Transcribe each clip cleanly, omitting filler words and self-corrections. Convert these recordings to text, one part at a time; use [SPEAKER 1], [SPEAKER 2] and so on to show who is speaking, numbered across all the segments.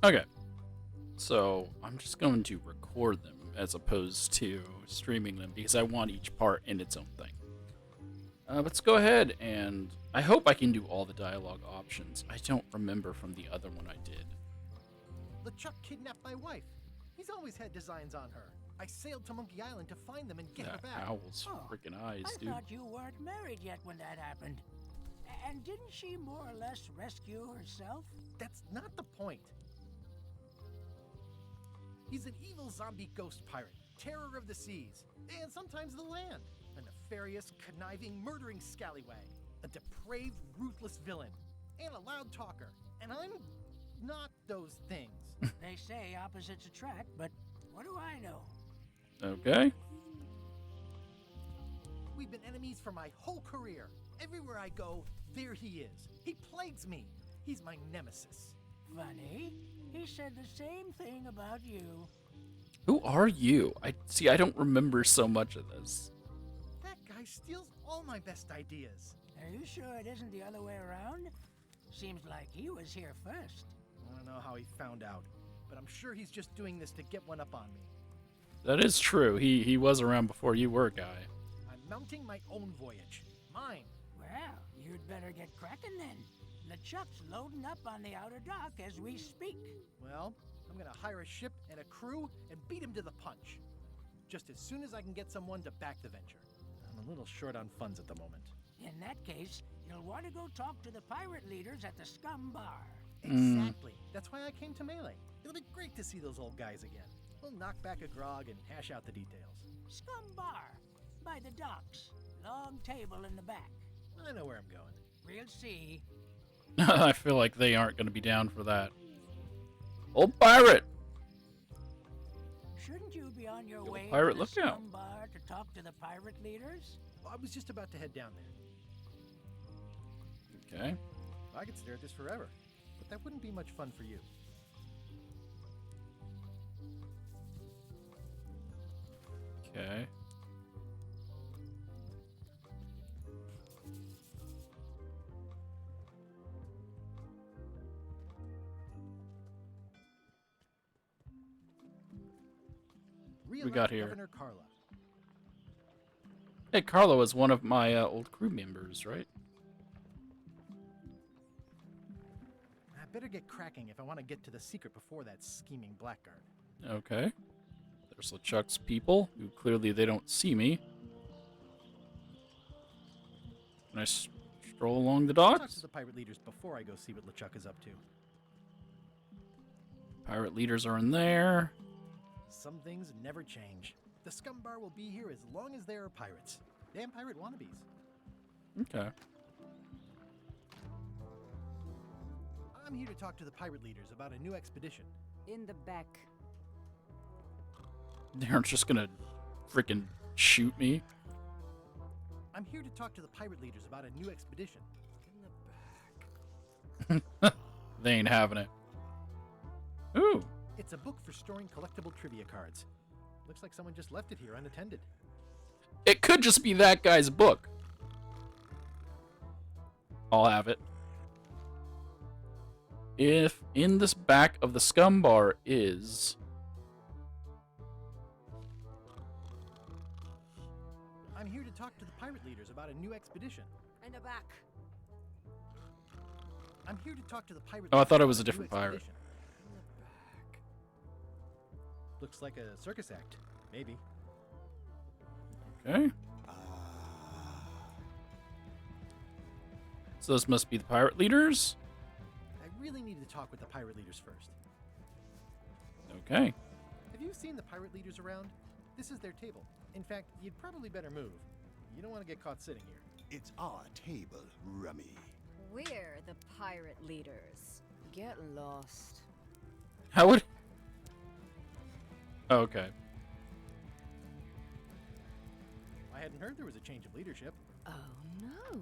[SPEAKER 1] Okay, so I'm just going to record them as opposed to streaming them because I want each part in its own thing. Let's go ahead and I hope I can do all the dialogue options. I don't remember from the other one I did.
[SPEAKER 2] LeChuck kidnapped my wife. He's always had designs on her. I sailed to Monkey Island to find them and get her
[SPEAKER 1] That
[SPEAKER 2] back.
[SPEAKER 1] owl's freaking eyes,
[SPEAKER 3] I
[SPEAKER 1] dude.
[SPEAKER 3] thought you weren't married yet when that happened. And didn't she more or less rescue herself?
[SPEAKER 2] That's not the point. He's an evil zombie ghost pirate, terror of the seas, and sometimes the land. A nefarious, conniving, murdering scallywag. A depraved, ruthless villain. And a loud talker. And I'm not those things.
[SPEAKER 3] They say opposites attract, but what do I know?
[SPEAKER 1] Okay.
[SPEAKER 2] We've been enemies for my whole career. Everywhere I go, there he is. He plagues me. He's my nemesis.
[SPEAKER 3] Funny. He said the same thing about you.
[SPEAKER 1] Who are you? I don't remember so much of this.
[SPEAKER 2] That guy steals all my best ideas.
[SPEAKER 3] Are you sure it isn't the other way around? Seems like he was here first.
[SPEAKER 2] I don't know how he found out, but I'm sure he's just doing this to get one up on me.
[SPEAKER 1] That is true. He was around before you were, guy.
[SPEAKER 2] I'm mounting my own voyage. Mine.
[SPEAKER 3] Well, you'd better get cracking then. LeChuck's loading up on the outer dock as we speak.
[SPEAKER 2] Well, I'm gonna hire a ship and a crew and beat him to the punch. Just as soon as I can get someone to back the venture. I'm a little short on funds at the moment.
[SPEAKER 3] In that case, you'll want to go talk to the pirate leaders at the Scum Bar.
[SPEAKER 2] Exactly. That's why I came to Melee. It'll be great to see those old guys again. We'll knock back a grog and hash out the details.
[SPEAKER 3] Scum Bar, by the docks. Long table in the back.
[SPEAKER 2] I know where I'm going.
[SPEAKER 3] We'll see.
[SPEAKER 1] I feel like they aren't going to be down for that. Old pirate!
[SPEAKER 3] Shouldn't you be on your way
[SPEAKER 1] pirate
[SPEAKER 3] to the
[SPEAKER 1] lookout.
[SPEAKER 3] Scum Bar to talk to the pirate leaders?
[SPEAKER 2] I was just about to head down there.
[SPEAKER 1] Okay.
[SPEAKER 2] I could stare at this forever, but that wouldn't be much fun for you.
[SPEAKER 1] Okay.
[SPEAKER 2] Re-elect
[SPEAKER 1] got here?
[SPEAKER 2] Governor Carla.
[SPEAKER 1] Hey, Carlo is one of my old crew members, right?
[SPEAKER 2] I better get cracking if I want to get to the secret before that scheming blackguard.
[SPEAKER 1] Okay. There's LeChuck's people, who clearly they don't see me. Can I stroll along the
[SPEAKER 2] Talk
[SPEAKER 1] docks?
[SPEAKER 2] to the pirate leaders before I go see what LeChuck is up to.
[SPEAKER 1] Pirate leaders are in there.
[SPEAKER 2] Some things never change. The Scum Bar will be here as long as there are pirates. Damn pirate wannabes.
[SPEAKER 1] Okay.
[SPEAKER 2] I'm here to talk to the pirate leaders about a new expedition.
[SPEAKER 4] In the back.
[SPEAKER 1] They're just gonna freaking shoot me.
[SPEAKER 2] I'm here to talk to the pirate leaders about a new expedition. In the back.
[SPEAKER 1] They ain't having it. Ooh.
[SPEAKER 2] It's a book for storing collectible trivia cards. Looks like someone just left it here unattended.
[SPEAKER 1] It could just be that guy's book. I'll have it. If in this back of the Scum Bar is...
[SPEAKER 2] I'm here to talk to the pirate leaders about a new expedition.
[SPEAKER 4] In the back.
[SPEAKER 2] I'm here to talk to the pirate
[SPEAKER 1] Oh, I
[SPEAKER 2] leaders
[SPEAKER 1] thought it was
[SPEAKER 2] about
[SPEAKER 1] a different
[SPEAKER 2] new
[SPEAKER 1] pirate.
[SPEAKER 2] expedition. In the back. Looks like a circus act. Maybe.
[SPEAKER 1] Okay. So this must be the pirate leaders?
[SPEAKER 2] I really need to talk with the pirate leaders first.
[SPEAKER 1] Okay.
[SPEAKER 2] Have you seen the pirate leaders around? This is their table. In fact, you'd probably better move. You don't want to get caught sitting here.
[SPEAKER 5] It's our table, Rummy.
[SPEAKER 4] We're the pirate leaders. Get lost.
[SPEAKER 1] How would... Okay.
[SPEAKER 2] I hadn't heard there was a change of leadership.
[SPEAKER 6] Oh no.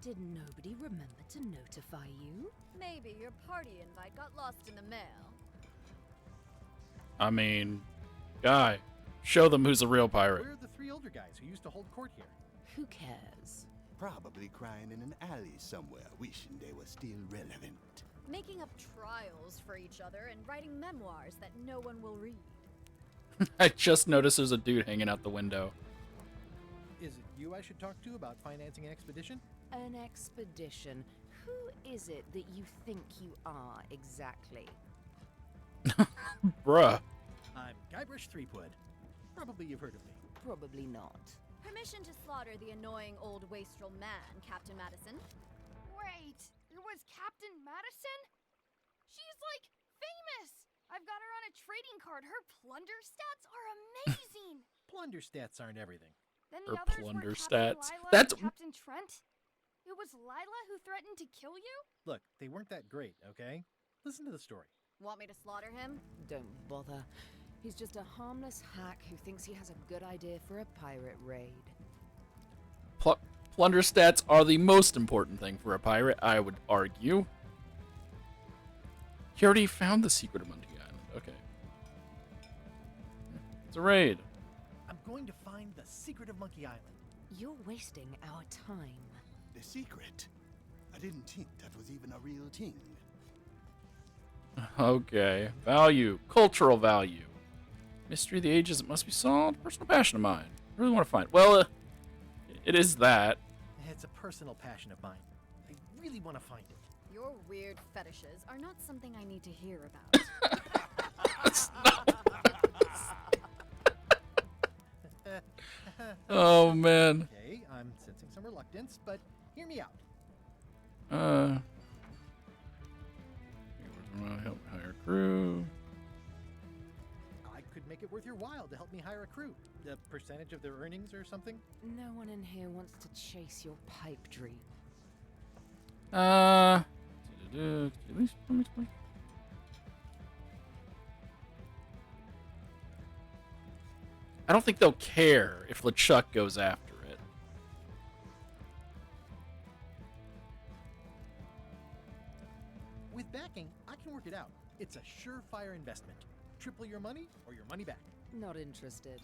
[SPEAKER 6] Did nobody remember to notify you?
[SPEAKER 4] Maybe your party invite got lost in the mail.
[SPEAKER 1] I mean, guy, show them who's a real pirate.
[SPEAKER 2] Where are the three older guys who used to hold court here?
[SPEAKER 6] Who cares?
[SPEAKER 5] Probably crying in an alley somewhere, wishing they were still relevant.
[SPEAKER 4] Making up trials for each other and writing memoirs that no one will read.
[SPEAKER 1] I just noticed there's a dude hanging out the window.
[SPEAKER 2] Is it you I should talk to about financing an expedition?
[SPEAKER 6] An expedition. Who is it that you think you are exactly?
[SPEAKER 1] Bruh.
[SPEAKER 2] I'm Guybrush Threepwood. Probably you've heard of me.
[SPEAKER 6] Probably not.
[SPEAKER 4] Permission to slaughter the annoying old wastrel man, Captain Madison.
[SPEAKER 7] Wait, it was Captain Madison? She's like famous! I've got her on a trading card. Her plunder stats are amazing!
[SPEAKER 2] Plunder stats aren't everything.
[SPEAKER 7] Then
[SPEAKER 1] Her
[SPEAKER 7] the others
[SPEAKER 1] plunder
[SPEAKER 7] were Captain
[SPEAKER 1] stats.
[SPEAKER 7] Lila
[SPEAKER 1] That's-
[SPEAKER 7] and Captain Trent? It was Lila who threatened to kill you?
[SPEAKER 2] Look, they weren't that great, okay? Listen to the story.
[SPEAKER 4] Want me to slaughter him?
[SPEAKER 6] Don't bother. He's just a harmless hack who thinks he has a good idea for a pirate raid.
[SPEAKER 1] Plunder stats are the most important thing for a pirate, I would argue. He already found the secret of Monkey Island. Okay. It's a raid.
[SPEAKER 2] I'm going to find the secret of Monkey Island.
[SPEAKER 6] You're wasting our time.
[SPEAKER 5] The secret. I didn't think that was even a real thing.
[SPEAKER 1] Okay. Value. Cultural value. Mystery of the ages. It must be solved. Personal passion of mine. I really want to find. Well, it is that.
[SPEAKER 2] It's a personal passion of mine. I really want to find it.
[SPEAKER 4] Your weird fetishes are not something I need to hear about.
[SPEAKER 1] Oh, man.
[SPEAKER 2] Okay, I'm sensing some reluctance, but hear me out.
[SPEAKER 1] Help hire crew.
[SPEAKER 2] I could make it worth your while to help me hire a crew. A percentage of their earnings or something?
[SPEAKER 6] No one in here wants to chase your pipe dream.
[SPEAKER 1] At least I don't think they'll care if LeChuck goes after it.
[SPEAKER 2] With backing, I can work it out. It's a surefire investment. Triple your money or your money back.
[SPEAKER 6] Not interested.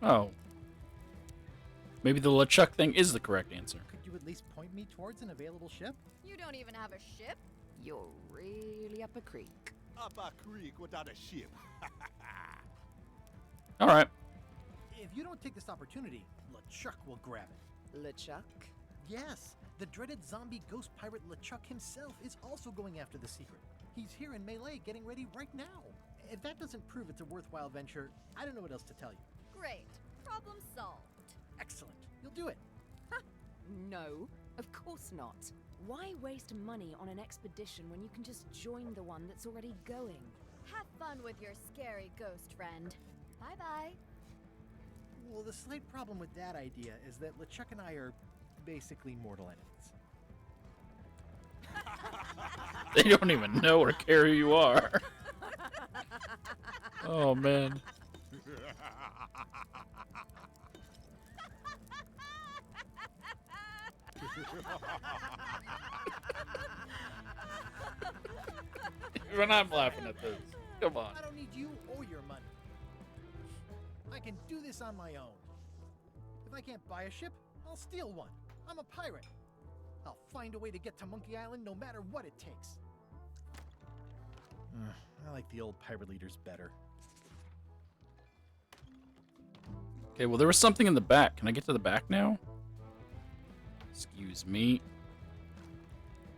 [SPEAKER 1] Oh. Maybe the LeChuck thing is the correct answer.
[SPEAKER 2] Could you at least point me towards an available ship?
[SPEAKER 4] You don't even have a ship?
[SPEAKER 6] You're really up a creek.
[SPEAKER 5] Up a creek without a ship.
[SPEAKER 1] All right.
[SPEAKER 2] If you don't take this opportunity, LeChuck will grab it.
[SPEAKER 6] LeChuck?
[SPEAKER 2] Yes, the dreaded zombie ghost pirate LeChuck himself is also going after the secret. He's here in Melee getting ready right now. If that doesn't prove it's a worthwhile venture, I don't know what else to tell you.
[SPEAKER 4] Great. Problem solved.
[SPEAKER 2] Excellent. You'll do it.
[SPEAKER 6] No, of course not. Why waste money on an expedition when you can just join the one that's already going?
[SPEAKER 4] Have fun with your scary ghost friend. Bye-bye.
[SPEAKER 2] Well, the slight problem with that idea is that LeChuck and I are basically mortal enemies.
[SPEAKER 1] They don't even know or care who you are. Oh, man. Even I'm laughing at this. Come on.
[SPEAKER 2] I don't need you or your money. I can do this on my own. If I can't buy a ship, I'll steal one. I'm a pirate. I'll find a way to get to Monkey Island no matter what it takes. I like the old pirate leaders better.
[SPEAKER 1] Okay, well, there was something in the back. Can I get to the back now? Excuse me.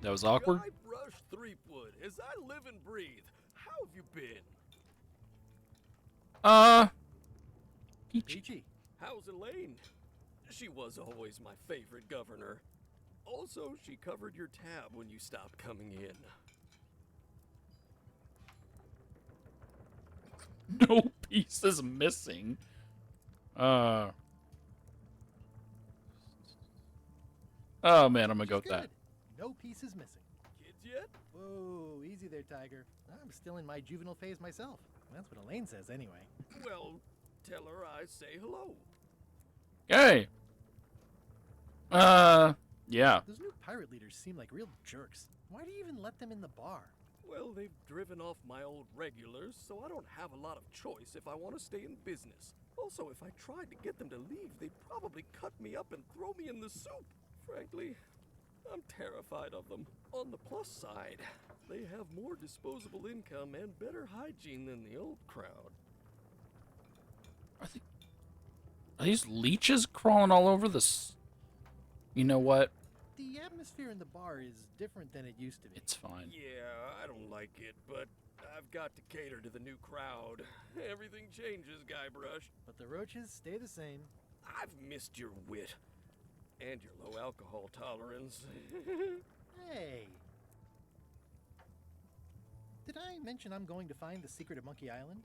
[SPEAKER 1] That was awkward.
[SPEAKER 8] Guybrush Threepwood, as I live and breathe. How have you been?
[SPEAKER 1] Peachy.
[SPEAKER 2] Peachy.
[SPEAKER 8] How's Elaine? She was always my favorite governor. Also, she covered your tab when you stopped coming in.
[SPEAKER 1] No piece is missing. Oh man, I'm gonna go with that.
[SPEAKER 2] Good. No piece is missing.
[SPEAKER 8] Kids yet?
[SPEAKER 2] Whoa, easy there, Tiger. I'm still in my juvenile phase myself. That's what Elaine says anyway.
[SPEAKER 8] Well, tell her I say hello.
[SPEAKER 1] Okay. Yeah.
[SPEAKER 2] Those new pirate leaders seem like real jerks. Why do you even let them in the bar?
[SPEAKER 8] Well, they've driven off my old regulars, so I don't have a lot of choice if I want to stay in business. Also, if I tried to get them to leave, they'd probably cut me up and throw me in the soup. Frankly, I'm terrified of them. On the plus side, they have more disposable income and better hygiene than the old crowd.
[SPEAKER 1] Are these leeches crawling all over this? You know what?
[SPEAKER 2] The atmosphere in the bar is different than it used to be.
[SPEAKER 1] It's fine.
[SPEAKER 8] Yeah, I don't like it, but I've got to cater to the new crowd. Everything changes, Guybrush.
[SPEAKER 2] But the roaches stay the same.
[SPEAKER 8] I've missed your wit. And your low alcohol tolerance.
[SPEAKER 2] Hey! Did I mention I'm going to find the secret of Monkey Island?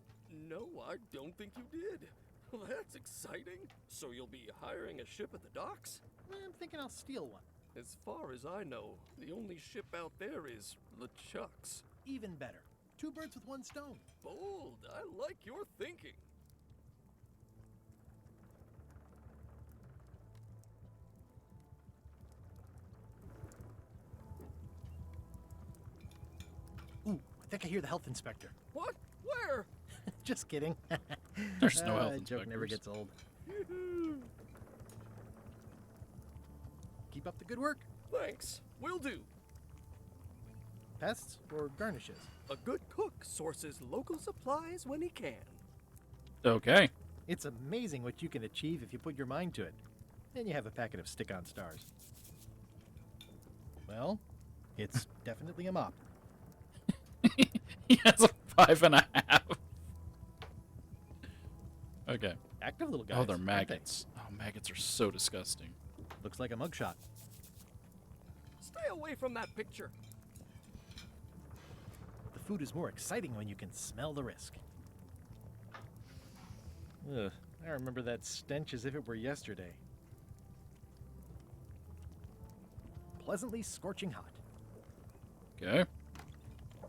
[SPEAKER 8] No, I don't think you did. Well, that's exciting. So you'll be hiring a ship at the docks?
[SPEAKER 2] I'm thinking I'll steal one.
[SPEAKER 8] As far as I know, the only ship out there is LeChuck's.
[SPEAKER 2] Even better. 2 birds with 1 stone.
[SPEAKER 8] Bold. I like your thinking.
[SPEAKER 2] Ooh, I think I hear the health inspector.
[SPEAKER 8] What? Where?
[SPEAKER 2] Just kidding.
[SPEAKER 1] There's no health
[SPEAKER 2] Joke never
[SPEAKER 1] inspectors.
[SPEAKER 2] gets old. Keep up the good work.
[SPEAKER 8] Thanks. Will do.
[SPEAKER 2] Pests or garnishes?
[SPEAKER 8] A good cook sources local supplies when he can.
[SPEAKER 1] Okay.
[SPEAKER 2] It's amazing what you can achieve if you put your mind to it. Then you have a packet of stick-on stars. Well, it's definitely a mop.
[SPEAKER 1] He has a 5.5. Okay.
[SPEAKER 2] Active little guys.
[SPEAKER 1] Oh, they're
[SPEAKER 2] aren't they?
[SPEAKER 1] maggots. Oh, maggots are so disgusting.
[SPEAKER 2] Looks like a mugshot.
[SPEAKER 8] Stay away from that picture.
[SPEAKER 2] The food is more exciting when you can smell the risk. Ugh, I remember that stench as if it were yesterday. Pleasantly scorching hot.
[SPEAKER 1] Okay.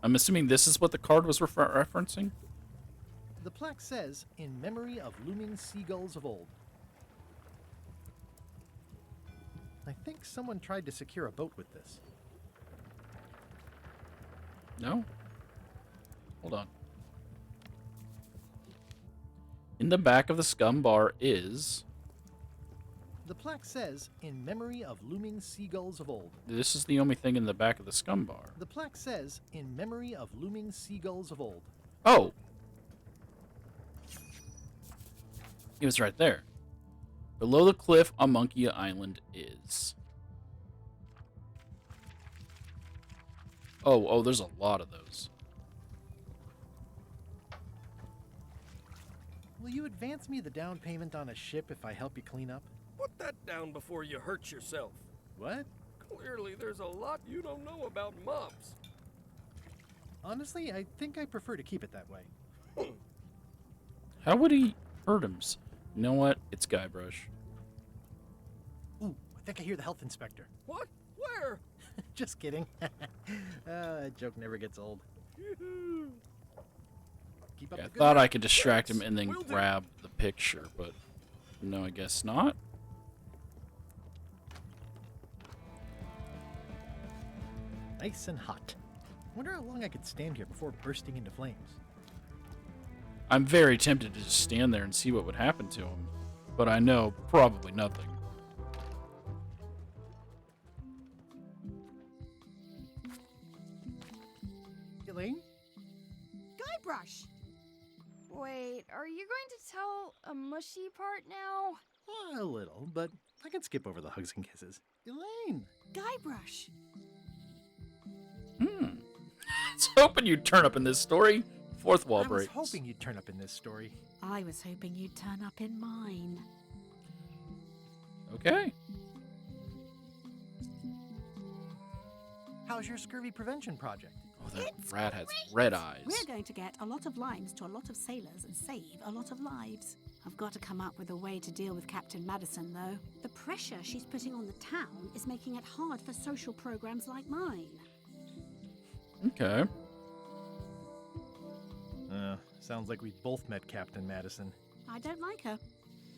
[SPEAKER 1] I'm assuming this is what the card was referencing?
[SPEAKER 2] The plaque says, in memory of looming seagulls of old. I think someone tried to secure a boat with this.
[SPEAKER 1] No? Hold on. In the back of the scum bar is...
[SPEAKER 2] The plaque says, in memory of looming seagulls of old.
[SPEAKER 1] This is the only thing in the back of the scum bar.
[SPEAKER 2] The plaque says, in memory of looming seagulls of old.
[SPEAKER 1] Oh! It was right there. Below the cliff on Monkey Island is... Oh, there's a lot of those.
[SPEAKER 2] Will you advance me the down payment on a ship if I help you clean up?
[SPEAKER 8] Put that down before you hurt yourself.
[SPEAKER 2] What?
[SPEAKER 8] Clearly, there's a lot you don't know about mops.
[SPEAKER 2] Honestly, I think I prefer to keep it that way.
[SPEAKER 1] How would he hurt him? You know what? It's Guybrush.
[SPEAKER 2] Ooh, I think I hear the health inspector.
[SPEAKER 8] What? Where?
[SPEAKER 2] Just kidding. That joke never gets old. Keep up
[SPEAKER 1] Yeah, I
[SPEAKER 2] the good
[SPEAKER 1] thought
[SPEAKER 2] work.
[SPEAKER 1] I could distract him and then
[SPEAKER 8] Will do.
[SPEAKER 1] grab the picture, but no, I guess not.
[SPEAKER 2] Nice and hot. Wonder how long I could stand here before bursting into flames.
[SPEAKER 1] I'm very tempted to just stand there and see what would happen to him, but I know probably nothing.
[SPEAKER 2] Elaine?
[SPEAKER 7] Guybrush! Wait, are you going to tell a mushy part now?
[SPEAKER 2] A little, but I can skip over the hugs and kisses. Elaine!
[SPEAKER 7] Guybrush!
[SPEAKER 1] I was hoping you'd turn up in this story. Fourth wall
[SPEAKER 2] I
[SPEAKER 1] breaks.
[SPEAKER 2] was hoping you'd turn up in this story.
[SPEAKER 6] I was hoping you'd turn up in mine.
[SPEAKER 1] Okay.
[SPEAKER 2] How's your scurvy prevention project?
[SPEAKER 1] Oh, that rat has red eyes.
[SPEAKER 9] We're going to get a lot of limes to a lot of sailors and save a lot of lives.
[SPEAKER 6] I've got to come up with a way to deal with Captain Madison, though.
[SPEAKER 9] The pressure she's putting on the town is making it hard for social programs like mine.
[SPEAKER 1] Okay.
[SPEAKER 2] Sounds like we both met Captain Madison.
[SPEAKER 9] I don't like her.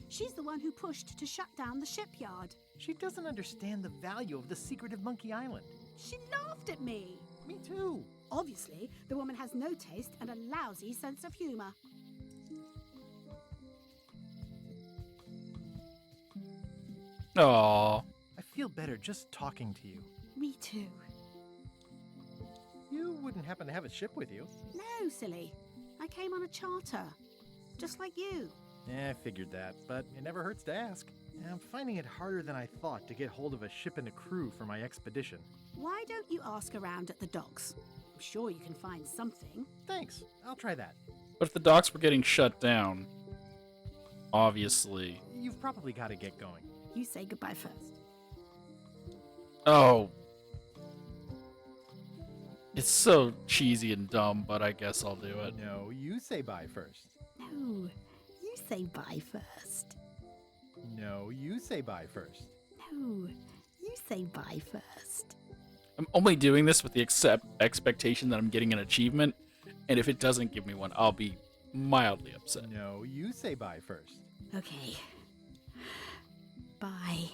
[SPEAKER 9] She's the one who pushed to shut down the shipyard.
[SPEAKER 2] She doesn't understand the value of the secret of Monkey Island.
[SPEAKER 9] She laughed at me.
[SPEAKER 2] Me too.
[SPEAKER 9] Obviously, the woman has no taste and a lousy sense of humor.
[SPEAKER 1] Aww.
[SPEAKER 2] I feel better just talking to you.
[SPEAKER 9] Me too.
[SPEAKER 2] You wouldn't happen to have a ship with you?
[SPEAKER 9] No, silly. I came on a charter. Just like you.
[SPEAKER 2] Yeah, I figured that, but it never hurts to ask. I'm finding it harder than I thought to get hold of a ship and a crew for my expedition.
[SPEAKER 9] Why don't you ask around at the docks? I'm sure you can find something.
[SPEAKER 2] Thanks, I'll try that.
[SPEAKER 1] But if the docks were getting shut down, obviously.
[SPEAKER 2] You've probably got to get going.
[SPEAKER 9] You say goodbye first.
[SPEAKER 1] Oh. It's so cheesy and dumb, but I guess I'll do it.
[SPEAKER 2] No, you say bye first.
[SPEAKER 9] No, you say bye first.
[SPEAKER 2] No, you say bye first.
[SPEAKER 9] No, you say bye first.
[SPEAKER 1] I'm only doing this with the expectation that I'm getting an achievement, and if it doesn't give me one, I'll be mildly upset.
[SPEAKER 2] No, you say bye first.
[SPEAKER 9] Okay. Bye.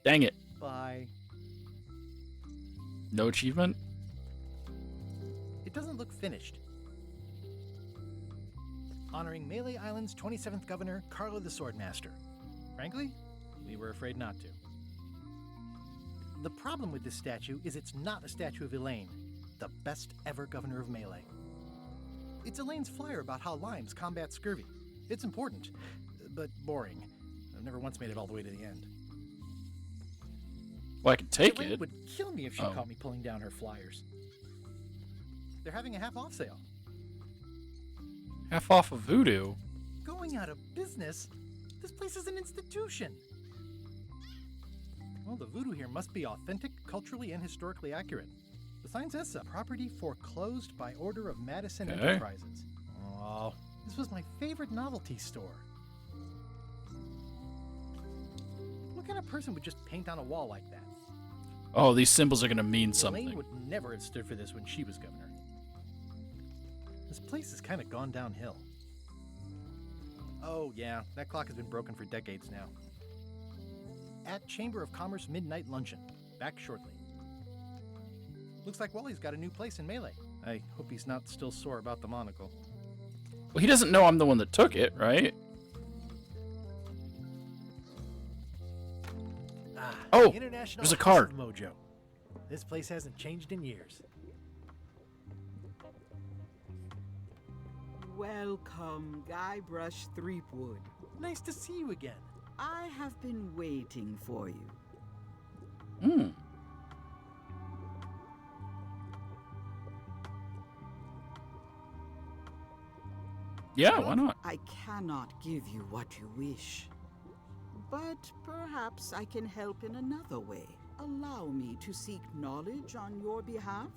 [SPEAKER 1] Dang it.
[SPEAKER 2] Bye.
[SPEAKER 1] No achievement?
[SPEAKER 2] It doesn't look finished. Honoring Melee Island's 27th governor, Carlo the Swordmaster. Frankly, we were afraid not to. The problem with this statue is it's not a statue of Elaine, the best ever governor of Melee. It's Elaine's flyer about how limes combat scurvy. It's important, but boring. I've never once made it all the way to the end.
[SPEAKER 1] Well, I can take
[SPEAKER 2] Elaine
[SPEAKER 1] it.
[SPEAKER 2] would kill me if she
[SPEAKER 1] Oh.
[SPEAKER 2] caught me pulling down her flyers. They're having a half-off sale.
[SPEAKER 1] Half off of Voodoo.
[SPEAKER 2] Going out of business? This place is an institution. Well, the voodoo here must be authentic, culturally, and historically accurate. The sign says so. Property foreclosed by order of Madison
[SPEAKER 1] Okay.
[SPEAKER 2] Enterprises. Oh, this was my favorite novelty store. What kind of person would just paint on a wall like that?
[SPEAKER 1] Oh, these symbols are going to mean
[SPEAKER 2] Elaine
[SPEAKER 1] something.
[SPEAKER 2] would never have stood for this when she was governor. This place has kind of gone downhill. Oh, yeah, that clock has been broken for decades now. At Chamber of Commerce Midnight Luncheon. Back shortly. Looks like Wally's got a new place in Melee. I hope he's not still sore about the monocle.
[SPEAKER 1] Well, he doesn't know I'm the one that took it, right? Oh,
[SPEAKER 2] International
[SPEAKER 1] there's a
[SPEAKER 2] House
[SPEAKER 1] card.
[SPEAKER 2] of Mojo. This place hasn't changed in years.
[SPEAKER 10] Welcome, Guybrush Threepwood.
[SPEAKER 2] Nice to see you again.
[SPEAKER 10] I have been waiting for you.
[SPEAKER 1] Hmm. Yeah, why not?
[SPEAKER 10] I cannot give you what you wish. But perhaps I can help in another way. Allow me to seek knowledge on your behalf.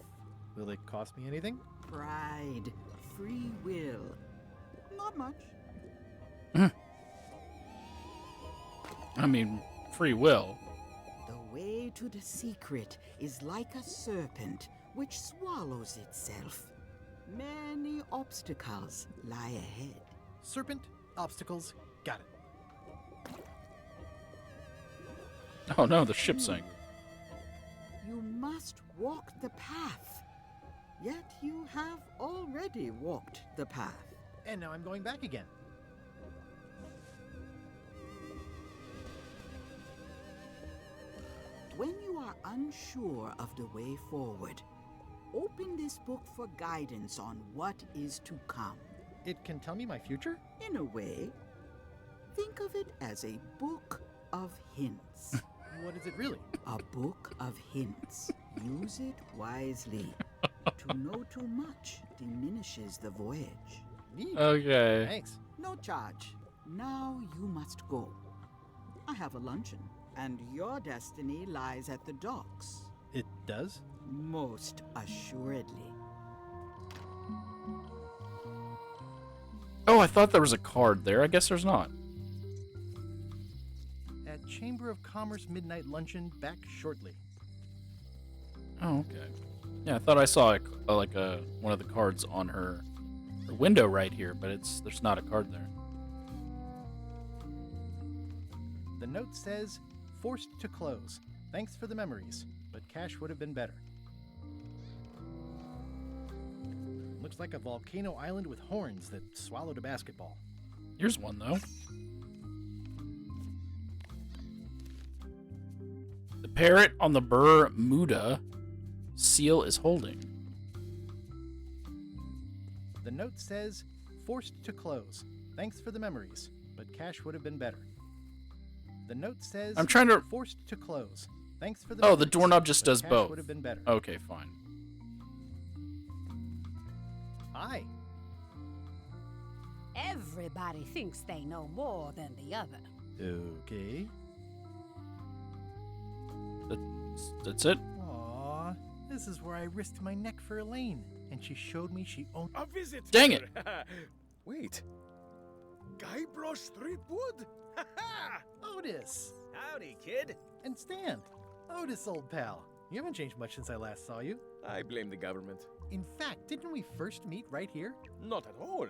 [SPEAKER 2] Will it cost me anything?
[SPEAKER 10] Pride, free will. Not much.
[SPEAKER 1] I mean, free will.
[SPEAKER 10] The way to the secret is like a serpent which swallows itself. Many obstacles lie ahead.
[SPEAKER 2] Serpent, obstacles, got it.
[SPEAKER 1] Oh no, the ship sank.
[SPEAKER 10] You must walk the path. Yet you have already walked the path.
[SPEAKER 2] And now I'm going back again.
[SPEAKER 10] When you are unsure of the way forward, open this book for guidance on what is to come.
[SPEAKER 2] It can tell me my future?
[SPEAKER 10] In a way, think of it as a book of hints.
[SPEAKER 2] What is it really?
[SPEAKER 10] A book of hints. Use it wisely. To know too much diminishes the voyage.
[SPEAKER 2] Neat.
[SPEAKER 1] Okay.
[SPEAKER 2] Thanks.
[SPEAKER 10] No charge. Now you must go. I have a luncheon, and your destiny lies at the docks.
[SPEAKER 2] It does?
[SPEAKER 10] Most assuredly.
[SPEAKER 1] Oh, I thought there was a card there. I guess there's not.
[SPEAKER 2] At Chamber of Commerce Midnight Luncheon, back shortly.
[SPEAKER 1] Oh, okay. Yeah, I thought I saw one of the cards on her window right here, but there's not a card there.
[SPEAKER 2] The note says, forced to close. Thanks for the memories, but cash would have been better. Looks like a volcano island with horns that swallowed a basketball.
[SPEAKER 1] Here's one though. The parrot on the Bermuda seal is holding.
[SPEAKER 2] The note says, forced to close. Thanks for the memories, but cash would have been better. The note says,
[SPEAKER 1] I'm trying to...
[SPEAKER 2] forced to close. Thanks for the
[SPEAKER 1] Oh,
[SPEAKER 2] memories,
[SPEAKER 1] the doorknob just
[SPEAKER 2] but
[SPEAKER 1] does
[SPEAKER 2] cash
[SPEAKER 1] both.
[SPEAKER 2] would have been better.
[SPEAKER 1] Okay, fine.
[SPEAKER 2] Hi.
[SPEAKER 9] Everybody thinks they know more than the other.
[SPEAKER 2] Okay.
[SPEAKER 1] That's it?
[SPEAKER 2] Aw, this is where I risked my neck for Elaine, and she showed me she owned...
[SPEAKER 8] A visit!
[SPEAKER 1] Dang it!
[SPEAKER 8] Wait. Guybrush Threepwood?
[SPEAKER 2] Otis!
[SPEAKER 11] Howdy, kid.
[SPEAKER 2] And Stan. Otis, old pal. You haven't changed much since I last saw you.
[SPEAKER 8] I blame the government.
[SPEAKER 2] In fact, didn't we first meet right here?
[SPEAKER 8] Not at all.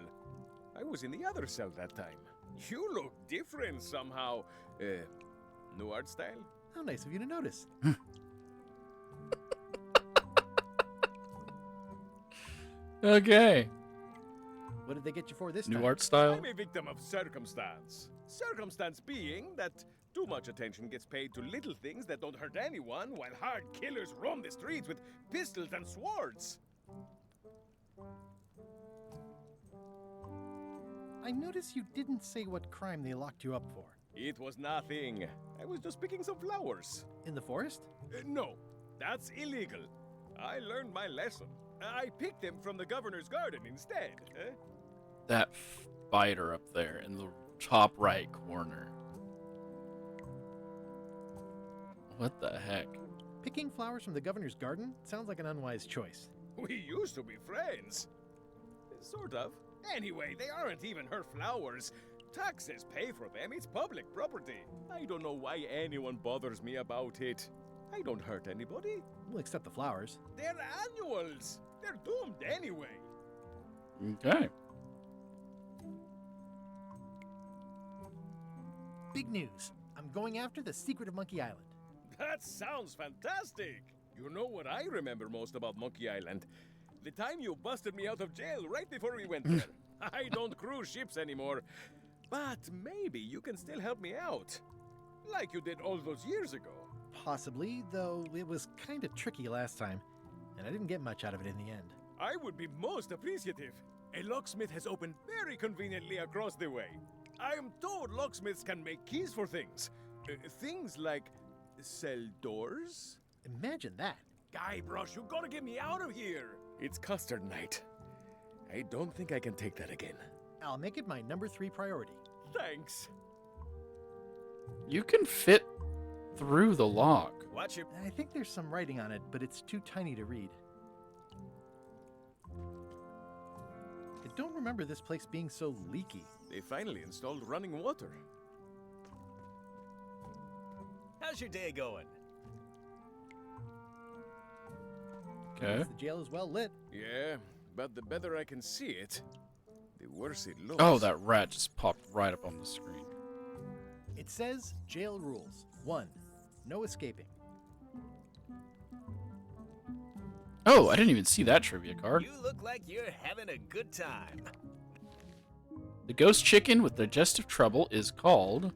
[SPEAKER 8] I was in the other cell that time. You look different somehow. New art style?
[SPEAKER 2] How nice of you to notice.
[SPEAKER 1] Okay.
[SPEAKER 2] What did they get you for this
[SPEAKER 1] New
[SPEAKER 2] time?
[SPEAKER 1] art style?
[SPEAKER 8] I'm a victim of circumstance. Circumstance being that too much attention gets paid to little things that don't hurt anyone, while hard killers roam the streets with pistols and swords.
[SPEAKER 2] I notice you didn't say what crime they locked you up for.
[SPEAKER 8] It was nothing. I was just picking some flowers.
[SPEAKER 2] In the forest?
[SPEAKER 8] No, that's illegal. I learned my lesson. I picked them from the governor's garden instead.
[SPEAKER 1] That spider up there in the top right corner. What the heck?
[SPEAKER 2] Picking flowers from the governor's garden sounds like an unwise choice.
[SPEAKER 8] We used to be friends. Sort of. Anyway, they aren't even her flowers. Taxes pay for them. It's public property. I don't know why anyone bothers me about it. I don't hurt anybody.
[SPEAKER 2] We'll accept the flowers.
[SPEAKER 8] They're annuals. They're doomed anyway.
[SPEAKER 1] Okay.
[SPEAKER 2] Big news. I'm going after the secret of Monkey Island.
[SPEAKER 8] That sounds fantastic. You know what I remember most about Monkey Island? The time you busted me out of jail right before we went there. I don't cruise ships anymore. But maybe you can still help me out. Like you did all those years ago.
[SPEAKER 2] Possibly, though it was kind of tricky last time, and I didn't get much out of it in the end.
[SPEAKER 8] I would be most appreciative. A locksmith has opened very conveniently across the way. I am told locksmiths can make keys for things. Things like cell doors?
[SPEAKER 2] Imagine that.
[SPEAKER 8] Guybrush, you gotta get me out of here. It's custard night. I don't think I can take that again.
[SPEAKER 2] I'll make it my number 3 priority.
[SPEAKER 8] Thanks.
[SPEAKER 1] You can fit through the lock.
[SPEAKER 11] Watch your...
[SPEAKER 2] I think there's some writing on it, but it's too tiny to read. I don't remember this place being so leaky.
[SPEAKER 8] They finally installed running water.
[SPEAKER 11] How's your day going?
[SPEAKER 1] Okay.
[SPEAKER 2] The jail is well lit.
[SPEAKER 8] Yeah, but the better I can see it, the worse it looks.
[SPEAKER 1] Oh, that rat just popped right up on the screen.
[SPEAKER 2] It says jail rules. 1. No escaping.
[SPEAKER 1] Oh, I didn't even see that trivia card.
[SPEAKER 11] You look like you're having a good time.
[SPEAKER 1] The ghost chicken with digestive trouble is called... Am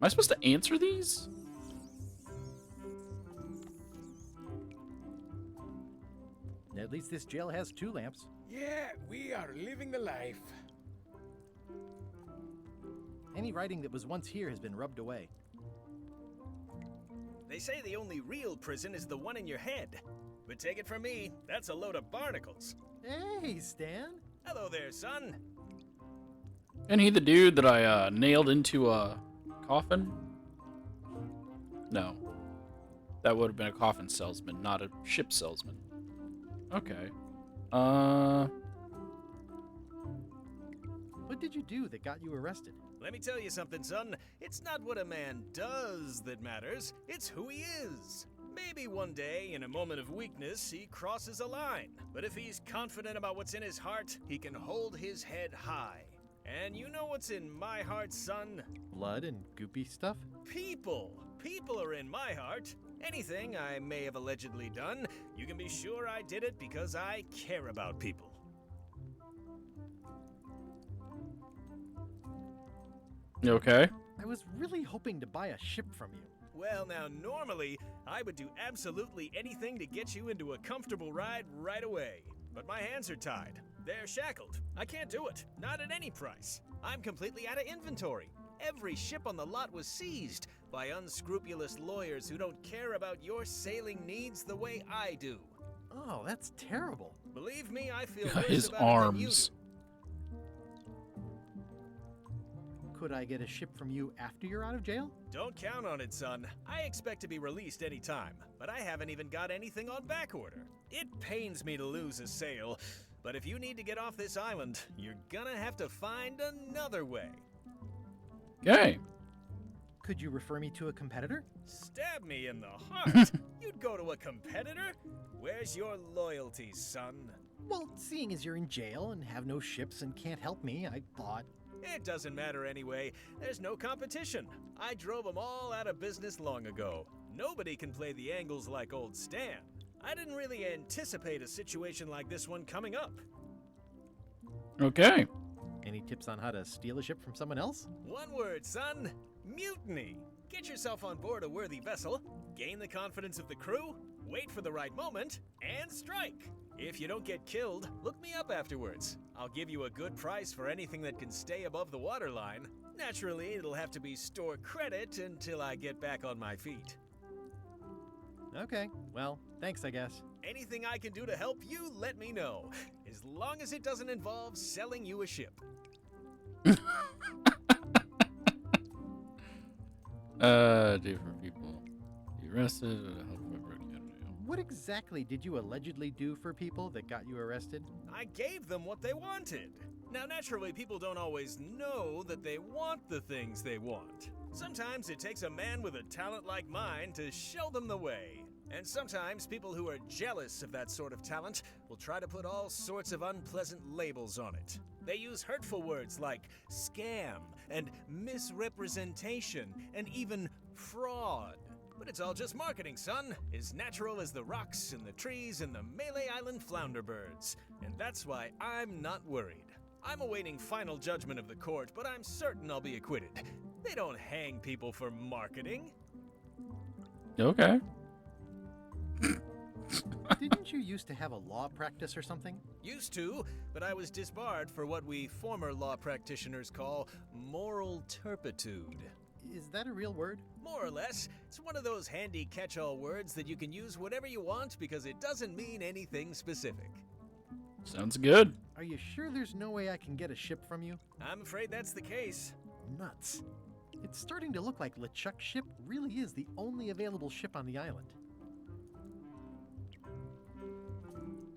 [SPEAKER 1] I supposed to answer these?
[SPEAKER 2] At least this jail has 2 lamps.
[SPEAKER 8] Yeah, we are living the life.
[SPEAKER 2] Any writing that was once here has been rubbed away.
[SPEAKER 11] They say the only real prison is the one in your head. But take it from me, that's a load of barnacles.
[SPEAKER 2] Hey, Stan.
[SPEAKER 11] Hello there, son.
[SPEAKER 1] Isn't he the dude that I nailed into a coffin? No. That would have been a coffin salesman, not a ship salesman. Okay.
[SPEAKER 2] What did you do that got you arrested?
[SPEAKER 11] Let me tell you something, son. It's not what a man does that matters, it's who he is. Maybe one day, in a moment of weakness, he crosses a line. But if he's confident about what's in his heart, he can hold his head high. And you know what's in my heart, son?
[SPEAKER 2] Blood and goopy stuff?
[SPEAKER 11] People. People are in my heart. Anything I may have allegedly done, you can be sure I did it because I care about people.
[SPEAKER 1] Okay.
[SPEAKER 2] I was really hoping to buy a ship from you.
[SPEAKER 11] Well, now, normally, I would do absolutely anything to get you into a comfortable ride right away. But my hands are tied. They're shackled. I can't do it. Not at any price. I'm completely out of inventory. Every ship on the lot was seized by unscrupulous lawyers who don't care about your sailing needs the way I do.
[SPEAKER 2] Oh, that's terrible.
[SPEAKER 11] Believe me, I feel
[SPEAKER 1] Got
[SPEAKER 11] worse
[SPEAKER 1] his
[SPEAKER 11] about it than you
[SPEAKER 1] arms.
[SPEAKER 11] do.
[SPEAKER 2] Could I get a ship from you after you're out of jail?
[SPEAKER 11] Don't count on it, son. I expect to be released any time, but I haven't even got anything on back order. It pains me to lose a sale, but if you need to get off this island, you're gonna have to find another way.
[SPEAKER 1] Okay.
[SPEAKER 2] Could you refer me to a competitor?
[SPEAKER 11] Stab me in the heart. You'd go to a competitor? Where's your loyalty, son?
[SPEAKER 2] Well, seeing as you're in jail and have no ships and can't help me, I thought...
[SPEAKER 11] It doesn't matter anyway. There's no competition. I drove them all out of business long ago. Nobody can play the angles like old Stan. I didn't really anticipate a situation like this one coming up.
[SPEAKER 1] Okay.
[SPEAKER 2] Any tips on how to steal a ship from someone else?
[SPEAKER 11] One word, son. Mutiny. Get yourself on board a worthy vessel, gain the confidence of the crew, wait for the right moment, and strike. If you don't get killed, look me up afterwards. I'll give you a good price for anything that can stay above the waterline. Naturally, it'll have to be store credit until I get back on my feet.
[SPEAKER 2] Okay, well, thanks, I guess.
[SPEAKER 11] Anything I can do to help you, let me know. As long as it doesn't involve selling you a ship.
[SPEAKER 1] Different people. Be arrested. Help if I broke you out of jail.
[SPEAKER 2] What exactly did you allegedly do for people that got you arrested?
[SPEAKER 11] I gave them what they wanted. Now, naturally, people don't always know that they want the things they want. Sometimes it takes a man with a talent like mine to show them the way. And sometimes people who are jealous of that sort of talent will try to put all sorts of unpleasant labels on it. They use hurtful words like scam and misrepresentation and even fraud. But it's all just marketing, son. As natural as the rocks and the trees and the Malay Island flounder birds. And that's why I'm not worried. I'm awaiting final judgment of the court, but I'm certain I'll be acquitted. They don't hang people for marketing.
[SPEAKER 1] Okay.
[SPEAKER 2] Didn't you used to have a law practice or something?
[SPEAKER 11] Used to, but I was disbarred for what we former law practitioners call moral turpitude.
[SPEAKER 2] Is that a real word?
[SPEAKER 11] More or less. It's one of those handy catch-all words that you can use whatever you want because it doesn't mean anything specific.
[SPEAKER 1] Sounds good.
[SPEAKER 2] Are you sure there's no way I can get a ship from you?
[SPEAKER 11] I'm afraid that's the case.
[SPEAKER 2] Nuts. It's starting to look like LeChuck's ship really is the only available ship on the island.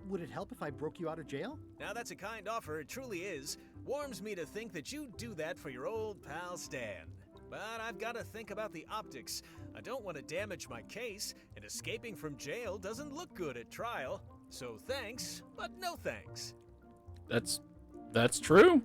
[SPEAKER 2] Would it help if I broke you out of jail?
[SPEAKER 11] Now that's a kind offer, it truly is. Warms me to think that you'd do that for your old pal Stan. But I've got to think about the optics. I don't want to damage my case, and escaping from jail doesn't look good at trial. So thanks, but no thanks.
[SPEAKER 1] That's true.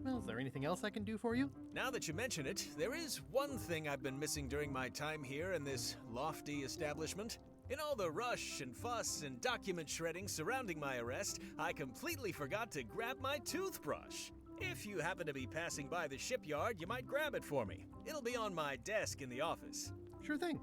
[SPEAKER 2] Well, is there anything else I can do for you?
[SPEAKER 11] Now that you mention it, there is one thing I've been missing during my time here in this lofty establishment. In all the rush and fuss and document shredding surrounding my arrest, I completely forgot to grab my toothbrush. If you happen to be passing by the shipyard, you might grab it for me. It'll be on my desk in the office.
[SPEAKER 2] Sure thing.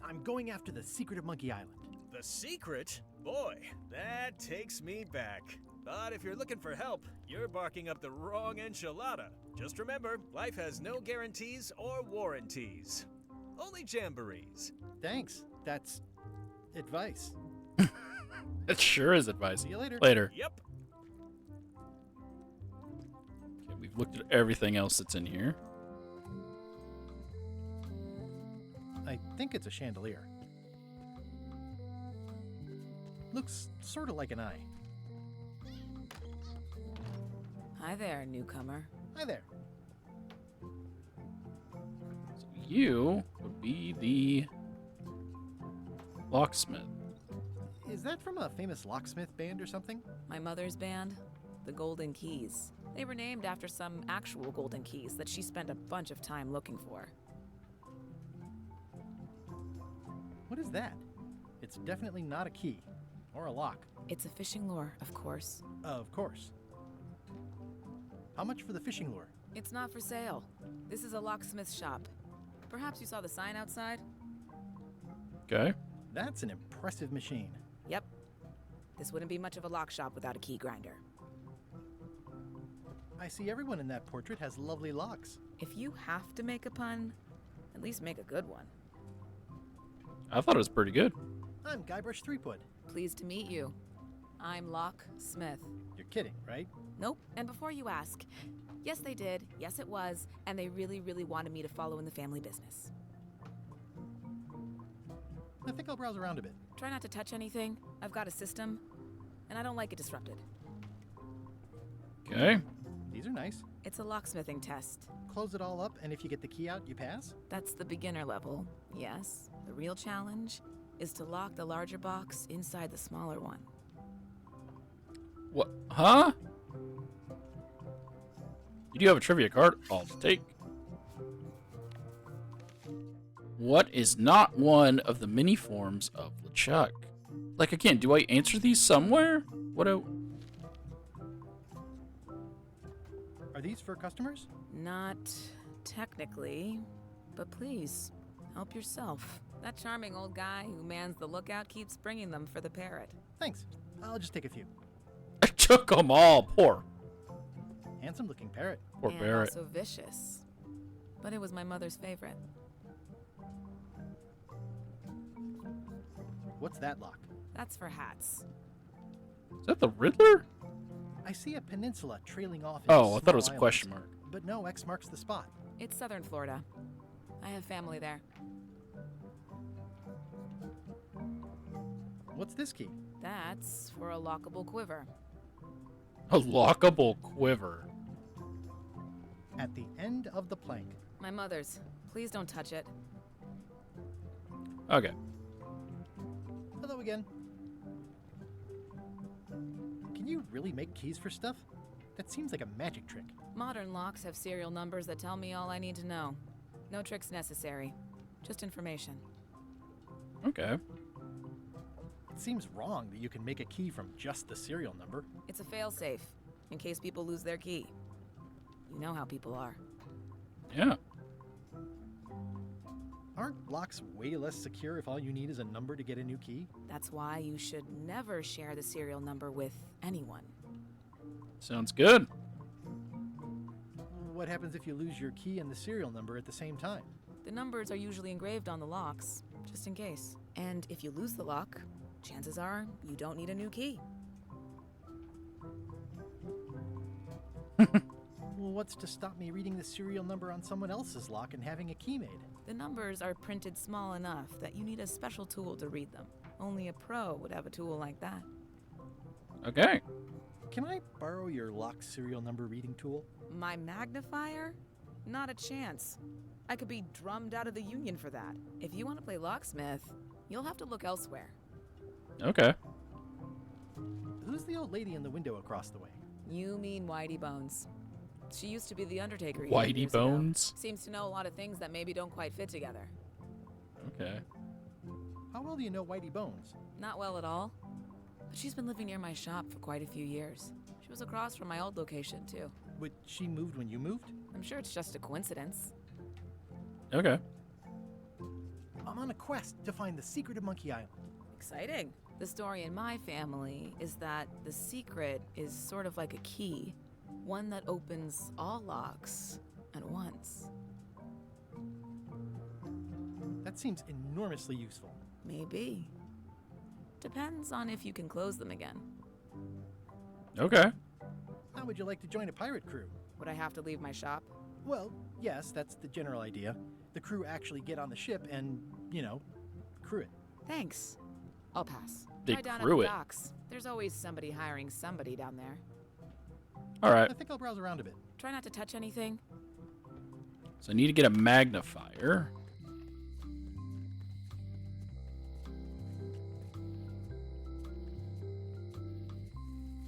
[SPEAKER 2] I'm going after the secret of Monkey Island.
[SPEAKER 11] The secret? Boy, that takes me back. But if you're looking for help, you're barking up the wrong enchilada. Just remember, life has no guarantees or warranties. Only jamborees.
[SPEAKER 2] Thanks. That's advice.
[SPEAKER 1] It sure is advice.
[SPEAKER 2] See you later.
[SPEAKER 1] Later.
[SPEAKER 11] Yep.
[SPEAKER 1] Okay, we've looked at everything else that's in here.
[SPEAKER 2] I think it's a chandelier. Looks sort of like an eye.
[SPEAKER 6] Hi there, newcomer.
[SPEAKER 2] Hi there.
[SPEAKER 1] So you would be the locksmith.
[SPEAKER 2] Is that from a famous locksmith band or something?
[SPEAKER 6] My mother's band, the Golden Keys. They were named after some actual golden keys that she spent a bunch of time looking for.
[SPEAKER 2] What is that? It's definitely not a key. Or a lock.
[SPEAKER 6] It's a fishing lure, of course.
[SPEAKER 2] Of course. How much for the fishing lure?
[SPEAKER 6] It's not for sale. This is a locksmith shop. Perhaps you saw the sign outside?
[SPEAKER 1] Okay.
[SPEAKER 2] That's an impressive machine.
[SPEAKER 6] Yep. This wouldn't be much of a lock shop without a key grinder.
[SPEAKER 2] I see everyone in that portrait has lovely locks.
[SPEAKER 6] If you have to make a pun, at least make a good one.
[SPEAKER 1] I thought it was pretty good.
[SPEAKER 2] I'm Guybrush Threepwood.
[SPEAKER 6] Pleased to meet you. I'm Locksmith.
[SPEAKER 2] You're kidding, right?
[SPEAKER 6] Nope. And before you ask, yes they did, yes it was, and they really, really wanted me to follow in the family business.
[SPEAKER 2] I think I'll browse around a bit.
[SPEAKER 6] Try not to touch anything. I've got a system, and I don't like it disrupted.
[SPEAKER 1] Okay.
[SPEAKER 2] These are nice.
[SPEAKER 6] It's a locksmithing test.
[SPEAKER 2] Close it all up, and if you get the key out, you pass?
[SPEAKER 6] That's the beginner level, yes. The real challenge is to lock the larger box inside the smaller one.
[SPEAKER 1] What? Huh? You do have a trivia card. I'll take. What is not one of the many forms of LeChuck? Like, again, do I answer these somewhere? What do...
[SPEAKER 2] Are these for customers?
[SPEAKER 6] Not technically, but please, help yourself. That charming old guy who mans the lookout keeps bringing them for the parrot.
[SPEAKER 2] Thanks. I'll just take a few.
[SPEAKER 1] I took them all. Poor
[SPEAKER 2] Handsome-looking parrot.
[SPEAKER 1] Poor
[SPEAKER 6] and
[SPEAKER 1] parrot.
[SPEAKER 6] Also vicious. But it was my mother's favorite.
[SPEAKER 2] What's that lock?
[SPEAKER 6] That's for hats.
[SPEAKER 1] Is that the Riddler?
[SPEAKER 2] I see a peninsula trailing off.
[SPEAKER 1] Oh, I thought it was a question mark.
[SPEAKER 2] But no, X marks the spot.
[SPEAKER 6] It's southern Florida. I have family there.
[SPEAKER 2] What's this key?
[SPEAKER 6] That's for a lockable quiver.
[SPEAKER 1] A lockable quiver.
[SPEAKER 2] At the end of the plank.
[SPEAKER 6] My mother's. Please don't touch it.
[SPEAKER 1] Okay.
[SPEAKER 2] Hello again. Can you really make keys for stuff? That seems like a magic trick.
[SPEAKER 6] Modern locks have serial numbers that tell me all I need to know. No tricks necessary. Just information.
[SPEAKER 1] Okay.
[SPEAKER 2] It seems wrong that you can make a key from just the serial number.
[SPEAKER 6] It's a failsafe, in case people lose their key. You know how people are.
[SPEAKER 1] Yeah.
[SPEAKER 2] Aren't locks way less secure if all you need is a number to get a new key?
[SPEAKER 6] That's why you should never share the serial number with anyone.
[SPEAKER 1] Sounds good.
[SPEAKER 2] What happens if you lose your key and the serial number at the same time?
[SPEAKER 6] The numbers are usually engraved on the locks, just in case. And if you lose the lock, chances are you don't need a new key.
[SPEAKER 2] Well, what's to stop me reading the serial number on someone else's lock and having a key made?
[SPEAKER 6] The numbers are printed small enough that you need a special tool to read them. Only a pro would have a tool like that.
[SPEAKER 1] Okay.
[SPEAKER 2] Can I borrow your lock serial number reading tool?
[SPEAKER 6] My magnifier? Not a chance. I could be drummed out of the union for that. If you want to play locksmith, you'll have to look elsewhere.
[SPEAKER 1] Okay.
[SPEAKER 2] Who's the old lady in the window across the way?
[SPEAKER 6] You mean Whitey Bones. She used to be the Undertaker.
[SPEAKER 1] Whitey
[SPEAKER 6] years ago.
[SPEAKER 1] Bones?
[SPEAKER 6] Seems to know a lot of things that maybe don't quite fit together.
[SPEAKER 1] Okay.
[SPEAKER 2] How well do you know Whitey Bones?
[SPEAKER 6] Not well at all. But she's been living near my shop for quite a few years. She was across from my old location, too.
[SPEAKER 2] But she moved when you moved?
[SPEAKER 6] I'm sure it's just a coincidence.
[SPEAKER 1] Okay.
[SPEAKER 2] I'm on a quest to find the secret of Monkey Island.
[SPEAKER 6] Exciting. The story in my family is that the secret is sort of like a key. One that opens all locks at once.
[SPEAKER 2] That seems enormously useful.
[SPEAKER 6] Maybe. Depends on if you can close them again.
[SPEAKER 1] Okay.
[SPEAKER 2] How would you like to join a pirate crew?
[SPEAKER 6] Would I have to leave my shop?
[SPEAKER 2] Well, yes, that's the general idea. The crew actually get on the ship and, crew it.
[SPEAKER 6] Thanks. I'll pass.
[SPEAKER 1] They
[SPEAKER 6] Try down at
[SPEAKER 1] crew
[SPEAKER 6] the
[SPEAKER 1] it.
[SPEAKER 6] docks. There's always somebody hiring somebody down there.
[SPEAKER 1] All right.
[SPEAKER 2] I think I'll browse around a bit.
[SPEAKER 6] Try not to touch anything.
[SPEAKER 1] So I need to get a magnifier.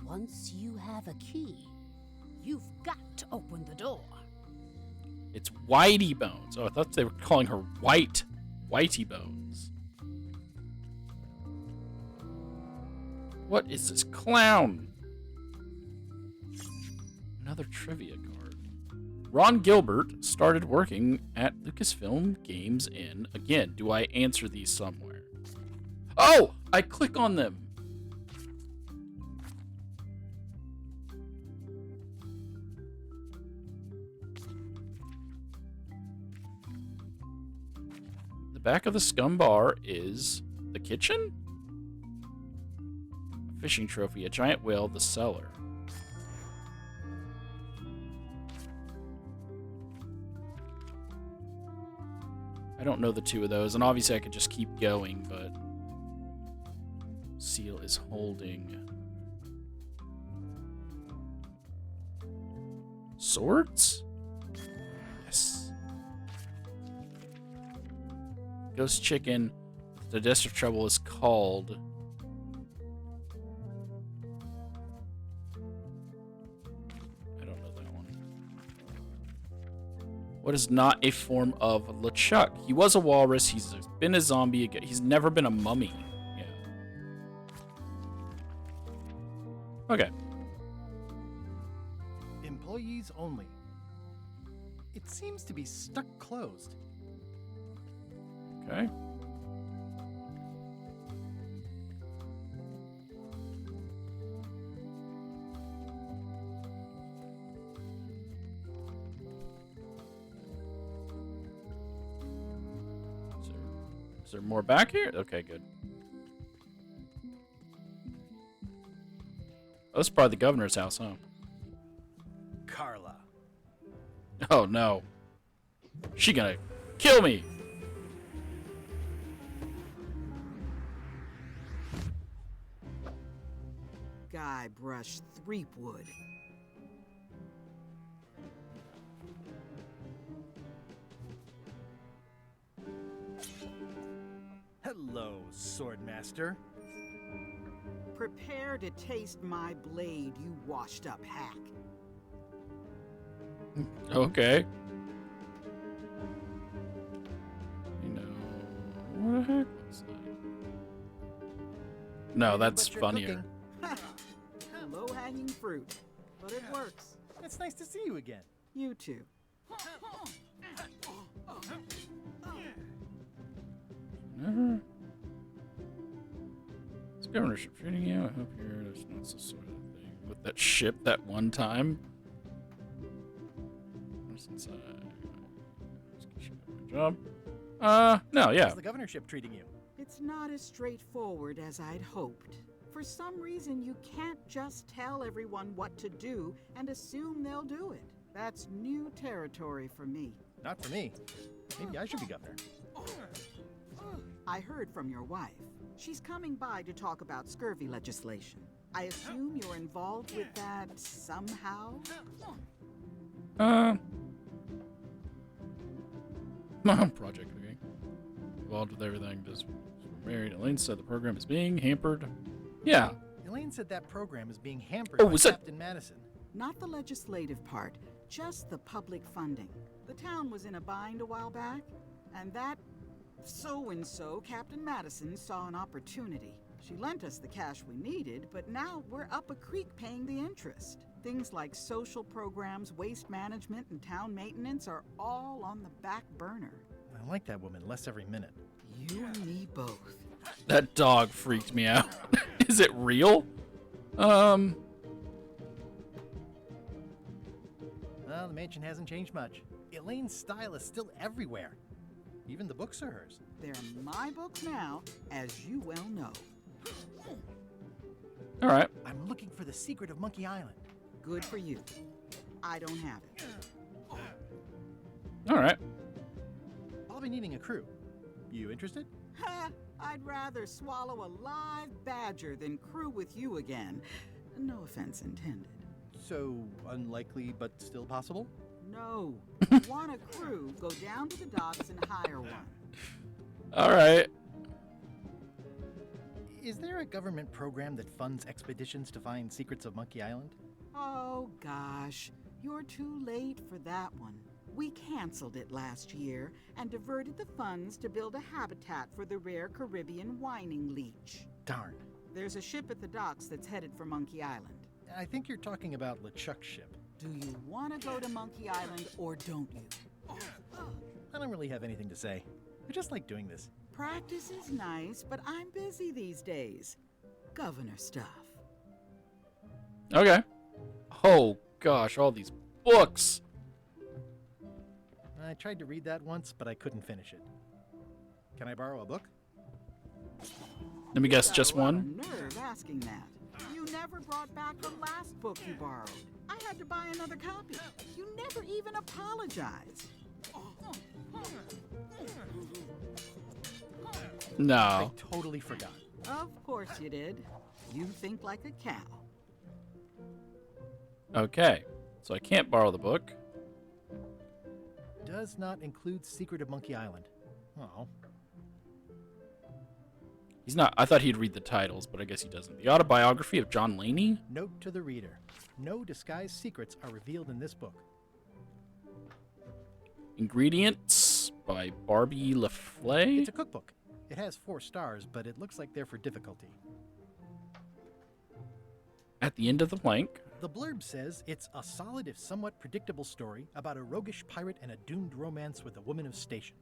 [SPEAKER 9] Once you have a key, you've got to open the door.
[SPEAKER 1] It's Whitey Bones. Oh, I thought they were calling her Whitey Bones. What is this clown? Another trivia card. Ron Gilbert started working at Lucasfilm Games in... Again, do I answer these somewhere? Oh! I click on them! The back of the Scum Bar is the kitchen? A fishing trophy, a giant whale, the cellar. I don't know the two of those, and obviously I could just keep going, but Seal is holding swords? Yes. Ghost Chicken, the Digestive Trouble is called... I don't know that one. What is not a form of LeChuck? He was a walrus, he's been a zombie, he's never been a mummy. Yeah. Okay.
[SPEAKER 2] Employees only. It seems to be stuck closed.
[SPEAKER 1] Okay. Is there more back here? Okay, good. Oh, this is probably the governor's house, huh?
[SPEAKER 2] Carla.
[SPEAKER 1] Oh, no. She gonna kill me!
[SPEAKER 10] Guybrush Threepwood.
[SPEAKER 2] Hello, Swordmaster.
[SPEAKER 10] Prepare to taste my blade, you washed-up hack.
[SPEAKER 1] Okay. You know, what the heck was that? No, that's
[SPEAKER 2] But you're
[SPEAKER 1] funnier.
[SPEAKER 2] cooking.
[SPEAKER 10] Low-hanging fruit, but it works.
[SPEAKER 2] It's nice to see you again.
[SPEAKER 10] You too.
[SPEAKER 1] Never. Is governorship treating you? I hope there's not some sort of thing with that ship that one time. What's inside? Good job. No, yeah.
[SPEAKER 2] How's the governorship treating you?
[SPEAKER 10] It's not as straightforward as I'd hoped. For some reason, you can't just tell everyone what to do and assume they'll do it. That's new territory for me.
[SPEAKER 2] Not for me. Maybe I should be governor.
[SPEAKER 10] I heard from your wife. She's coming by to talk about scurvy legislation. I assume you're involved with that somehow?
[SPEAKER 1] Project, okay. Involved with everything. Just married. Elaine said the program is being hampered. Yeah.
[SPEAKER 2] Elaine said that program is being hampered by
[SPEAKER 1] was that-
[SPEAKER 2] Captain Madison.
[SPEAKER 10] Not the legislative part, just the public funding. The town was in a bind a while back, and that so-and-so, Captain Madison, saw an opportunity. She lent us the cash we needed, but now we're up a creek paying the interest. Things like social programs, waste management, and town maintenance are all on the back burner.
[SPEAKER 2] I like that woman less every minute.
[SPEAKER 10] You and me both.
[SPEAKER 1] That dog freaked me out. Is it real?
[SPEAKER 2] Well, the mansion hasn't changed much. Elaine's style is still everywhere. Even the books are hers.
[SPEAKER 10] They're my books now, as you well know.
[SPEAKER 1] All right.
[SPEAKER 2] I'm looking for the secret of Monkey Island.
[SPEAKER 10] Good for you. I don't have it.
[SPEAKER 1] All right.
[SPEAKER 2] I'll be needing a crew. You interested?
[SPEAKER 10] Ha! I'd rather swallow a live badger than crew with you again. No offense intended.
[SPEAKER 2] So unlikely, but still possible?
[SPEAKER 10] No. Want a crew, go down to the docks and hire one.
[SPEAKER 1] All right.
[SPEAKER 2] Is there a government program that funds expeditions to find secrets of Monkey Island?
[SPEAKER 10] Oh, gosh. You're too late for that one. We canceled it last year and diverted the funds to build a habitat for the rare Caribbean whining leech.
[SPEAKER 2] Darn.
[SPEAKER 10] There's a ship at the docks that's headed for Monkey Island.
[SPEAKER 2] I think you're talking about LeChuck's ship.
[SPEAKER 10] Do you want to go to Monkey Island or don't you?
[SPEAKER 2] I don't really have anything to say. I just like doing this.
[SPEAKER 10] Practice is nice, but I'm busy these days. Governor stuff.
[SPEAKER 1] Okay. Oh gosh, all these books.
[SPEAKER 2] I tried to read that once, but I couldn't finish it. Can I borrow a book?
[SPEAKER 1] Let me guess,
[SPEAKER 10] You got
[SPEAKER 1] just
[SPEAKER 10] a lot
[SPEAKER 1] one?
[SPEAKER 10] of nerve asking that. You never brought back the last book you borrowed. I had to buy another copy. You never even apologized.
[SPEAKER 1] No.
[SPEAKER 2] I totally forgot.
[SPEAKER 10] Of course you did. You think like a cow.
[SPEAKER 1] Okay, so I can't borrow the book.
[SPEAKER 2] Does not include Secret of Monkey Island. Oh.
[SPEAKER 1] He's not. I thought he'd read the titles, but I guess he doesn't. The Autobiography of John Laney?
[SPEAKER 2] Note to the reader. No disguised secrets are revealed in this book.
[SPEAKER 1] Ingredients by Barbie LaFleur?
[SPEAKER 2] It's a cookbook. It has 4 stars, but it looks like they're for difficulty.
[SPEAKER 1] At the end of the blank.
[SPEAKER 2] The blurb says it's a solid if somewhat predictable story about a roguish pirate and a doomed romance with a woman of station.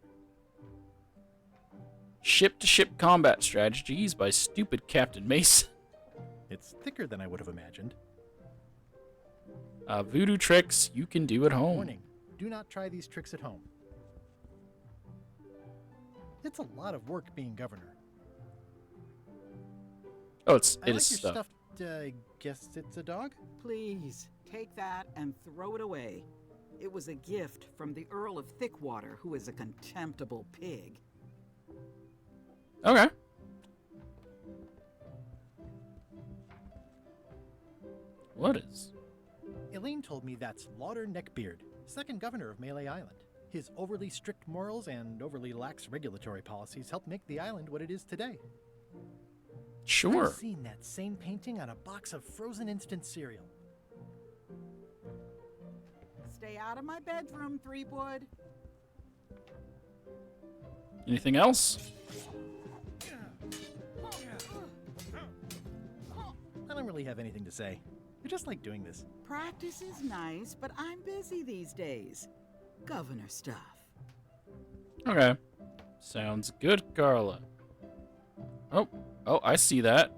[SPEAKER 1] Ship-to-ship combat strategies by stupid Captain Mason.
[SPEAKER 2] It's thicker than I would have imagined.
[SPEAKER 1] Voodoo tricks you can do at home.
[SPEAKER 2] Warning, do not try these tricks at home. It's a lot of work being governor.
[SPEAKER 1] Oh,
[SPEAKER 2] I
[SPEAKER 1] it
[SPEAKER 2] like
[SPEAKER 1] is
[SPEAKER 2] your
[SPEAKER 1] stuff.
[SPEAKER 2] stuffed, guess it's a dog?
[SPEAKER 10] Please, take that and throw it away. It was a gift from the Earl of Thickwater, who is a contemptible pig.
[SPEAKER 1] Okay. What is?
[SPEAKER 2] Elaine told me that's Lauder Neckbeard, second governor of Melee Island. His overly strict morals and overly lax regulatory policies helped make the island what it is today.
[SPEAKER 1] Sure.
[SPEAKER 2] I've seen that same painting on a box of frozen instant cereal.
[SPEAKER 10] Stay out of my bedroom, Threepwood.
[SPEAKER 1] Anything else?
[SPEAKER 2] I don't really have anything to say. I just like doing this.
[SPEAKER 10] Practice is nice, but I'm busy these days. Governor stuff.
[SPEAKER 1] Okay. Sounds good, Carla. Oh, I see that.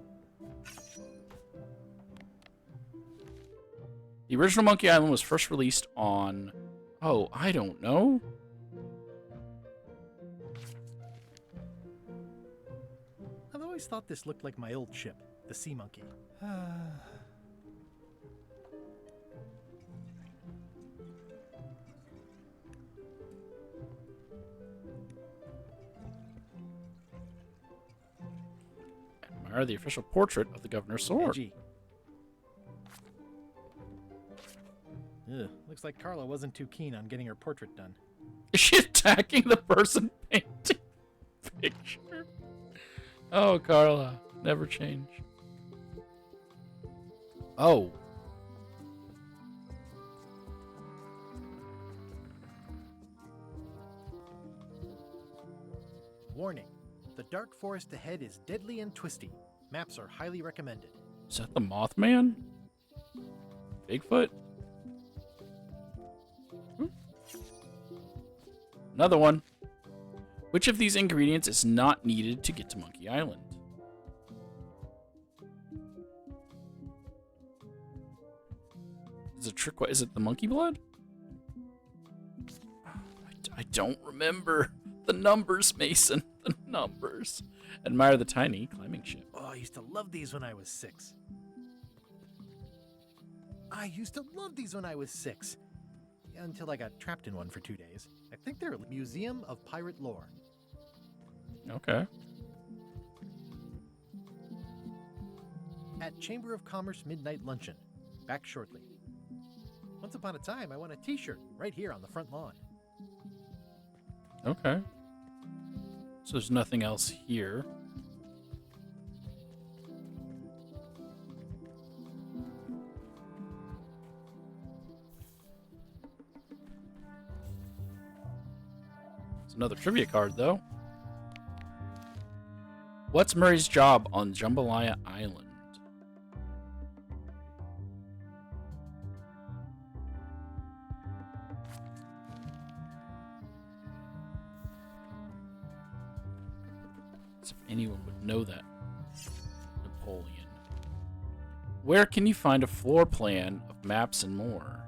[SPEAKER 1] The original Monkey Island was first released on... Oh, I don't know.
[SPEAKER 2] I've always thought this looked like my old ship, the Sea Monkey.
[SPEAKER 1] Admire the official portrait of the governor's sword.
[SPEAKER 2] Edgy. Ugh, looks like Carla wasn't too keen on getting her portrait done.
[SPEAKER 1] Is she attacking the person painting the picture? Oh, Carla, never change. Oh.
[SPEAKER 2] Warning, the dark forest ahead is deadly and twisty. Maps are highly recommended.
[SPEAKER 1] Is that the Mothman? Bigfoot? Another one. Which of these ingredients is not needed to get to Monkey Island? Is it trick? Is it the monkey blood? I don't remember the numbers, Mason. The numbers. Admire the tiny climbing ship.
[SPEAKER 2] Oh, I used to love these when I was 6. Until I got trapped in one for 2 days. I think they're a museum of pirate lore.
[SPEAKER 1] Okay.
[SPEAKER 2] At Chamber of Commerce Midnight Luncheon. Back shortly. Once upon a time, I won a t-shirt right here on the front lawn.
[SPEAKER 1] Okay. So there's nothing else here. It's another trivia card, though. What's Murray's job on Jambalaya Island? anyone would know that. Napoleon. Where can you find a floor plan of maps and more?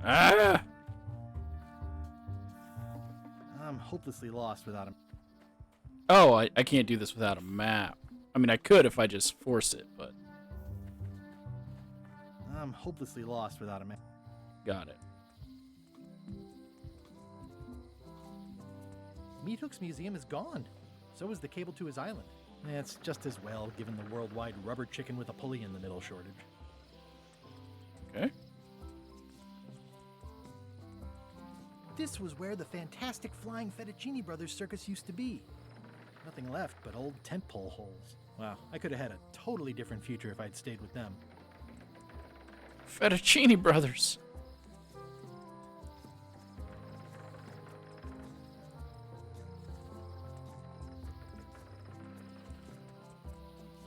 [SPEAKER 1] Ah!
[SPEAKER 2] I'm hopelessly lost without him.
[SPEAKER 1] Oh, I can't do this without a map. I mean, I could if I just force it, but...
[SPEAKER 2] I'm hopelessly lost without a map.
[SPEAKER 1] Got it.
[SPEAKER 2] Meat Hook's museum is gone. So is the cable to his island. It's just as well, given the worldwide rubber chicken with a pulley in the middle shortage.
[SPEAKER 1] Okay.
[SPEAKER 2] This was where the fantastic Flying Fettuccine Brothers circus used to be. Nothing left but old tentpole holes. Wow, I could have had a totally different future if I'd stayed with them.
[SPEAKER 1] Fettuccine Brothers.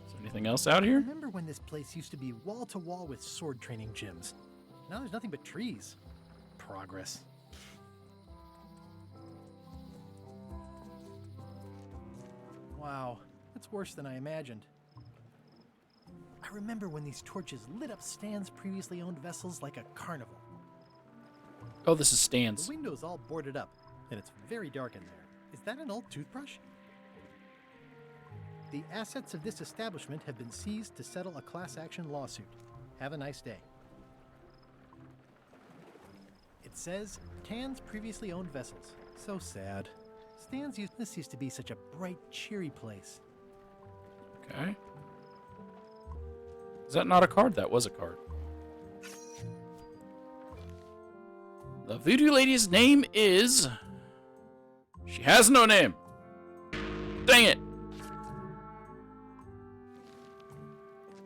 [SPEAKER 1] Is there anything else out here?
[SPEAKER 2] Remember when this place used to be wall to wall with sword training gyms? Now there's nothing but trees. Progress. Wow, that's worse than I imagined. I remember when these torches lit up Stan's previously owned vessels like a carnival.
[SPEAKER 1] Oh, this is Stan's.
[SPEAKER 2] The window's all boarded up, and it's very dark in there. Is that an old toothbrush? The assets of this establishment have been seized to settle a class action lawsuit. Have a nice day. It says, Tan's previously owned vessels. So sad. This used to be such a bright, cheery place.
[SPEAKER 1] Okay. Is that not a card? That was a card. The voodoo lady's name is... She has no name. Dang it.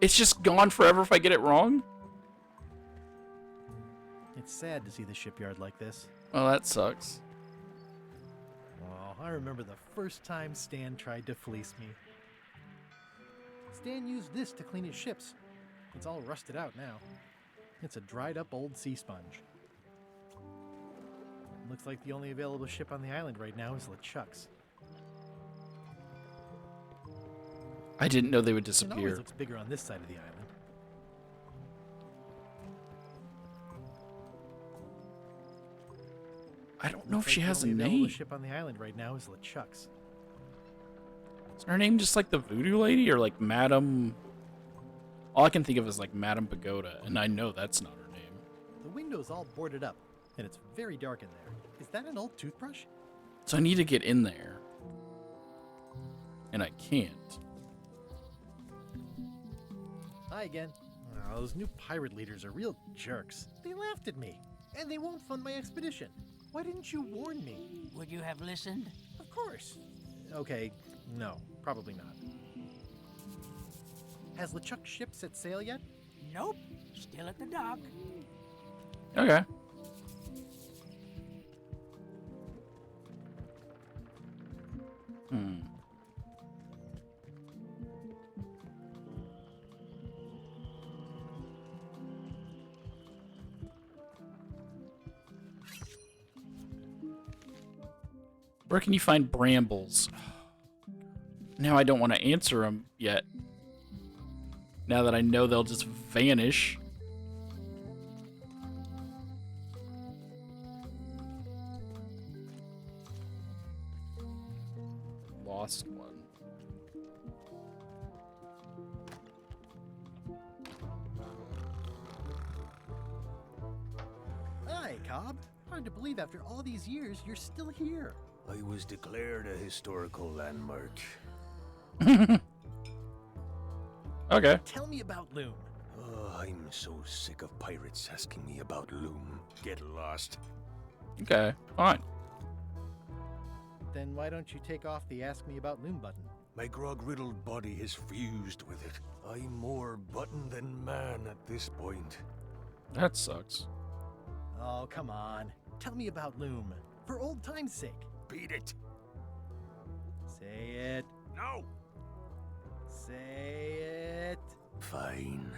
[SPEAKER 1] It's just gone forever if I get it wrong?
[SPEAKER 2] It's sad to see the shipyard like this.
[SPEAKER 1] Well, that sucks.
[SPEAKER 2] Oh, I remember the first time Stan tried to fleece me. Stan used this to clean his ships. It's all rusted out now. It's a dried up old sea sponge. Looks like the only available ship on the island right now is LeChuck's.
[SPEAKER 1] I didn't know they would
[SPEAKER 2] It always
[SPEAKER 1] disappear.
[SPEAKER 2] looks bigger on this side of the island.
[SPEAKER 1] I don't know if
[SPEAKER 2] Looks
[SPEAKER 1] she
[SPEAKER 2] like the
[SPEAKER 1] has a
[SPEAKER 2] only available
[SPEAKER 1] name.
[SPEAKER 2] ship on the island right now is LeChuck's.
[SPEAKER 1] Is her name just like the voodoo lady or like Madame... All I can think of is like Madame Pagoda, and I know that's not her name.
[SPEAKER 2] The window's all boarded up, and it's very dark in there. Is that an old toothbrush?
[SPEAKER 1] So I need to get in there. And I can't.
[SPEAKER 2] Hi again. Oh, those new pirate leaders are real jerks. They laughed at me, and they won't fund my expedition. Why didn't you warn me?
[SPEAKER 3] Would you have listened?
[SPEAKER 2] Of course. Okay, no, probably not. Has LeChuck ship set sail yet?
[SPEAKER 3] Nope. Still at the dock.
[SPEAKER 1] Okay. Hmm. Where can you find brambles? Now I don't want to answer them yet. Now that I know they'll just vanish. Lost one.
[SPEAKER 2] Hi, Cobb. Hard to believe after all these years you're still here.
[SPEAKER 11] I was declared a historical landmark.
[SPEAKER 1] Okay.
[SPEAKER 2] Tell me about Loom.
[SPEAKER 11] Oh, I'm so sick of pirates asking me about Loom. Get lost.
[SPEAKER 1] Okay, fine.
[SPEAKER 2] Then why don't you take off the Ask Me About Loom button?
[SPEAKER 11] My grog-riddled body has fused with it. I'm more button than man at this point.
[SPEAKER 1] That sucks.
[SPEAKER 2] Oh, come on. Tell me about Loom. For old time's sake.
[SPEAKER 11] Beat it.
[SPEAKER 2] Say it.
[SPEAKER 11] No.
[SPEAKER 2] Say it.
[SPEAKER 11] Fine.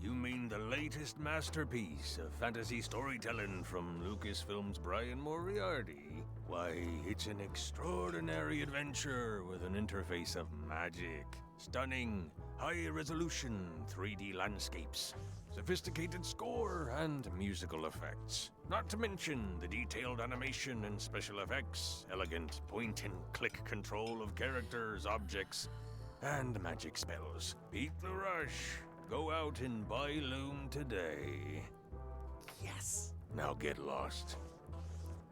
[SPEAKER 8] You mean the latest masterpiece of fantasy storytelling from Lucasfilm's Brian Moriarty? Why, it's an extraordinary adventure with an interface of magic, stunning, high-resolution 3D landscapes, sophisticated score, and musical effects. Not to mention the detailed animation and special effects, elegant point-and-click control of characters, objects, and magic spells. Beat the rush. Go out and buy Loom today. Yes. Now get lost.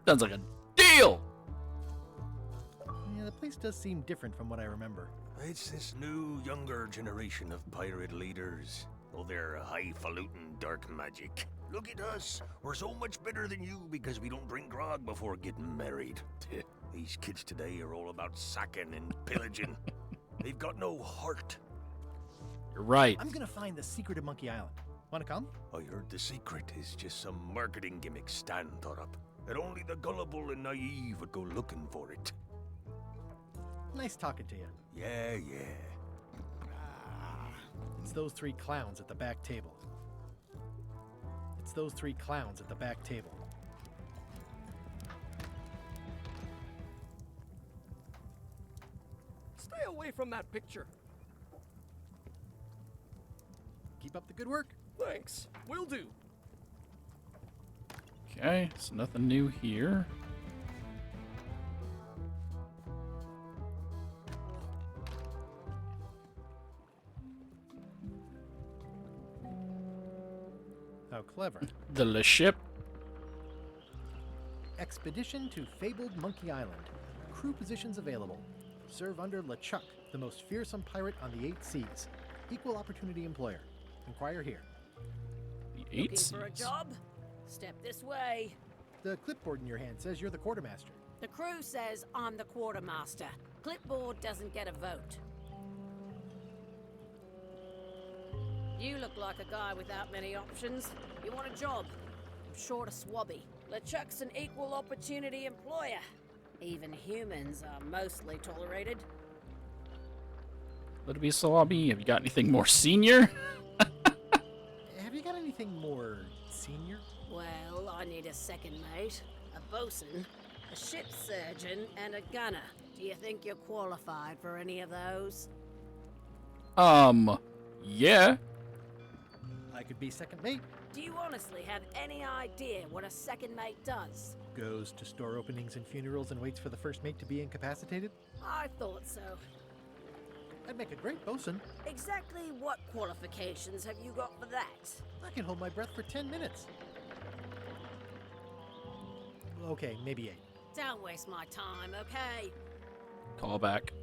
[SPEAKER 1] Sounds like a deal!
[SPEAKER 2] Yeah, the place does seem different from what I remember.
[SPEAKER 8] It's this new, younger generation of pirate leaders. Oh, they're highfalutin dark magic. Look at us. We're so much better than you because we don't drink grog before getting married. These kids today are all about sacking and pillaging. They've got no heart.
[SPEAKER 1] You're right.
[SPEAKER 2] I'm gonna find the secret of Monkey Island. Wanna come?
[SPEAKER 8] I heard the secret is just some marketing gimmick Stan thought up. That only the gullible and naive would go looking for it.
[SPEAKER 2] Nice talking to you.
[SPEAKER 8] Yeah.
[SPEAKER 2] It's those three clowns at the back table. It's those three clowns at the back table.
[SPEAKER 12] Stay away from that picture.
[SPEAKER 2] Keep up the good work.
[SPEAKER 12] Thanks. Will do.
[SPEAKER 1] Okay, so nothing new here.
[SPEAKER 2] How clever.
[SPEAKER 1] The ship.
[SPEAKER 2] Expedition to fabled Monkey Island. Crew positions available. Serve under LeChuck, the most fearsome pirate on the 8 seas. Equal opportunity employer. Inquire here.
[SPEAKER 1] The 8
[SPEAKER 13] Looking
[SPEAKER 1] seas.
[SPEAKER 13] for a job? Step this way.
[SPEAKER 2] The clipboard in your hand says you're the quartermaster.
[SPEAKER 13] The crew says I'm the quartermaster. Clipboard doesn't get a vote. You look like a guy without many options. You want a job? I'm short of swabby. LeChuck's an equal opportunity employer. Even humans are mostly tolerated.
[SPEAKER 1] Let it be Salabi. Have you got anything more senior?
[SPEAKER 2] Have you got anything more senior?
[SPEAKER 13] Well, I need a second mate, a bosun, a ship surgeon, and a gunner. Do you think you're qualified for any of those?
[SPEAKER 1] Yeah.
[SPEAKER 2] I could be second mate.
[SPEAKER 13] Do you honestly have any idea what a second mate does?
[SPEAKER 2] Goes to store openings and funerals and waits for the first mate to be incapacitated.
[SPEAKER 13] I thought so.
[SPEAKER 2] I'd make a great bosun.
[SPEAKER 13] Exactly what qualifications have you got for that?
[SPEAKER 2] I can hold my breath for 10 minutes. Okay, maybe 8.
[SPEAKER 13] Don't waste my time, okay?
[SPEAKER 1] Call back.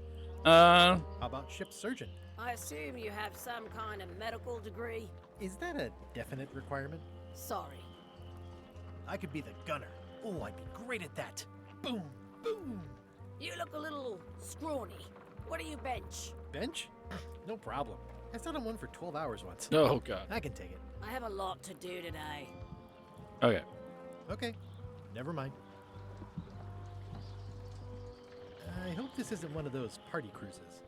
[SPEAKER 2] How about ship surgeon?
[SPEAKER 13] I assume you have some kind of medical degree?
[SPEAKER 2] Is that a definite requirement?
[SPEAKER 13] Sorry.
[SPEAKER 2] I could be the gunner. Oh, I'd be great at that. Boom, boom.
[SPEAKER 13] You look a little scrawny. What do you bench?
[SPEAKER 2] Bench? No problem. I sat on one for 12 hours once.
[SPEAKER 1] Oh, God.
[SPEAKER 2] I can take it.
[SPEAKER 13] I have a lot to do today.
[SPEAKER 1] Okay.
[SPEAKER 2] Okay, never mind. I hope this isn't one of those party cruises.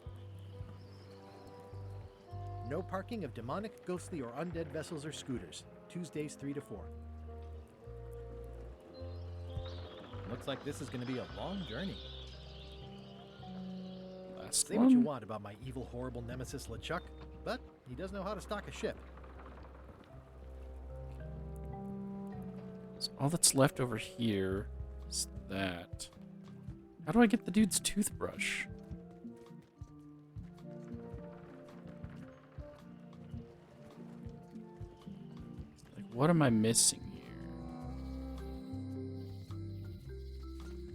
[SPEAKER 2] No parking of demonic, ghostly, or undead vessels or scooters. Tuesdays 3 to 4. Looks like this is going to be a long journey.
[SPEAKER 1] Last
[SPEAKER 2] Say
[SPEAKER 1] one.
[SPEAKER 2] what you want about my evil, horrible nemesis LeChuck, but he does know how to stock a ship.
[SPEAKER 1] So all that's left over here is that. How do I get the dude's toothbrush? Like, what am I missing here?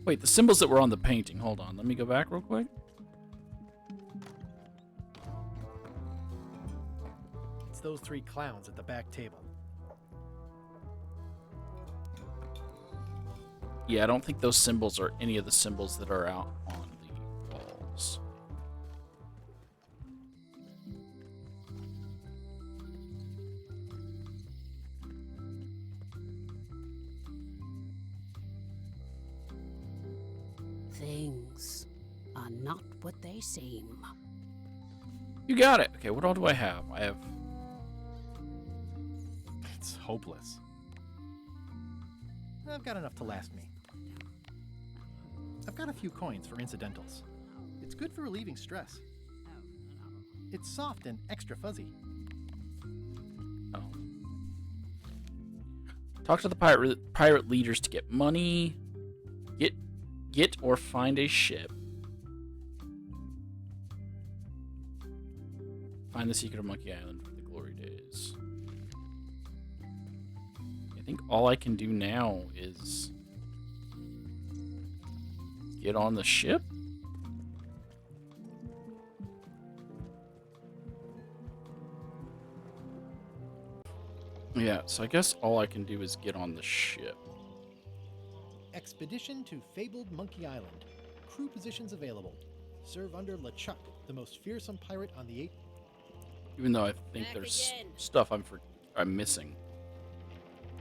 [SPEAKER 1] Wait, the symbols that were on the painting. Hold on, let me go back real quick.
[SPEAKER 2] It's those 3 clowns at the back table.
[SPEAKER 1] Yeah, I don't think those symbols are any of the symbols that are out on the walls.
[SPEAKER 3] Things are not what they seem.
[SPEAKER 1] You got it. Okay, what all do I have? I have
[SPEAKER 2] It's hopeless. I've got enough to last me. I've got a few coins for incidentals. It's good for relieving stress. It's soft and extra fuzzy.
[SPEAKER 1] Oh. Talk to the pirate leaders to get money. Get or find a ship. Find the secret of Monkey Island for the glory days. I think all I can do now is get on the ship. Yeah, so I guess all I can do is get on the ship.
[SPEAKER 2] Expedition to fabled Monkey Island. Crew positions available. Serve under LeChuck, the most fearsome pirate on the
[SPEAKER 1] Even though I think
[SPEAKER 13] Back
[SPEAKER 1] there's
[SPEAKER 13] again.
[SPEAKER 1] stuff I'm missing.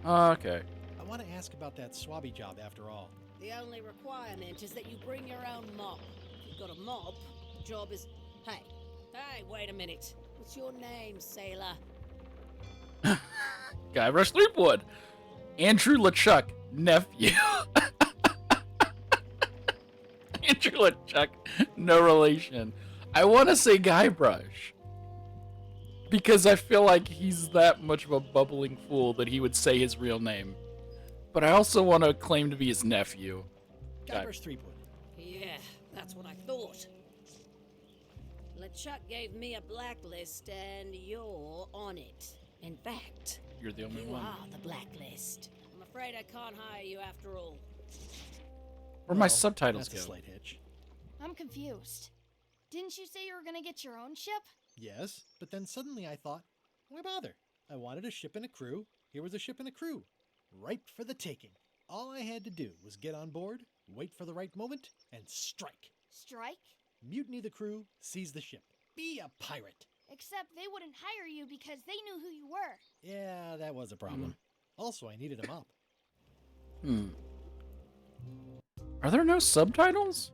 [SPEAKER 1] Okay.
[SPEAKER 2] I want to ask about that swabby job after all.
[SPEAKER 13] The only requirement is that you bring your own mop. If you've got a mop, the job is... Hey, wait a minute. What's your name, sailor?
[SPEAKER 1] Guybrush Threepwood. Andrew LeChuck, nephew. Andrew LeChuck, no relation. I want to say Guybrush. Because I feel like he's that much of a bubbling fool that he would say his real name. But I also want to claim to be his nephew.
[SPEAKER 2] Guybrush Threepwood.
[SPEAKER 13] Yeah, that's what I thought. LeChuck gave me a blacklist, and you're on it. In fact,
[SPEAKER 1] You're the only
[SPEAKER 13] you
[SPEAKER 1] one.
[SPEAKER 13] are the blacklist. I'm afraid I can't hire you after all.
[SPEAKER 1] Where'd my subtitles
[SPEAKER 2] That's a
[SPEAKER 1] go?
[SPEAKER 2] slight hitch.
[SPEAKER 7] I'm confused. Didn't you say you were gonna get your own ship?
[SPEAKER 2] Yes, but then suddenly I thought, why bother? I wanted a ship and a crew. Here was a ship and a crew. Ripe for the taking. All I had to do was get on board, wait for the right moment, and strike.
[SPEAKER 7] Strike?
[SPEAKER 2] Mutiny the crew, seize the ship. Be a pirate.
[SPEAKER 7] Except they wouldn't hire you because they knew who you were.
[SPEAKER 2] Yeah, that was a problem. Also, I needed a mop.
[SPEAKER 1] Are there no subtitles?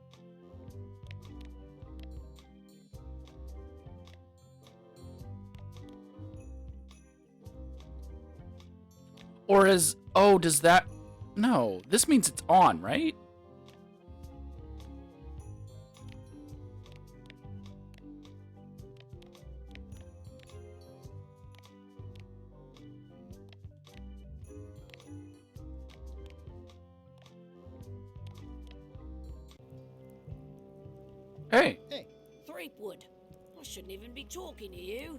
[SPEAKER 1] Or is... Oh, does that... No, this means it's on, right? Hey.
[SPEAKER 2] Hey.
[SPEAKER 13] Threepwood, I shouldn't even be talking to you.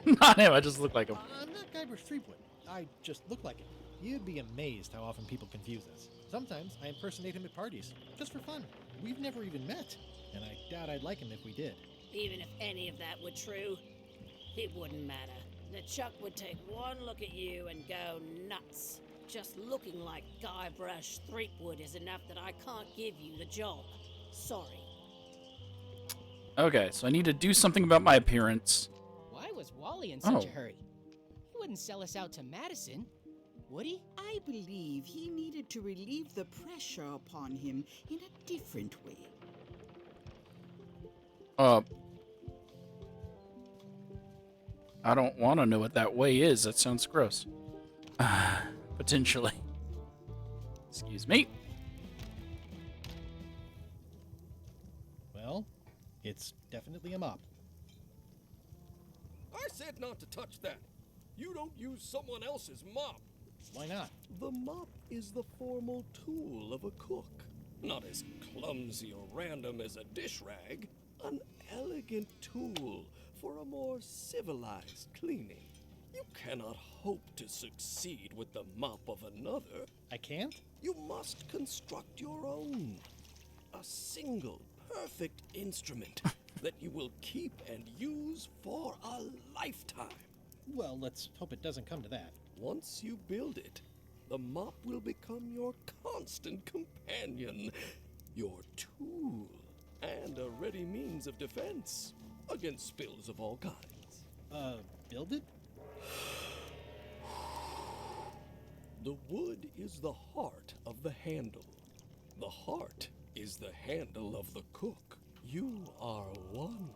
[SPEAKER 1] Not him, I just look like him.
[SPEAKER 2] I'm not Guybrush Threepwood. I just look like him. You'd be amazed how often people confuse us. Sometimes I impersonate him at parties, just for fun. We've never even met, and I doubt I'd like him if we did.
[SPEAKER 13] Even if any of that were true, it wouldn't matter. LeChuck would take one look at you and go nuts. Just looking like Guybrush Threepwood is enough that I can't give you the job. Sorry.
[SPEAKER 1] Okay, so I need to do something about my appearance.
[SPEAKER 14] Why was Wally in such
[SPEAKER 1] Oh.
[SPEAKER 14] a hurry? He wouldn't sell us out to Madison, would he?
[SPEAKER 10] I believe he needed to relieve the pressure upon him in a different way.
[SPEAKER 1] I don't want to know what that way is. That sounds gross. Potentially. Excuse me.
[SPEAKER 2] Well, it's definitely a mop.
[SPEAKER 12] I said not to touch that. You don't use someone else's mop.
[SPEAKER 2] Why not?
[SPEAKER 12] The mop is the formal tool of a cook. Not as clumsy or random as a dish rag. An elegant tool for a more civilized cleaning. You cannot hope to succeed with the mop of another.
[SPEAKER 2] I can't?
[SPEAKER 12] You must construct your own. A single, perfect instrument that you will keep and use for a lifetime.
[SPEAKER 2] Well, let's hope it doesn't come to that.
[SPEAKER 12] Once you build it, the mop will become your constant companion, your tool, and a ready means of defense against spills of all kinds.
[SPEAKER 2] Build it?
[SPEAKER 12] The wood is the heart of the handle. The heart is the handle of the cook. You are one.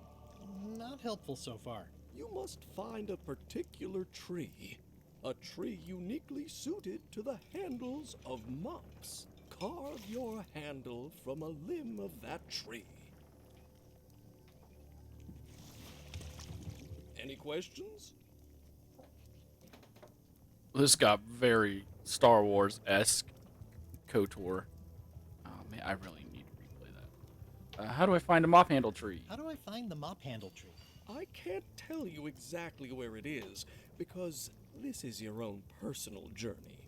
[SPEAKER 2] Not helpful so far.
[SPEAKER 12] you must find a particular tree. A tree uniquely suited to the handles of mops. Carve your handle from a limb of that tree. Any questions?
[SPEAKER 1] This got very Star Wars-esque. KOTOR. Oh man, I really need to replay that. How do I find a mop handle tree?
[SPEAKER 2] How do I find the mop handle tree?
[SPEAKER 12] I can't tell you exactly where it is, because this is your own personal journey.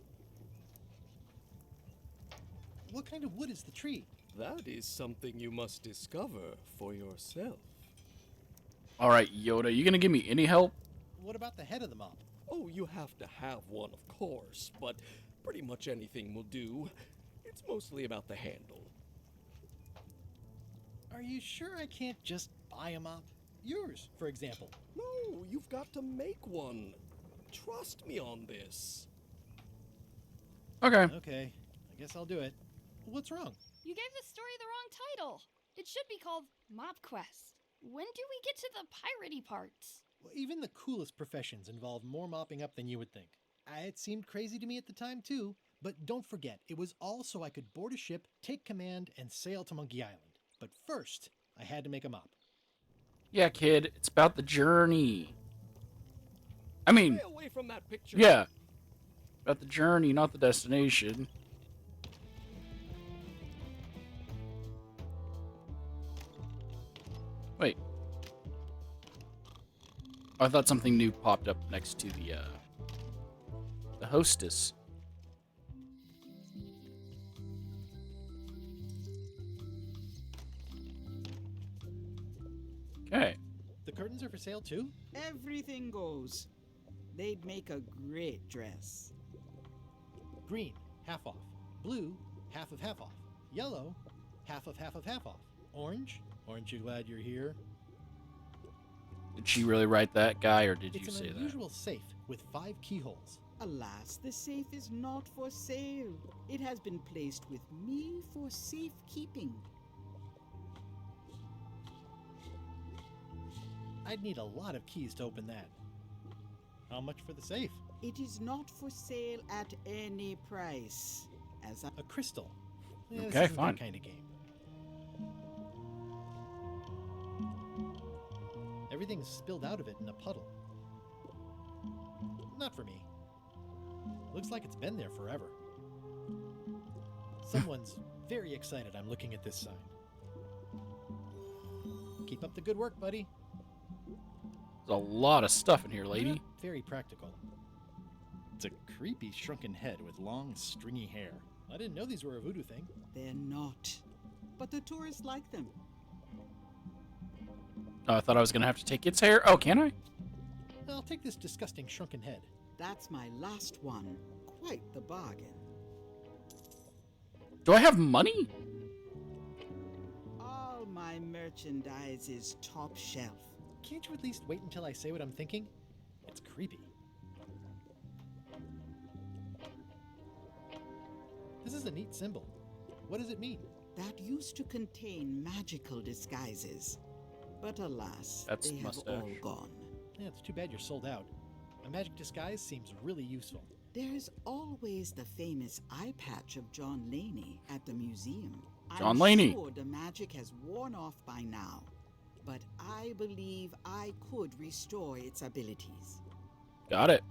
[SPEAKER 2] What kind of wood is the tree?
[SPEAKER 12] That is something you must discover for yourself.
[SPEAKER 1] All right, Yoda, you gonna give me any help?
[SPEAKER 2] What about the head of the mop?
[SPEAKER 12] Oh, you have to have one, of course, but pretty much anything will do. It's mostly about the handle.
[SPEAKER 2] Are you sure I can't just buy a mop? Yours, for example.
[SPEAKER 12] No, you've got to make one. Trust me on this.
[SPEAKER 1] Okay.
[SPEAKER 2] Okay, I guess I'll do it. What's wrong?
[SPEAKER 7] You gave the story the wrong title. It should be called Mop Quest. When do we get to the piratey parts?
[SPEAKER 2] Well, even the coolest professions involve more mopping up than you would think. It seemed crazy to me at the time, too. But don't forget, it was all so I could board a ship, take command, and sail to Monkey Island. But first, I had to make a mop.
[SPEAKER 1] Yeah, kid, it's about the journey. I mean,
[SPEAKER 12] Stay away from that picture.
[SPEAKER 1] yeah, about the journey, not the destination. Wait. I thought something new popped up next to the hostess. Okay.
[SPEAKER 2] The curtains are for sale, too?
[SPEAKER 10] Everything goes. They'd make a great dress.
[SPEAKER 2] Green, half off. Blue, half of half off. Yellow, half of half of half off. Orange, aren't you glad you're here?
[SPEAKER 1] Did she really write that, guy, or did you
[SPEAKER 2] It's
[SPEAKER 1] say
[SPEAKER 2] an
[SPEAKER 1] that?
[SPEAKER 2] unusual safe with 5 keyholes.
[SPEAKER 10] Alas, the safe is not for sale. It has been placed with me for safekeeping.
[SPEAKER 2] I'd need a lot of keys to open that. How much for the safe?
[SPEAKER 10] It is not for sale at any price. As
[SPEAKER 2] A crystal. Yeah,
[SPEAKER 1] Okay,
[SPEAKER 2] this isn't
[SPEAKER 1] fine.
[SPEAKER 2] that kind of game. Everything's spilled out of it in a puddle. Not for me. Looks like it's been there forever. Someone's very excited I'm looking at this sign. Keep up the good work, buddy.
[SPEAKER 1] There's a lot of stuff in here, lady.
[SPEAKER 2] Not very practical. It's a creepy shrunken head with long, stringy hair. I didn't know these were a voodoo thing.
[SPEAKER 10] they're not. But the tourists like them.
[SPEAKER 1] Oh, I thought I was gonna have to take its hair. Oh, can I?
[SPEAKER 2] I'll take this disgusting shrunken head.
[SPEAKER 10] That's my last one. Quite the bargain.
[SPEAKER 1] Do I have money?
[SPEAKER 10] All my merchandise is top shelf.
[SPEAKER 2] Can't you at least wait until I say what I'm thinking? It's creepy. This is a neat symbol. What does it mean?
[SPEAKER 10] That used to contain magical disguises. But alas,
[SPEAKER 1] That's
[SPEAKER 10] they have
[SPEAKER 1] mustache.
[SPEAKER 10] all gone.
[SPEAKER 2] Yeah, it's too bad you're sold out. A magic disguise seems really useful.
[SPEAKER 10] There's always the famous eye patch of John Laney at the museum.
[SPEAKER 1] John
[SPEAKER 10] I'm
[SPEAKER 1] Laney.
[SPEAKER 10] sure the magic has worn off by now, but I believe I could restore its abilities.
[SPEAKER 1] Got it.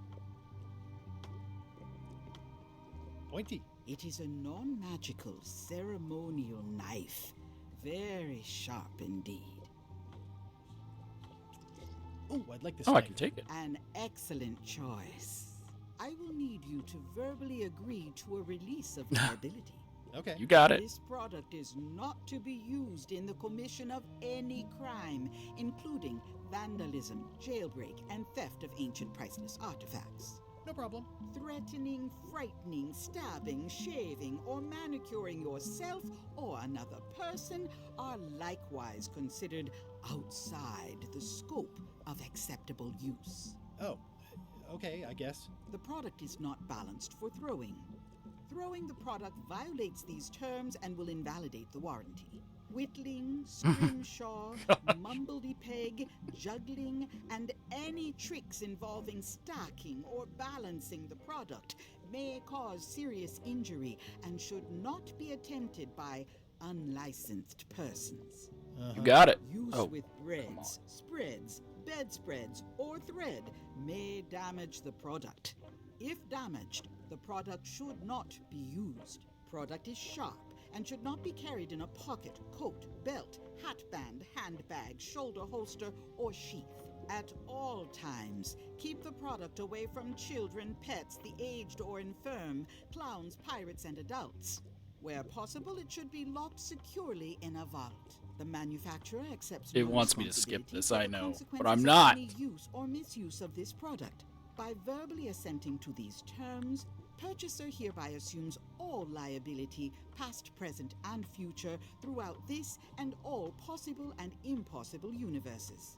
[SPEAKER 2] Pointy.
[SPEAKER 10] It is a non-magical ceremonial knife. Very sharp indeed.
[SPEAKER 2] Oh, I'd like this
[SPEAKER 1] Oh, I
[SPEAKER 2] knife.
[SPEAKER 1] can take it.
[SPEAKER 10] An excellent choice. I will need you to verbally agree to a release of my ability.
[SPEAKER 2] Okay.
[SPEAKER 1] You got it.
[SPEAKER 10] This product is not to be used in the commission of any crime, including vandalism, jailbreak, and theft of ancient priceless artifacts.
[SPEAKER 2] No problem.
[SPEAKER 10] Threatening, frightening, stabbing, shaving, or manicuring yourself or another person are likewise considered outside the scope of acceptable use.
[SPEAKER 2] Oh, okay, I guess.
[SPEAKER 10] The product is not balanced for throwing. Throwing the product violates these terms and will invalidate the warranty. whittling, scrimshaw, mumbledy-peg, juggling, and any tricks involving stacking or balancing the product may cause serious injury and should not be attempted by unlicensed persons.
[SPEAKER 1] You got it.
[SPEAKER 10] Use
[SPEAKER 1] Oh,
[SPEAKER 10] with breads, spreads, bedspreads, or thread may damage the product. If damaged, the product should not be used. Product is sharp and should not be carried in a pocket, coat, belt, hatband, handbag, shoulder holster, or sheath. At all times, keep the product away from children, pets, the aged or infirm, clowns, pirates, and adults. Where possible, it should be locked securely in a vault. The manufacturer accepts
[SPEAKER 1] It
[SPEAKER 10] no
[SPEAKER 1] wants me to skip
[SPEAKER 10] responsibility
[SPEAKER 1] this,
[SPEAKER 10] for
[SPEAKER 1] I
[SPEAKER 10] the
[SPEAKER 1] know, but
[SPEAKER 10] consequences
[SPEAKER 1] I'm
[SPEAKER 10] of
[SPEAKER 1] not.
[SPEAKER 10] any use or misuse of this product. By verbally assenting to these terms, purchaser hereby assumes all liability, past, present, and future, throughout this and all possible and impossible universes.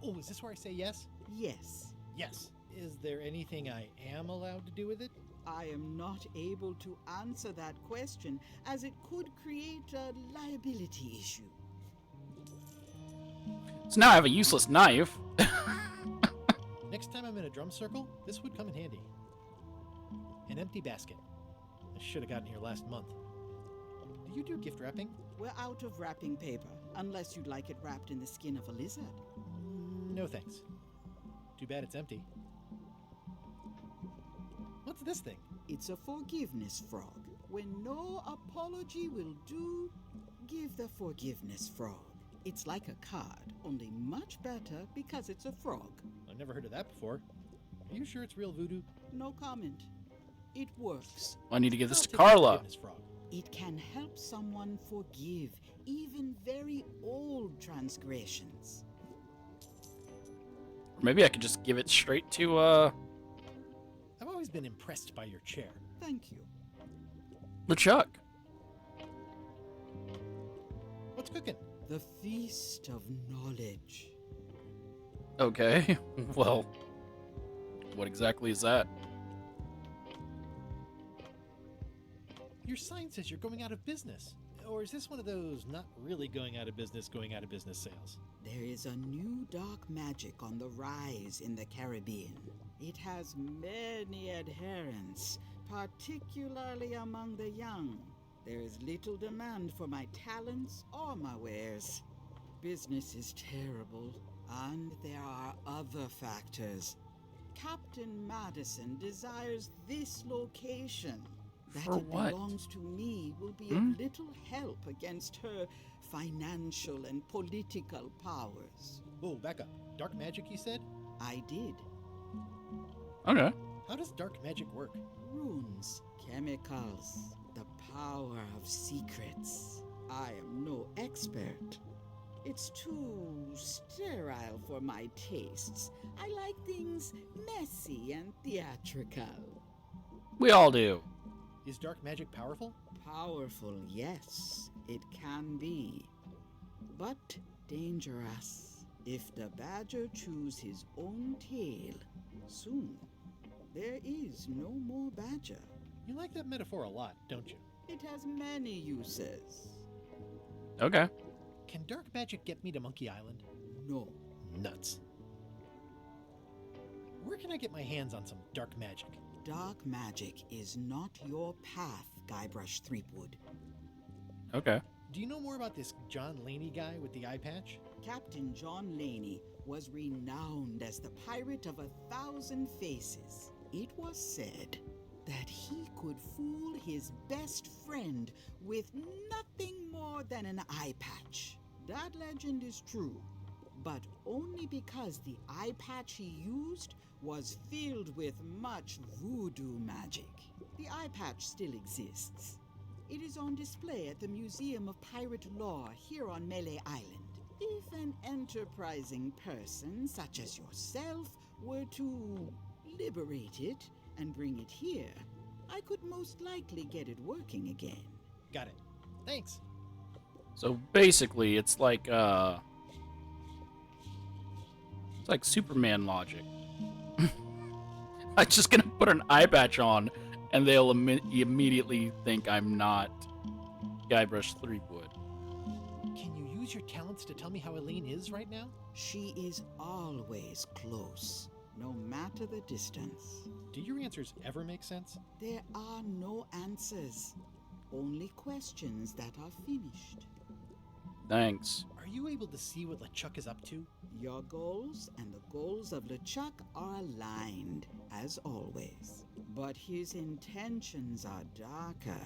[SPEAKER 2] Oh, is this where I say yes?
[SPEAKER 10] Yes.
[SPEAKER 2] Yes. Is there anything I am allowed to do with it?
[SPEAKER 10] I am not able to answer that question, as it could create a liability issue.
[SPEAKER 1] So now I have a useless knife.
[SPEAKER 2] Next time I'm in a drum circle, this would come in handy. An empty basket. I should have gotten here last month. Do you do gift wrapping?
[SPEAKER 10] We're out of wrapping paper, unless you'd like it wrapped in the skin of a lizard.
[SPEAKER 2] No thanks. Too bad it's empty. What's this thing?
[SPEAKER 10] It's a forgiveness frog. When no apology will do, give the forgiveness frog. It's like a card, only much better because it's a frog.
[SPEAKER 2] I've never heard of that before. Are you sure it's real voodoo?
[SPEAKER 10] No comment. It works.
[SPEAKER 1] I need to give this
[SPEAKER 2] I'll
[SPEAKER 1] to
[SPEAKER 2] take the
[SPEAKER 1] Carla.
[SPEAKER 2] forgiveness frog.
[SPEAKER 10] It can help someone forgive even very old transgressions.
[SPEAKER 1] Or maybe I could just give it straight to,
[SPEAKER 2] I've always been impressed by your chair.
[SPEAKER 10] Thank you.
[SPEAKER 1] LeChuck.
[SPEAKER 2] What's cooking?
[SPEAKER 10] The Feast of Knowledge.
[SPEAKER 1] Okay, well, what exactly is that?
[SPEAKER 2] Your sign says you're going out of business. Or is this one of those not really going out of business sales?
[SPEAKER 10] There is a new dark magic on the rise in the Caribbean. It has many adherents, particularly among the young. There is little demand for my talents or my wares. Business is terrible, and there are other factors. Captain Madison desires this location. That
[SPEAKER 1] For
[SPEAKER 10] it
[SPEAKER 1] what?
[SPEAKER 10] belongs to me will be of little help against her financial and political powers.
[SPEAKER 2] Whoa, back up. Dark magic, you said?
[SPEAKER 10] I did.
[SPEAKER 1] Okay.
[SPEAKER 2] How does dark magic work?
[SPEAKER 10] Runes, chemicals, the power of secrets. I am no expert. It's too sterile for my tastes. I like things messy and theatrical.
[SPEAKER 1] We all do.
[SPEAKER 2] Is dark magic powerful?
[SPEAKER 10] Powerful, yes, it can be. But dangerous. If the badger chews his own tail, soon there is no more badger.
[SPEAKER 2] You like that metaphor a lot, don't you?
[SPEAKER 10] It has many uses.
[SPEAKER 1] Okay.
[SPEAKER 2] Can dark magic get me to Monkey Island?
[SPEAKER 10] No.
[SPEAKER 2] Nuts. Where can I get my hands on some dark magic?
[SPEAKER 10] Dark magic is not your path, Guybrush Threepwood.
[SPEAKER 1] Okay.
[SPEAKER 2] Do you know more about this John Laney guy with the eye patch?
[SPEAKER 10] Captain John Laney was renowned as the pirate of 1,000 faces. It was said that he could fool his best friend with nothing more than an eye patch. That legend is true, but only because the eye patch he used was filled with much voodoo magic. The eye patch still exists. It is on display at the Museum of Pirate Lore here on Melee Island. If an enterprising person such as yourself were to liberate it and bring it here, I could most likely get it working again.
[SPEAKER 2] Got it. Thanks.
[SPEAKER 1] So basically, it's like Superman logic. I'm just gonna put an eye patch on, and they'll immediately think I'm not Guybrush Threepwood.
[SPEAKER 2] Can you use your talents to tell me how Eileen is right now?
[SPEAKER 10] She is always close, no matter the distance.
[SPEAKER 2] Do your answers ever make sense?
[SPEAKER 10] There are no answers, only questions that are finished.
[SPEAKER 1] Thanks.
[SPEAKER 2] Are you able to see what LeChuck is up to?
[SPEAKER 10] Your goals and the goals of LeChuck are aligned, as always. But his intentions are darker.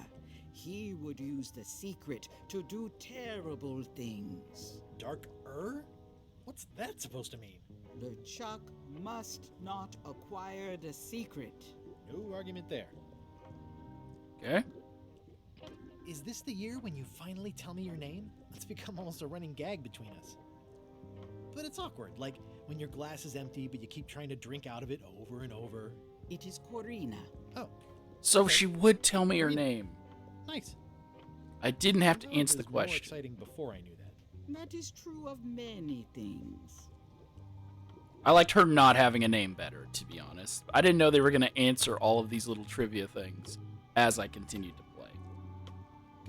[SPEAKER 10] He would use the secret to do terrible things.
[SPEAKER 2] Dark-er? What's that supposed to mean?
[SPEAKER 10] LeChuck must not acquire the secret.
[SPEAKER 2] No argument there.
[SPEAKER 1] Okay.
[SPEAKER 2] Is this the year when you finally tell me your name? It's become almost a running gag between us. But it's awkward, like when your glass is empty but you keep trying to drink out of it over and over.
[SPEAKER 10] It is Corina.
[SPEAKER 2] Oh.
[SPEAKER 1] So
[SPEAKER 2] okay.
[SPEAKER 1] she would tell me her name.
[SPEAKER 2] Nice.
[SPEAKER 1] I didn't have to
[SPEAKER 2] Well,
[SPEAKER 1] answer the
[SPEAKER 2] it was more
[SPEAKER 1] question.
[SPEAKER 2] exciting before I knew that.
[SPEAKER 10] That is true of many things.
[SPEAKER 1] I liked her not having a name better, to be honest. I didn't know they were going to answer all of these little trivia things as I continued to play.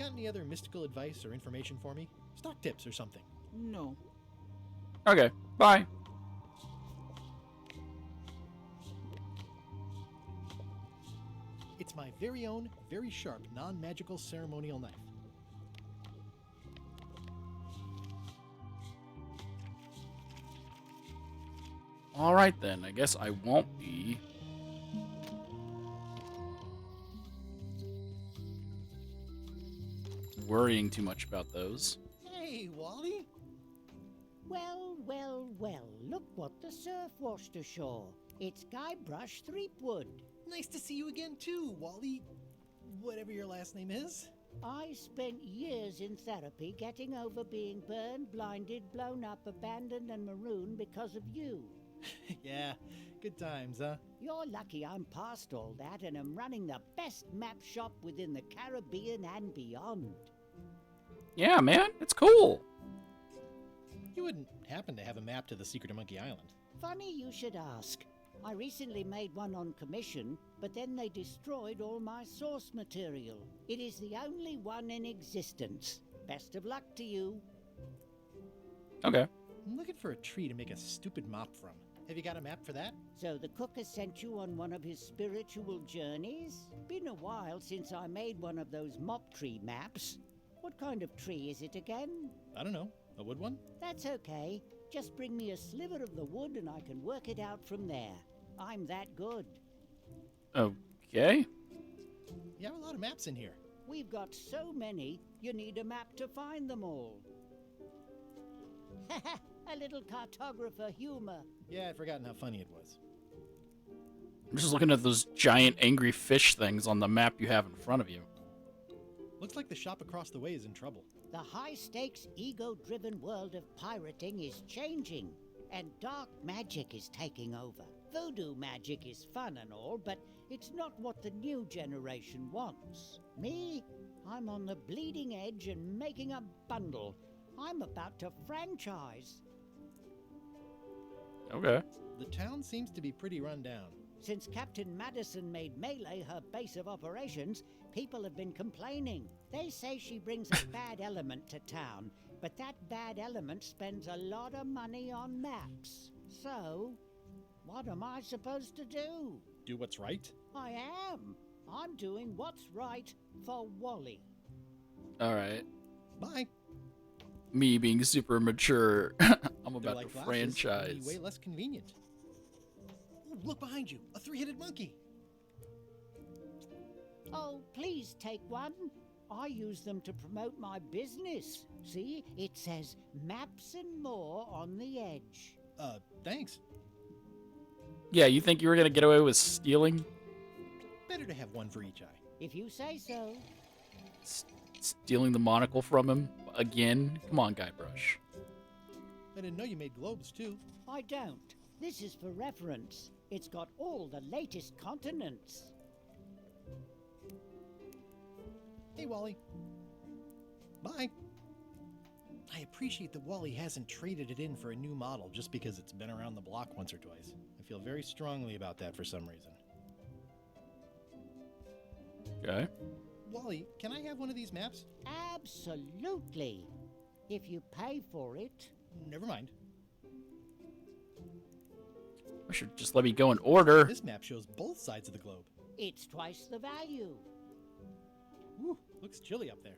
[SPEAKER 2] Got any other mystical advice or information for me? Stock tips or something?
[SPEAKER 10] No.
[SPEAKER 1] Okay, bye.
[SPEAKER 2] It's my very own, very sharp, non-magical ceremonial knife.
[SPEAKER 1] Alright then, I guess I won't be worrying too much about those.
[SPEAKER 2] Hey, Wally!
[SPEAKER 3] Well, well, well, look what the surf washed ashore. It's Guybrush Threepwood.
[SPEAKER 2] Nice to see you again too, Wally. Whatever your last name is.
[SPEAKER 3] I spent years in therapy getting over being burned, blinded, blown up, abandoned, and marooned because of you.
[SPEAKER 2] Yeah, good times, huh?
[SPEAKER 3] You're lucky I'm past all that and am running the best map shop within the Caribbean and beyond.
[SPEAKER 1] Yeah, man, it's cool.
[SPEAKER 2] You wouldn't happen to have a map to the secret of Monkey Island.
[SPEAKER 3] Funny you should ask. I recently made one on commission, but then they destroyed all my source material. It is the only one in existence. Best of luck to you.
[SPEAKER 1] Okay.
[SPEAKER 2] I'm looking for a tree to make a stupid mop from. Have you got a map for that?
[SPEAKER 3] So the cook has sent you on one of his spiritual journeys? Been a while since I made one of those mop tree maps. What kind of tree is it again?
[SPEAKER 2] I don't know. A wood one?
[SPEAKER 3] That's okay. Just bring me a sliver of the wood and I can work it out from there. I'm that good.
[SPEAKER 1] Okay.
[SPEAKER 2] You have a lot of maps in here.
[SPEAKER 3] We've got so many, you need a map to find them all. A little cartographer humor.
[SPEAKER 2] Yeah, I'd forgotten how funny it was.
[SPEAKER 1] I'm just looking at those giant angry fish things on the map you have in front of you.
[SPEAKER 2] Looks like the shop across the way is in trouble.
[SPEAKER 3] The high-stakes, ego-driven world of pirating is changing, and dark magic is taking over. Voodoo magic is fun and all, but it's not what the new generation wants. Me? I'm on the bleeding edge and making a bundle. I'm about to franchise.
[SPEAKER 1] Okay.
[SPEAKER 2] The town seems to be pretty run down.
[SPEAKER 3] Since Captain Madison made Melee her base of operations, people have been complaining. They say she brings a bad element to town, but that bad element spends a lot of money on maps. So, what am I supposed to do?
[SPEAKER 2] Do what's right?
[SPEAKER 3] I am. I'm doing what's right for Wally.
[SPEAKER 1] Alright.
[SPEAKER 2] Bye.
[SPEAKER 1] Me being super mature, I'm about
[SPEAKER 2] like
[SPEAKER 1] to
[SPEAKER 2] glasses,
[SPEAKER 1] franchise.
[SPEAKER 2] only way less convenient. Ooh, look behind you, a three-headed monkey.
[SPEAKER 3] Oh, please take one. I use them to promote my business. See, it says maps and more on the edge.
[SPEAKER 2] Thanks.
[SPEAKER 1] Yeah, you think you were gonna get away with stealing?
[SPEAKER 2] Better to have one for each eye.
[SPEAKER 3] If you say so.
[SPEAKER 1] Stealing the monocle from him again? Come on, Guybrush.
[SPEAKER 2] I didn't know you made globes, too.
[SPEAKER 3] I don't. This is for reference. It's got all the latest continents.
[SPEAKER 2] Hey, Wally. Bye. I appreciate that Wally hasn't traded it in for a new model just because it's been around the block once or twice. I feel very strongly about that for some reason.
[SPEAKER 1] Okay.
[SPEAKER 2] Wally, can I have one of these maps?
[SPEAKER 3] Absolutely. If you pay for it.
[SPEAKER 2] Never mind.
[SPEAKER 1] I should just let me go in order.
[SPEAKER 2] This map shows both sides of the globe.
[SPEAKER 3] It's twice the value.
[SPEAKER 2] Ooh, looks chilly up there.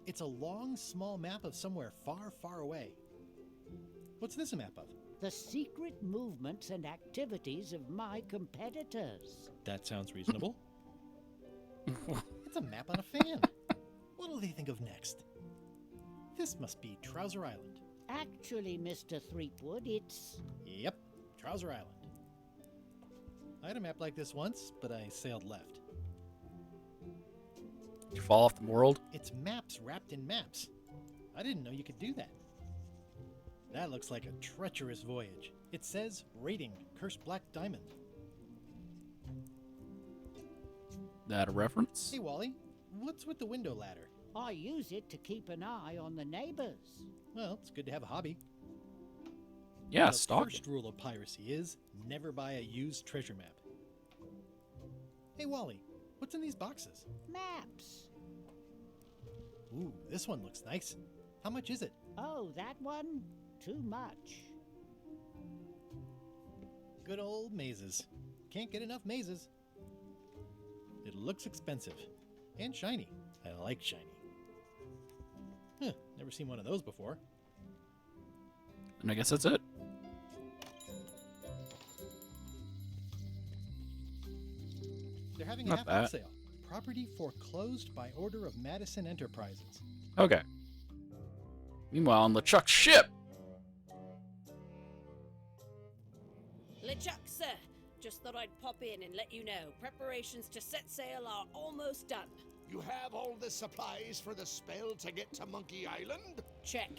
[SPEAKER 2] It's a long, small map of somewhere far, far away. What's this a map of?
[SPEAKER 3] The secret movements and activities of my competitors.
[SPEAKER 2] That sounds reasonable. It's a map on a fan. What'll they think of next? This must be Trouser Island.
[SPEAKER 3] Actually, Mr. Threepwood, it's...
[SPEAKER 2] Yep, Trouser Island. I had a map like this once, but I sailed left.
[SPEAKER 1] Did you fall off the world?
[SPEAKER 2] It's maps wrapped in maps. I didn't know you could do that. That looks like a treacherous voyage. It says, rating, Cursed Black Diamond.
[SPEAKER 1] That a reference?
[SPEAKER 2] Hey, Wally, what's with the window ladder?
[SPEAKER 3] I use it to keep an eye on the neighbors.
[SPEAKER 2] Well, it's good to have a hobby.
[SPEAKER 1] Yeah,
[SPEAKER 2] the
[SPEAKER 1] stalking.
[SPEAKER 2] first rule of piracy is never buy a used treasure map. Hey, Wally, what's in these boxes?
[SPEAKER 3] Maps.
[SPEAKER 2] Ooh, this one looks nice. How much is it?
[SPEAKER 3] Oh, that one? Too much.
[SPEAKER 2] Good old mazes. Can't get enough mazes. It looks expensive. And shiny. I like shiny. Huh, never seen one of those before.
[SPEAKER 1] And I guess that's it.
[SPEAKER 2] They're having a
[SPEAKER 1] Not
[SPEAKER 2] half-off
[SPEAKER 1] bad.
[SPEAKER 2] sale. Property foreclosed by order of Madison Enterprises.
[SPEAKER 1] Okay. Meanwhile, on LeChuck's ship.
[SPEAKER 13] LeChuck, sir. Just thought I'd pop in and let you know. Preparations to set sail are almost done.
[SPEAKER 15] You have all the supplies for the spell to get to Monkey Island?
[SPEAKER 13] Check.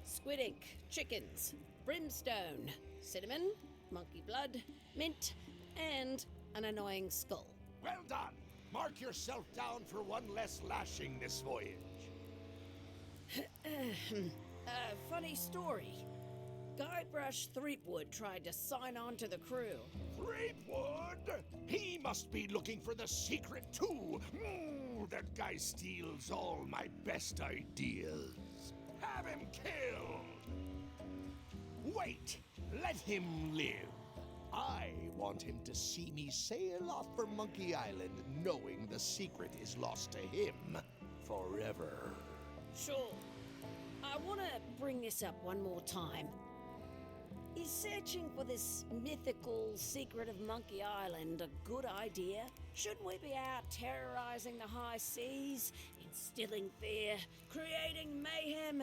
[SPEAKER 13] Squid ink, chickens, brimstone, cinnamon, monkey blood, mint, and an annoying skull.
[SPEAKER 15] Well done. Mark yourself down for one less lashing this voyage.
[SPEAKER 13] Funny story. Guybrush Threepwood tried to sign on to the crew.
[SPEAKER 15] Threepwood? He must be looking for the secret too. That guy steals all my best ideas. Have him killed. Wait, let him live. I want him to see me sail off for Monkey Island knowing the secret is lost to him forever.
[SPEAKER 13] Sure. I want to bring this up one more time. Is searching for this mythical secret of Monkey Island a good idea? Shouldn't we be out terrorizing the high seas, instilling fear, creating mayhem,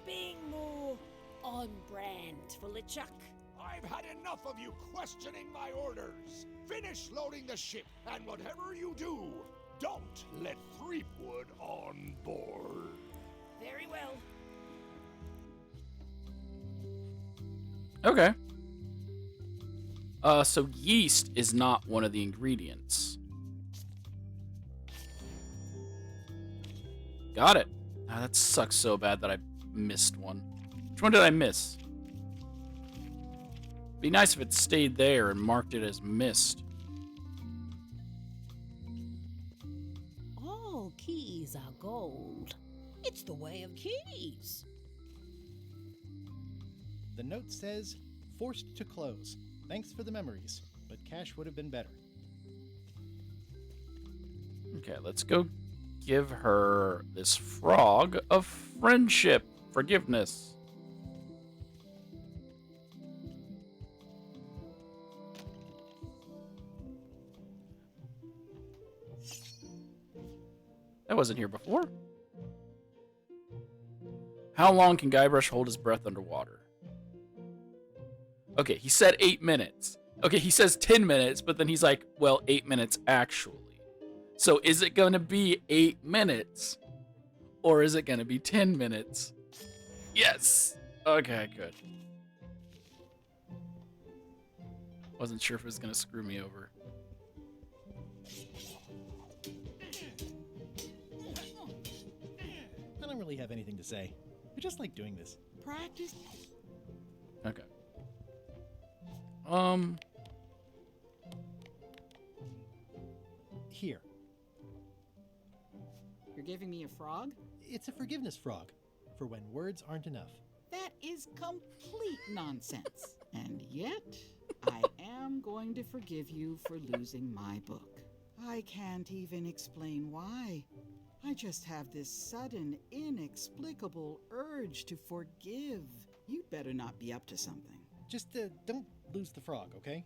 [SPEAKER 13] being more on brand for LeChuck?
[SPEAKER 15] I've had enough of you questioning my orders. Finish loading the ship, and whatever you do, don't let Threepwood on board.
[SPEAKER 13] Very well.
[SPEAKER 1] Okay. So yeast is not one of the ingredients. Got it. Ah, that sucks so bad that I missed one. Which one did I miss? Be nice if it stayed there and marked it as missed.
[SPEAKER 13] All keys are gold. It's the way of keys.
[SPEAKER 2] The note says, forced to close. Thanks for the memories, but cash would have been better.
[SPEAKER 1] Okay, let's go give her this frog of friendship, forgiveness. That wasn't here before. How long can Guybrush hold his breath underwater? Okay, he said 8 minutes. Okay, he says 10 minutes, but then he's like, well, 8 minutes actually. So is it going to be 8 minutes? Or is it going to be 10 minutes? Yes! Okay, good. Wasn't sure if it was going to screw me over.
[SPEAKER 2] I don't really have anything to say. I just like doing this.
[SPEAKER 3] Practice.
[SPEAKER 1] Okay.
[SPEAKER 2] Here.
[SPEAKER 10] You're giving me a frog?
[SPEAKER 2] It's a forgiveness frog, for when words aren't enough.
[SPEAKER 10] That is complete nonsense. And yet, I am going to forgive you for losing my book. I can't even explain why. I just have this sudden, inexplicable urge to forgive. You'd better not be up to something.
[SPEAKER 2] Just don't lose the frog, okay?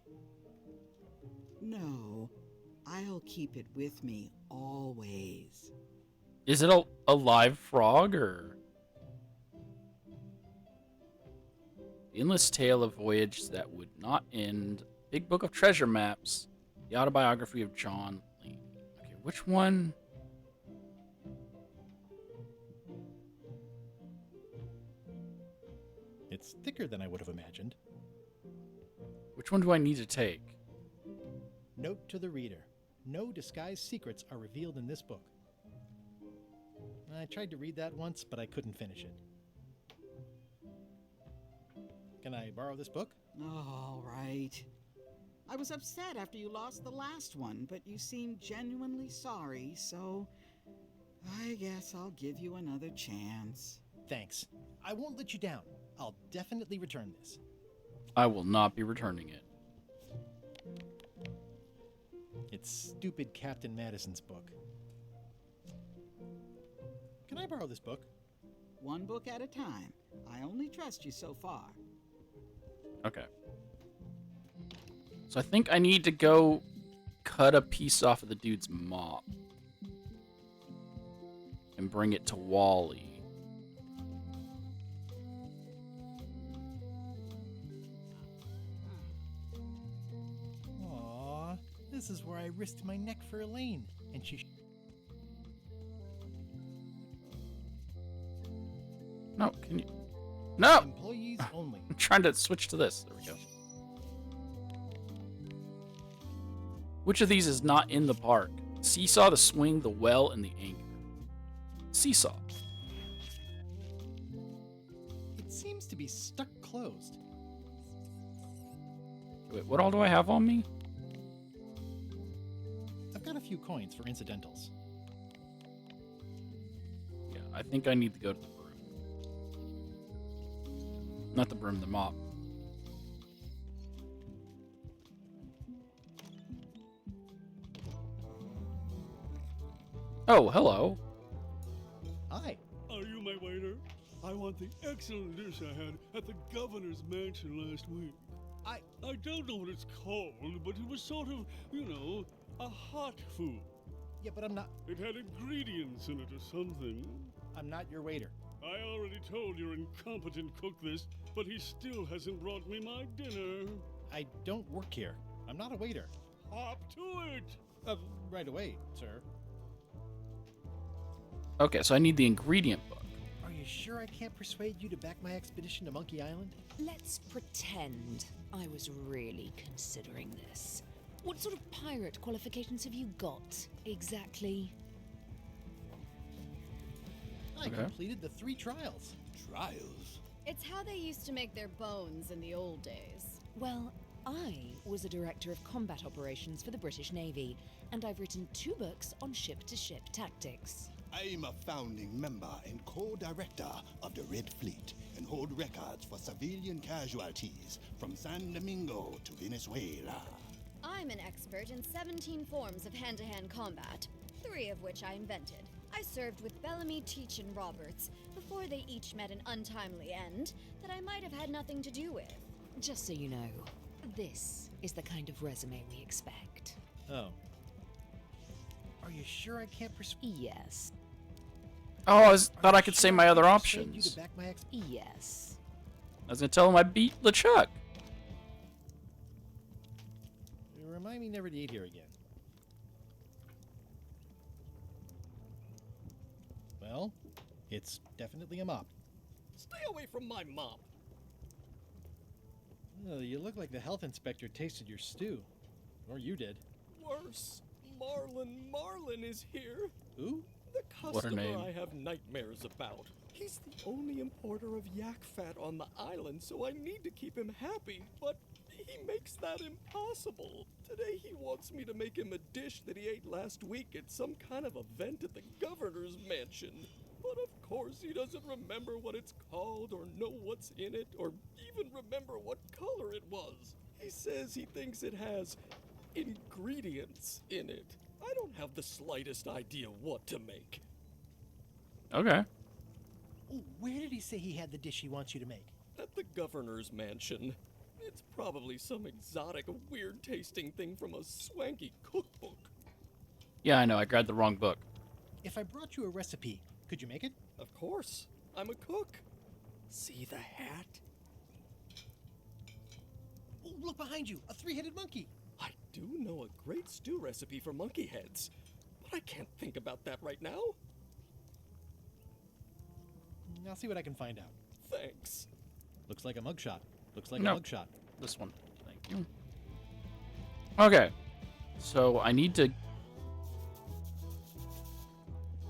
[SPEAKER 10] No, I'll keep it with me always.
[SPEAKER 1] Is it a live frog, or? The Endless Tale of Voyage That Would Not End, Big Book of Treasure Maps, The Autobiography of John Laney. Okay, which one?
[SPEAKER 2] It's thicker than I would have imagined.
[SPEAKER 1] Which one do I need to take?
[SPEAKER 2] Note to the reader. No disguised secrets are revealed in this book. I tried to read that once, but I couldn't finish it. Can I borrow this book?
[SPEAKER 10] All right. I was upset after you lost the last one, but you seemed genuinely sorry, so I guess I'll give you another chance.
[SPEAKER 2] Thanks. I won't let you down. I'll definitely return this.
[SPEAKER 1] I will not be returning it.
[SPEAKER 2] It's stupid Captain Madison's book. Can I borrow this book?
[SPEAKER 10] One book at a time. I only trust you so far.
[SPEAKER 1] Okay. So I think I need to go cut a piece off of the dude's mop and bring it to Wally.
[SPEAKER 2] Aww, this is where I risked my neck for Elaine, and she...
[SPEAKER 1] No, can you... No!
[SPEAKER 2] Employees only.
[SPEAKER 1] I'm trying to switch to this. There we go. Which of these is not in the park? Seesaw, the swing, the well, and the anchor. Seesaw.
[SPEAKER 2] It seems to be stuck closed.
[SPEAKER 1] Wait, what all do I have on me?
[SPEAKER 2] I've got a few coins for incidentals.
[SPEAKER 1] Yeah, I think I need to go to the broom. Not the broom, the mop. Oh, hello.
[SPEAKER 2] Hi.
[SPEAKER 12] Are you my waiter? I want the excellent dish I had at the governor's mansion last week. I don't know what it's called, but it was sort of, you know, a hot food.
[SPEAKER 2] Yeah, but I'm not...
[SPEAKER 12] It had ingredients in it or something.
[SPEAKER 2] I'm not your waiter.
[SPEAKER 12] I already told your incompetent cook this, but he still hasn't brought me my dinner.
[SPEAKER 2] I don't work here. I'm not a waiter.
[SPEAKER 12] Hop to it!
[SPEAKER 2] Right away, sir.
[SPEAKER 1] Okay, so I need the ingredient book.
[SPEAKER 2] Are you sure I can't persuade you to back my expedition to Monkey Island?
[SPEAKER 16] Let's pretend I was really considering this. What sort of pirate qualifications have you got, exactly?
[SPEAKER 2] I completed the 3 trials.
[SPEAKER 15] Trials?
[SPEAKER 4] It's how they used to make their bones in the old days.
[SPEAKER 16] Well, I was a director of combat operations for the British Navy, and I've written 2 books on ship-to-ship tactics.
[SPEAKER 15] I'm a founding member and co-director of the Red Fleet and hold records for civilian casualties from San Domingo to Venezuela.
[SPEAKER 4] I'm an expert in 17 forms of hand-to-hand combat, 3 of which I invented. I served with Bellamy, Teach, and Roberts before they each met an untimely end that I might have had nothing to do with.
[SPEAKER 16] Just so you know, this is the kind of resume we expect.
[SPEAKER 2] Oh. Are you sure I can't persuade?
[SPEAKER 16] Yes.
[SPEAKER 1] Oh, I thought I could say my other options.
[SPEAKER 16] Yes.
[SPEAKER 1] I was gonna tell him I beat LeChuck.
[SPEAKER 2] Remind me never to eat here again. Well, it's definitely a mop.
[SPEAKER 12] Stay away from my mop.
[SPEAKER 2] Oh, you look like the health inspector tasted your stew. Or you did.
[SPEAKER 12] Worse, Marlin is here.
[SPEAKER 2] Who?
[SPEAKER 12] The
[SPEAKER 1] What her
[SPEAKER 12] customer
[SPEAKER 1] name?
[SPEAKER 12] I have nightmares about. He's the only importer of yak fat on the island, so I need to keep him happy, but He makes that impossible. Today he wants me to make him a dish that he ate last week at some kind of event at the governor's mansion. But of course he doesn't remember what it's called or know what's in it or even remember what color it was. He says he thinks it has ingredients in it. I don't have the slightest idea what to make.
[SPEAKER 1] Okay.
[SPEAKER 2] Ooh, where did he say he had the dish he wants you to make?
[SPEAKER 12] At the governor's mansion. It's probably some exotic, weird-tasting thing from a swanky cookbook.
[SPEAKER 1] Yeah, I know. I grabbed the wrong book.
[SPEAKER 2] If I brought you a recipe, could you make it?
[SPEAKER 12] Of course. I'm a cook. See the hat?
[SPEAKER 2] Ooh, look behind you, a three-headed monkey.
[SPEAKER 12] I do know a great stew recipe for monkey heads, but I can't think about that right now.
[SPEAKER 2] I'll see what I can find out.
[SPEAKER 12] Thanks.
[SPEAKER 2] Looks like a mugshot. Looks like
[SPEAKER 1] No.
[SPEAKER 2] a mugshot.
[SPEAKER 1] This one. Thank you. Okay. So I need to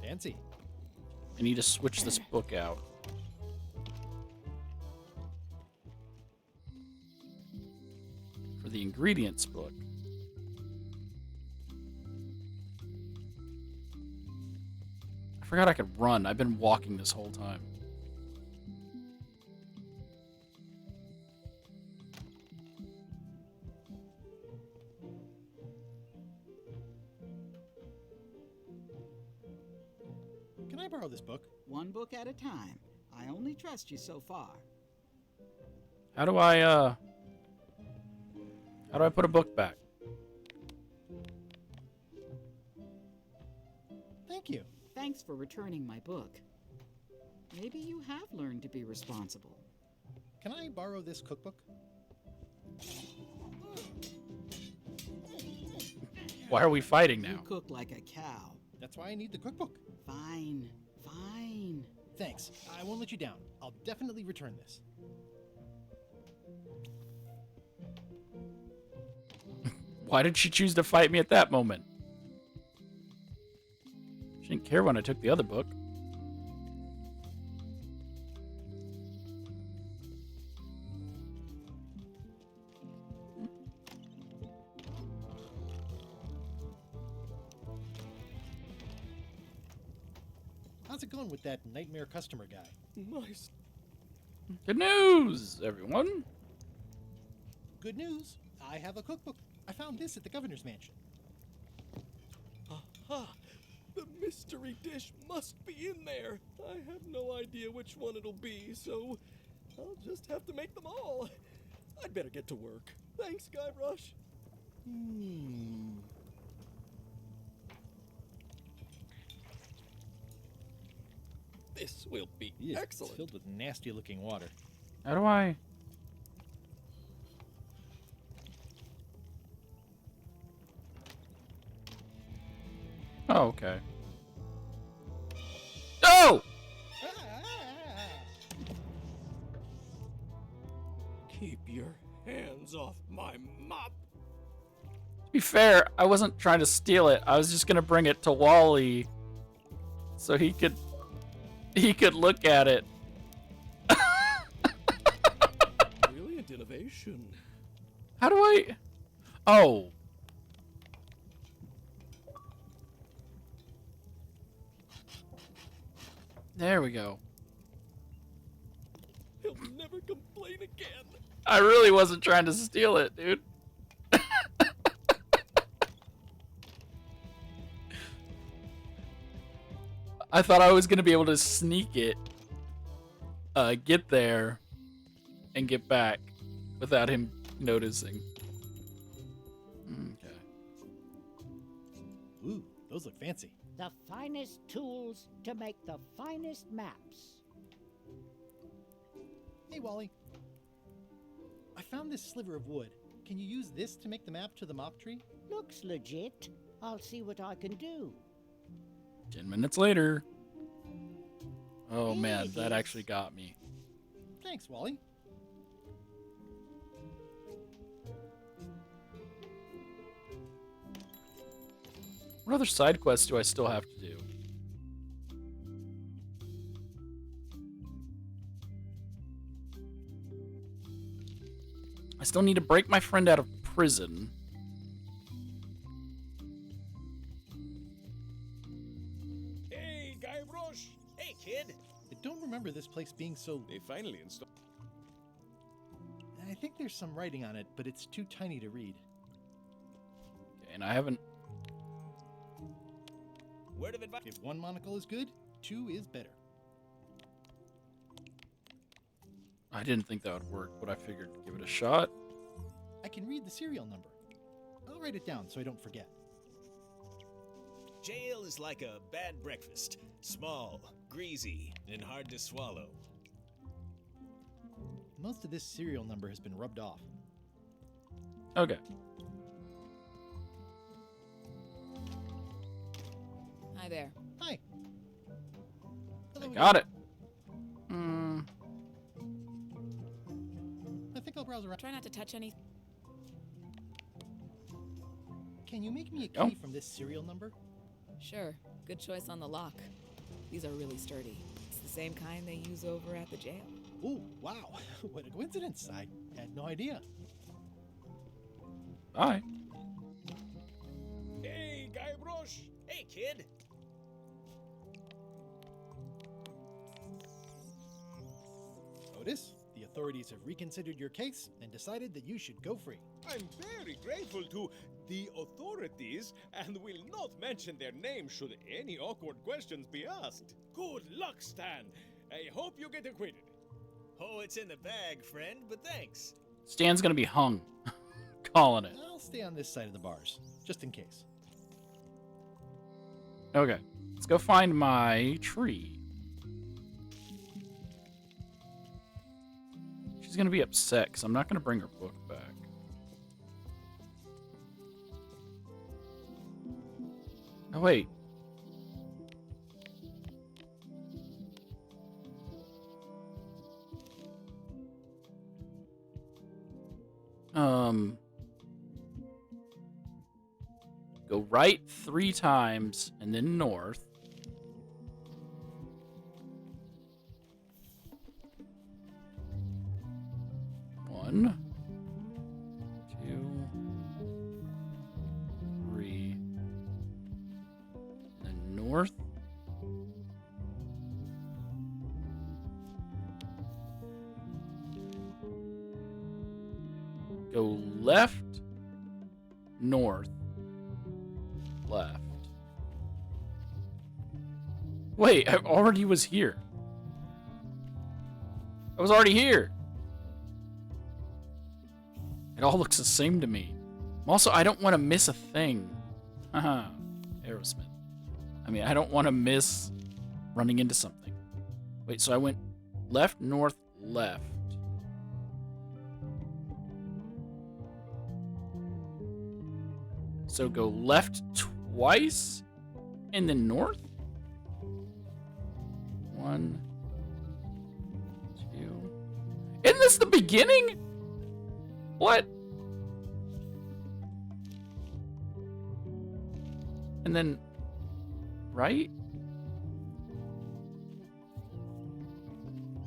[SPEAKER 2] Fancy.
[SPEAKER 1] switch this book out. For the ingredients book. I forgot I could run. I've been walking this whole time.
[SPEAKER 2] Can I borrow this book?
[SPEAKER 10] One book at a time. I only trust you so far.
[SPEAKER 1] How do I put a book back?
[SPEAKER 2] Thank you.
[SPEAKER 10] Thanks for returning my book. Maybe you have learned to be responsible.
[SPEAKER 2] Can I borrow this cookbook?
[SPEAKER 1] Why are we fighting now?
[SPEAKER 10] You cook like a cow.
[SPEAKER 2] That's why I need the cookbook.
[SPEAKER 10] Fine, fine.
[SPEAKER 2] Thanks. I won't let you down. I'll definitely return this.
[SPEAKER 1] Why did she choose to fight me at that moment? She didn't care when I took the other book.
[SPEAKER 2] How's it going with that nightmare customer guy?
[SPEAKER 12] Nice.
[SPEAKER 1] Good news, everyone.
[SPEAKER 2] Good news. I have a cookbook. I found this at the governor's mansion.
[SPEAKER 12] Aha! The mystery dish must be in there. I have no idea which one it'll be, so I'll just have to make them all. I'd better get to work. Thanks, Guybrush. This will be excellent.
[SPEAKER 2] It's filled with nasty-looking water.
[SPEAKER 1] How do I? Oh, okay. No!
[SPEAKER 12] Keep your hands off my mop.
[SPEAKER 1] To be fair, I wasn't trying to steal it. I was just gonna bring it to Wally so he could look at it.
[SPEAKER 12] Brilliant innovation.
[SPEAKER 1] How do I? Oh. There we go.
[SPEAKER 12] He'll never complain again.
[SPEAKER 1] I really wasn't trying to steal it, dude. I thought I was gonna be able to sneak it, get there, and get back without him noticing. Okay.
[SPEAKER 2] Ooh, those look fancy.
[SPEAKER 3] The finest tools to make the finest maps.
[SPEAKER 2] Hey, Wally. I found this sliver of wood. Can you use this to make the map to the mop tree?
[SPEAKER 3] Looks legit. I'll see what I can do.
[SPEAKER 1] 10 minutes later. Oh man, that actually got me.
[SPEAKER 2] Thanks, Wally.
[SPEAKER 1] What other side quests do I still have to do? I still need to break my friend out of prison.
[SPEAKER 8] Hey, Guybrush!
[SPEAKER 11] Hey, kid!
[SPEAKER 2] I don't remember this place being so...
[SPEAKER 8] They finally installed...
[SPEAKER 2] I think there's some writing on it, but it's too tiny to read.
[SPEAKER 1] Okay, and I haven't...
[SPEAKER 11] Word of advice.
[SPEAKER 2] If one monocle is good, two is better.
[SPEAKER 1] I didn't think that would work, but I figured give it a shot.
[SPEAKER 2] I can read the serial number. I'll write it down so I don't forget.
[SPEAKER 11] Jail is like a bad breakfast. Small, greasy, and hard to swallow.
[SPEAKER 2] Most of this serial number has been rubbed off.
[SPEAKER 1] Okay.
[SPEAKER 6] Hi there.
[SPEAKER 2] Hi.
[SPEAKER 1] I got it.
[SPEAKER 2] I think I'll browse around.
[SPEAKER 6] Try not to touch any.
[SPEAKER 2] Can you make me a key
[SPEAKER 1] Oh.
[SPEAKER 2] from this serial number?
[SPEAKER 6] Sure. Good choice on the lock. These are really sturdy. It's the same kind they use over at the jail.
[SPEAKER 2] Ooh, wow. What a coincidence. I had no idea.
[SPEAKER 1] Bye.
[SPEAKER 8] Hey, Guybrush!
[SPEAKER 11] Hey, kid!
[SPEAKER 2] Otis, the authorities have reconsidered your case and decided that you should go free.
[SPEAKER 8] I'm very grateful to the authorities and will not mention their name should any awkward questions be asked. Good luck, Stan. I hope you get acquitted.
[SPEAKER 11] Oh, it's in the bag, friend, but thanks.
[SPEAKER 1] Stan's gonna be hung. Calling it.
[SPEAKER 2] I'll stay on this side of the bars, just in case.
[SPEAKER 1] Okay. Let's go find my tree. She's gonna be upset because I'm not gonna bring her book back. Oh, wait. Go right 3 times and then north. One, 2, 3, then north. Go left, north, left. Wait, I already was here. I was already here. It all looks the same to me. Also, I don't want to miss a thing. Haha, Aerosmith. I mean, I don't want to miss running into something. Wait, so I went left, north, left. So go left twice and then north? 1, 2. Isn't this the beginning? What? And then right?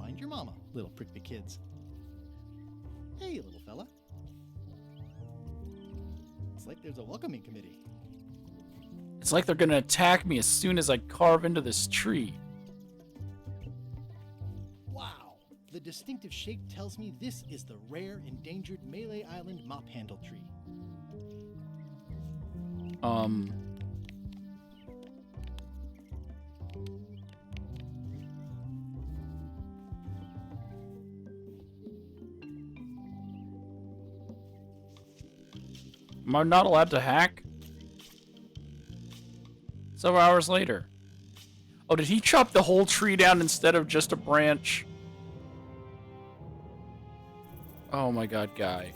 [SPEAKER 2] Mind your mama, little prickly kids. Hey, little fella. It's like there's a welcoming committee.
[SPEAKER 1] It's like they're gonna attack me as soon as I carve into this tree.
[SPEAKER 2] Wow. The distinctive shape tells me this is the rare endangered Malay Island mop handle tree.
[SPEAKER 1] Am I not allowed to hack? Several hours later. Oh, did he chop the whole tree down instead of just a branch? Oh my god, guy.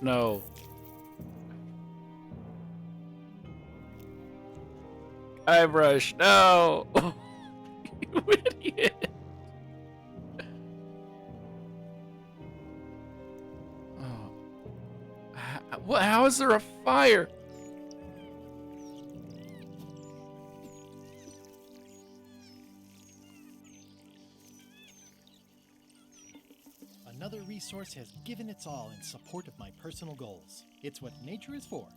[SPEAKER 1] No. Guybrush, no! You idiot! What? How is there a fire?
[SPEAKER 2] Another resource has given its all in support of my personal goals. It's what nature is for.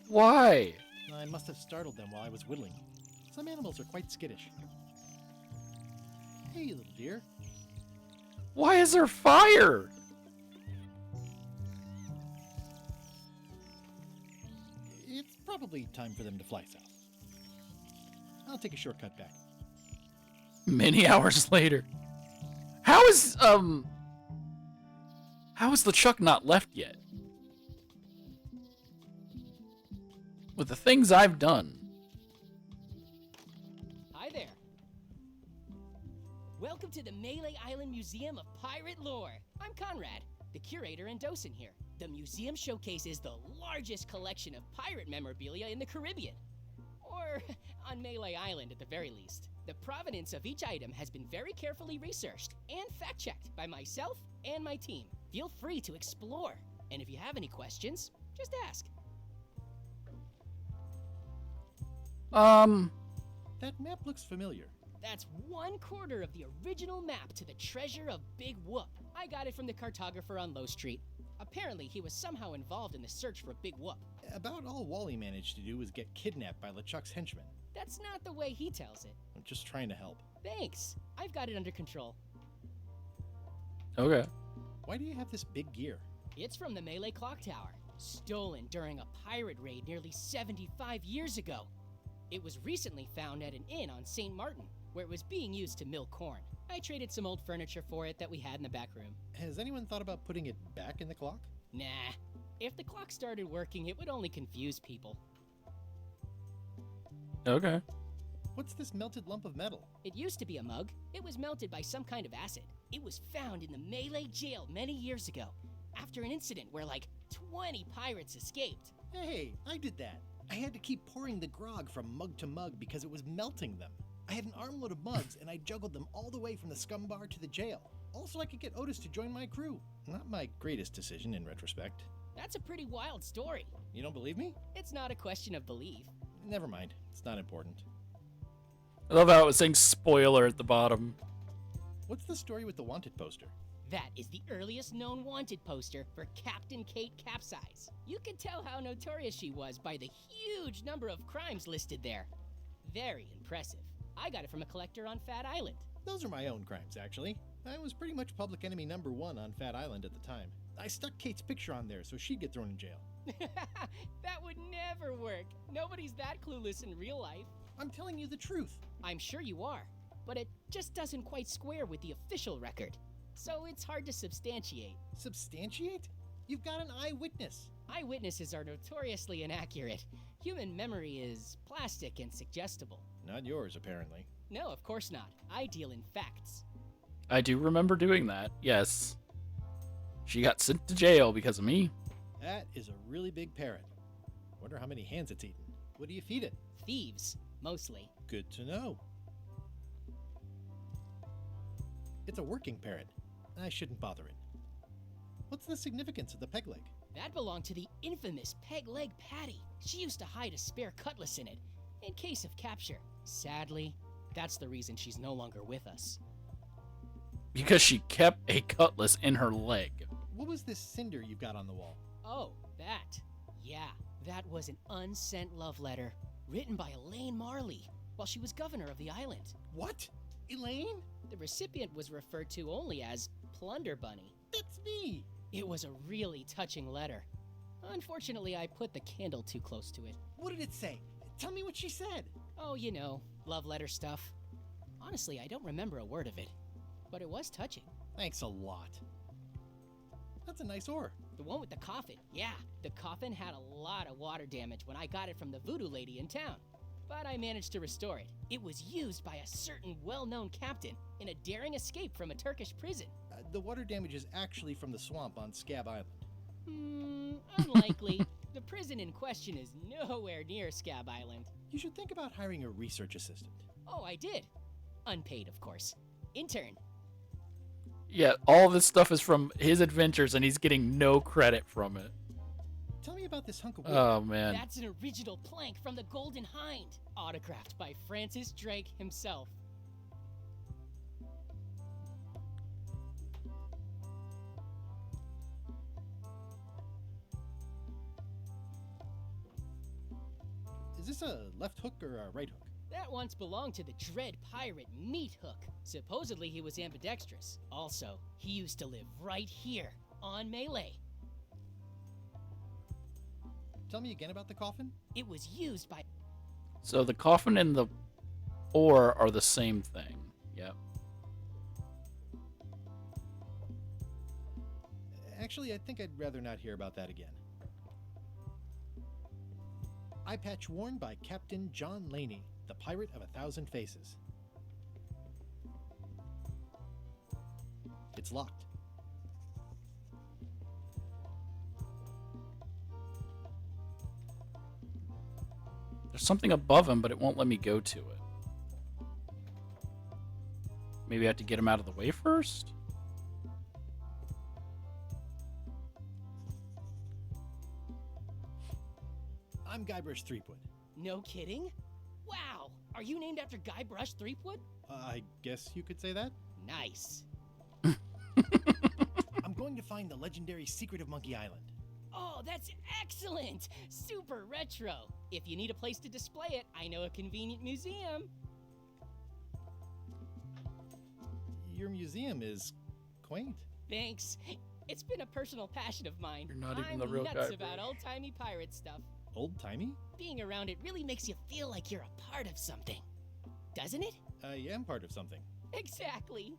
[SPEAKER 1] Why?
[SPEAKER 2] I must have startled them while I was whittling. Some animals are quite skittish. Hey, little dear.
[SPEAKER 1] Why is there fire?
[SPEAKER 2] It's probably time for them to fly south. I'll take a shortcut back.
[SPEAKER 1] Many hours later. How is LeChuck not left yet? With the things I've done.
[SPEAKER 14] Hi there. Welcome to the Melee Island Museum of Pirate Lore. I'm Conrad, the curator and docent here. The museum showcases the largest collection of pirate memorabilia in the Caribbean. Or on Melee Island at the very least. The provenance of each item has been very carefully researched and fact-checked by myself and my team. Feel free to explore. And if you have any questions, just ask.
[SPEAKER 2] That map looks familiar.
[SPEAKER 14] That's 1/4 of the original map to the treasure of Big Whoop. I got it from the cartographer on Low Street. Apparently, he was somehow involved in the search for Big Whoop.
[SPEAKER 2] About all Wally managed to do was get kidnapped by LeChuck's henchmen.
[SPEAKER 14] That's not the way he tells it.
[SPEAKER 2] I'm just trying to help.
[SPEAKER 14] Thanks. I've got it under control.
[SPEAKER 1] Okay.
[SPEAKER 2] Why do you have this big gear?
[SPEAKER 14] It's from the Melee Clock Tower, stolen during a pirate raid nearly 75 years ago. It was recently found at an inn on St. Martin, where it was being used to mill corn. I traded some old furniture for it that we had in the back room.
[SPEAKER 2] Has anyone thought about putting it back in the clock?
[SPEAKER 14] Nah. If the clock started working, it would only confuse people.
[SPEAKER 1] Okay.
[SPEAKER 2] What's this melted lump of metal?
[SPEAKER 14] It used to be a mug. It was melted by some kind of acid. It was found in the Melee jail many years ago, after an incident where like 20 pirates escaped.
[SPEAKER 2] Hey, I did that. I had to keep pouring the grog from mug to mug because it was melting them. I had an armload of mugs and I juggled them all the way from the scum bar to the jail. Also, I could get Otis to join my crew. Not my greatest decision in retrospect.
[SPEAKER 14] That's a pretty wild story.
[SPEAKER 2] You don't believe me?
[SPEAKER 14] It's not a question of belief.
[SPEAKER 2] Never mind. It's not important.
[SPEAKER 1] I love how it was saying spoiler at the bottom.
[SPEAKER 2] What's the story with the wanted poster?
[SPEAKER 14] That is the earliest known wanted poster for Captain Kate Capsize. You can tell how notorious she was by the huge number of crimes listed there. Very impressive. I got it from a collector on Fat Island.
[SPEAKER 2] Those are my own crimes, actually. I was pretty much public enemy #1 on Fat Island at the time. I stuck Kate's picture on there so she'd get thrown in jail.
[SPEAKER 14] That would never work. Nobody's that clueless in real life.
[SPEAKER 2] I'm telling you the truth.
[SPEAKER 14] I'm sure you are, but it just doesn't quite square with the official record. So it's hard to substantiate.
[SPEAKER 2] Substantiate? You've got an eyewitness.
[SPEAKER 14] Eyewitnesses are notoriously inaccurate. Human memory is plastic and suggestible.
[SPEAKER 2] Not yours, apparently.
[SPEAKER 14] No, of course not. I deal in facts.
[SPEAKER 1] I do remember doing that, yes. She got sent to jail because of me.
[SPEAKER 2] That is a really big parrot. Wonder how many hands it's eaten. What do you feed it?
[SPEAKER 14] Thieves, mostly.
[SPEAKER 2] Good to know. It's a working parrot. I shouldn't bother it. What's the significance of the peg leg?
[SPEAKER 14] That belonged to the infamous Peg Leg Patty. She used to hide a spare cutlass in it, in case of capture. Sadly, that's the reason she's no longer with us.
[SPEAKER 1] Because she kept a cutlass in her leg.
[SPEAKER 2] What was this cinder you've got on the wall?
[SPEAKER 14] Oh, that. Yeah, that was an unsent love letter, written by Elaine Marley, while she was governor of the island.
[SPEAKER 2] What? Elaine?
[SPEAKER 14] The recipient was referred to only as Plunder Bunny.
[SPEAKER 2] That's me!
[SPEAKER 14] It was a really touching letter. Unfortunately, I put the candle too close to it.
[SPEAKER 2] What did it say? Tell me what she said.
[SPEAKER 14] Oh, you know, love letter stuff. Honestly, I don't remember a word of it, but it was touching.
[SPEAKER 2] Thanks a lot. That's a nice oar.
[SPEAKER 14] The one with the coffin, yeah. The coffin had a lot of water damage when I got it from the voodoo lady in town, but I managed to restore it. It was used by a certain well-known captain in a daring escape from a Turkish prison.
[SPEAKER 2] The water damage is actually from the swamp on Scab Island.
[SPEAKER 14] Unlikely. The prison in question is nowhere near Scab Island.
[SPEAKER 2] You should think about hiring a research assistant.
[SPEAKER 14] Oh, I did. Unpaid, of course. Intern.
[SPEAKER 1] Yeah, all this stuff is from his adventures, and he's getting no credit from it.
[SPEAKER 2] Tell me about this hunk of wood.
[SPEAKER 1] Oh, man.
[SPEAKER 14] That's an original plank from the Golden Hind, autographed by Francis Drake himself.
[SPEAKER 2] this a left hook or a right hook?
[SPEAKER 14] That once belonged to the dread pirate Meat Hook. Supposedly he was ambidextrous. Also, he used to live right here, on Melee.
[SPEAKER 2] Tell me again about the coffin?
[SPEAKER 14] It was used by...
[SPEAKER 1] So the coffin and the ore are the same thing. Yep.
[SPEAKER 2] Actually, I think I'd rather not hear about that again. Eye patch worn by Captain John Laney, the Pirate of 1,000 Faces. It's locked.
[SPEAKER 1] There's something above him, but it won't let me go to it. Maybe I have to get him out of the way first?
[SPEAKER 2] I'm Guybrush Threepwood.
[SPEAKER 14] No kidding? Wow! Are you named after Guybrush Threepwood?
[SPEAKER 2] I guess you could say that.
[SPEAKER 14] Nice.
[SPEAKER 2] I'm going to find the legendary secret of Monkey Island.
[SPEAKER 14] Oh, that's excellent! Super retro! If you need a place to display it, I know a convenient museum.
[SPEAKER 2] Your museum is quaint.
[SPEAKER 14] Thanks. It's been a personal passion of mine.
[SPEAKER 1] You're not even
[SPEAKER 14] I'm
[SPEAKER 1] the real
[SPEAKER 14] nuts
[SPEAKER 1] guy.
[SPEAKER 14] about old-timey pirate stuff.
[SPEAKER 2] Old-timey?
[SPEAKER 14] Being around it really makes you feel like you're a part of something. Doesn't it?
[SPEAKER 2] I am part of something.
[SPEAKER 14] Exactly.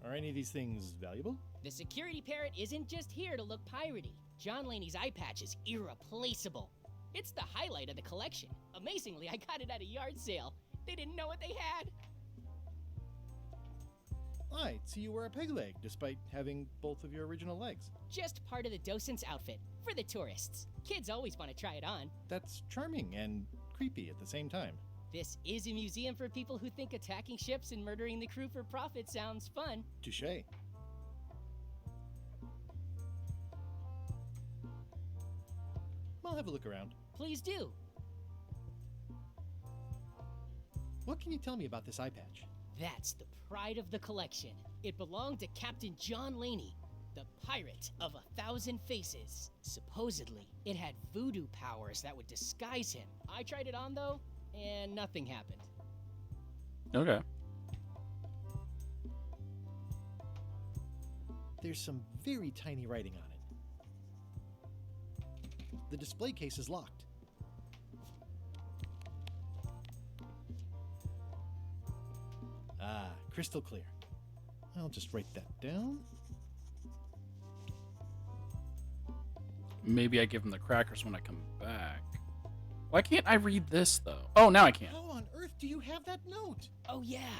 [SPEAKER 2] Are any of these things valuable?
[SPEAKER 14] The security parrot isn't just here to look piratey. John Laney's eye patch is irreplaceable. It's the highlight of the collection. Amazingly, I got it at a yard sale. They didn't know what they had.
[SPEAKER 2] I'd see you wear a peg leg, despite having both of your original legs.
[SPEAKER 14] Just part of the docent's outfit, for the tourists. Kids always want to try it on.
[SPEAKER 2] That's charming and creepy at the same time.
[SPEAKER 14] This is a museum for people who think attacking ships and murdering the crew for profit sounds fun.
[SPEAKER 2] Touché. I'll have a look around.
[SPEAKER 14] Please do.
[SPEAKER 2] What can you tell me about this eye patch?
[SPEAKER 14] That's the pride of the collection. It belonged to Captain John Laney, the pirate of 1,000 faces. Supposedly, it had voodoo powers that would disguise him. I tried it on though, and nothing happened.
[SPEAKER 1] Okay.
[SPEAKER 2] There's some very tiny writing on it. The display case is locked. Ah, crystal clear. I'll just write that down.
[SPEAKER 1] Maybe I give him the crackers when I come back. Why can't I read this, though? Oh, now I can.
[SPEAKER 2] How on earth do you have that note?
[SPEAKER 14] Oh yeah,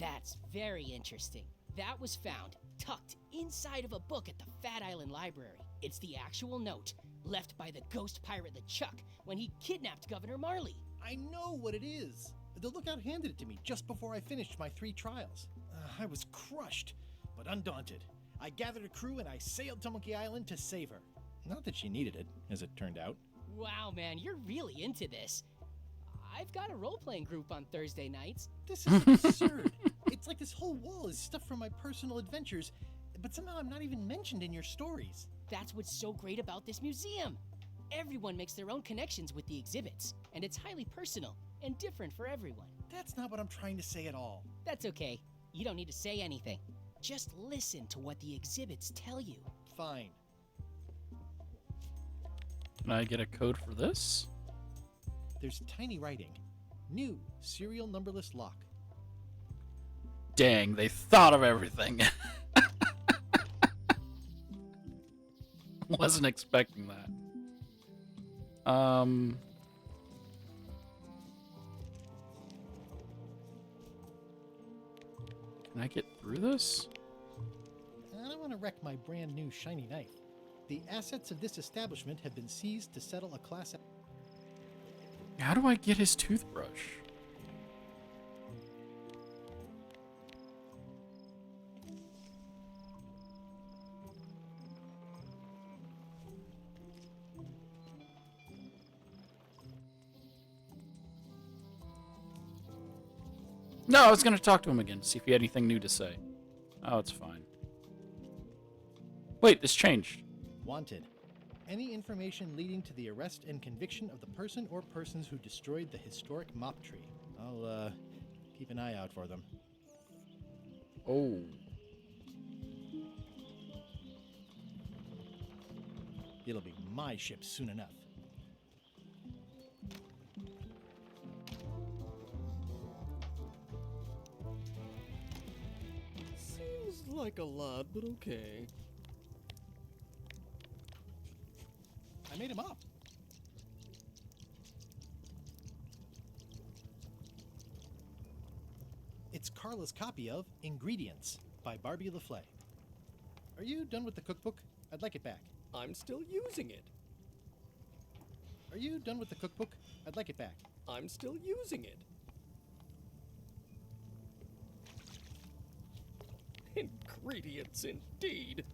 [SPEAKER 14] that's very interesting. That was found tucked inside of a book at the Fat Island Library. It's the actual note left by the ghost pirate LeChuck when he kidnapped Governor Marley.
[SPEAKER 2] I know what it is. The lookout handed it to me just before I finished my 3 trials. I was crushed, but undaunted. I gathered a crew and I sailed to Monkey Island to save her. Not that she needed it, as it turned out.
[SPEAKER 14] Wow, man, you're really into this. I've got a role-playing group on Thursday nights.
[SPEAKER 2] This is absurd. It's like this whole wall is stuff from my personal adventures, but somehow I'm not even mentioned in your stories.
[SPEAKER 14] That's what's so great about this museum. Everyone makes their own connections with the exhibits, and it's highly personal and different for everyone.
[SPEAKER 2] That's not what I'm trying to say at all.
[SPEAKER 14] That's okay. You don't need to say anything. Just listen to what the exhibits tell you.
[SPEAKER 2] Fine.
[SPEAKER 1] Can I get a code for this?
[SPEAKER 2] There's tiny writing. New serial numberless lock.
[SPEAKER 1] Dang, they thought of everything. Wasn't expecting that. Can I get through this?
[SPEAKER 2] I don't want to wreck my brand new shiny knife. The assets of this establishment have been seized to settle a class...
[SPEAKER 1] How do I get his toothbrush? No, I was going to talk to him again, see if he had anything new to say. Oh, it's fine. Wait, this changed.
[SPEAKER 2] Wanted. Any information leading to the arrest and conviction of the person or persons who destroyed the historic mop tree. I'll, keep an eye out for them.
[SPEAKER 1] Oh.
[SPEAKER 2] It'll be my ship soon enough.
[SPEAKER 12] Seems like a lot, but okay.
[SPEAKER 2] I made him up. It's Carla's copy of Ingredients by Barbie LaFlay. Are you done with the cookbook? I'd like it back.
[SPEAKER 12] I'm still using it.
[SPEAKER 2] Are you done with the cookbook? I'd like it back.
[SPEAKER 12] I'm still using it. Ingredients indeed.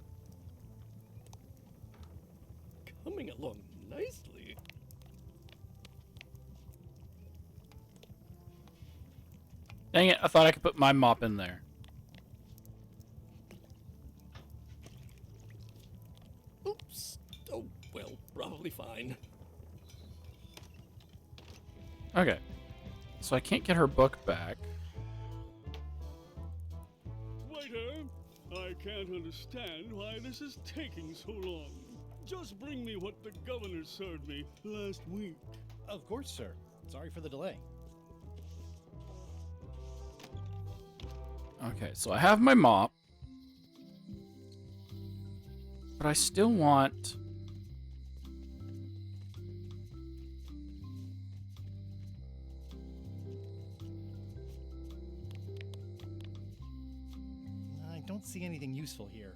[SPEAKER 12] Coming along nicely.
[SPEAKER 1] Dang it, I thought I could put my mop in there.
[SPEAKER 12] Oops. Oh, well, probably fine.
[SPEAKER 1] Okay. So I can't get her book back.
[SPEAKER 17] Waiter, I can't understand why this is taking so long. Just bring me what the governor served me last week.
[SPEAKER 2] Of course, sir. Sorry for the delay.
[SPEAKER 1] Okay, so I have my mop. But I still want...
[SPEAKER 2] I don't see anything useful here.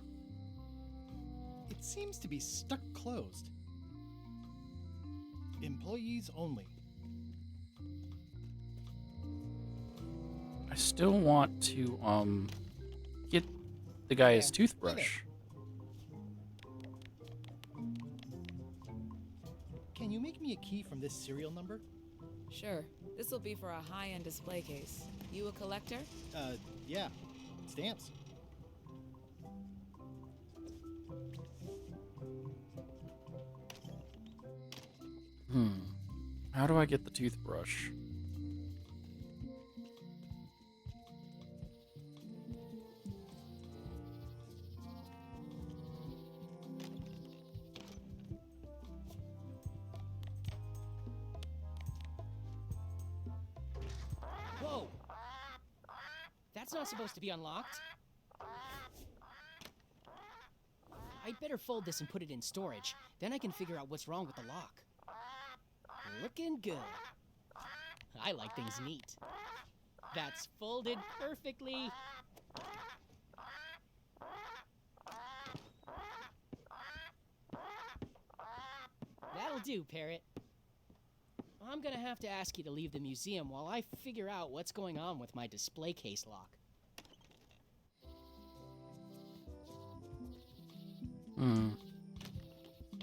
[SPEAKER 2] It seems to be stuck closed. Employees only.
[SPEAKER 1] I still want to, get the guy his toothbrush.
[SPEAKER 2] Can you make me a key from this serial number?
[SPEAKER 6] Sure. This will be for a high-end display case. You a collector?
[SPEAKER 2] Yeah. Stamps.
[SPEAKER 1] How do I get the toothbrush?
[SPEAKER 14] Whoa! That's not supposed to be unlocked. I'd better fold this and put it in storage. Then I can figure out what's wrong with the lock. Looking good. I like things neat. That's folded perfectly. That'll do, Parrot. I'm gonna have to ask you to leave the museum while I figure out what's going on with my display case lock.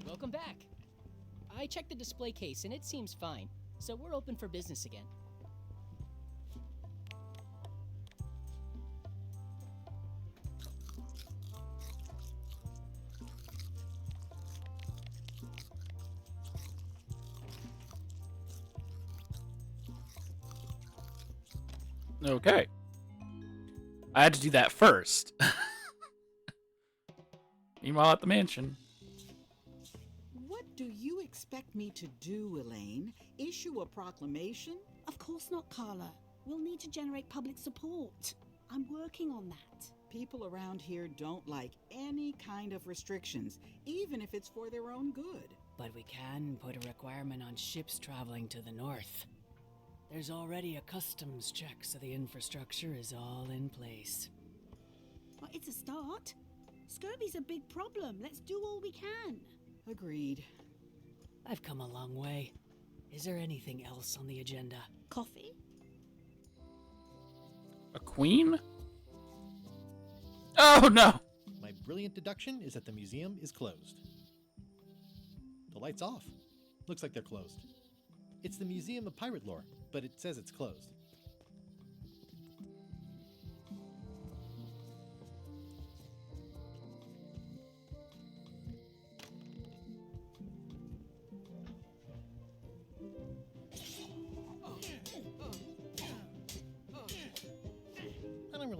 [SPEAKER 14] Welcome back. I checked the display case and it seems fine, so we're open for business again.
[SPEAKER 1] Okay. I had to do that first. Meanwhile, at the mansion.
[SPEAKER 10] What do you expect me to do, Elaine? Issue a proclamation?
[SPEAKER 9] Of course not, Carla. We'll need to generate public support. I'm working on that.
[SPEAKER 10] People around here don't like any kind of restrictions, even if it's for their own good.
[SPEAKER 18] But we can put a requirement on ships traveling to the north. There's already a customs check, so the infrastructure is all in place.
[SPEAKER 9] Well, it's a start. Scurvy's a big problem. Let's do all we can.
[SPEAKER 10] Agreed.
[SPEAKER 18] I've come a long way. Is there anything else on the agenda?
[SPEAKER 9] Coffee?
[SPEAKER 1] A queen? Oh, no!
[SPEAKER 2] My brilliant deduction is that the museum is closed. The light's off. Looks like they're closed. It's the Museum of Pirate Lore, but it says it's closed.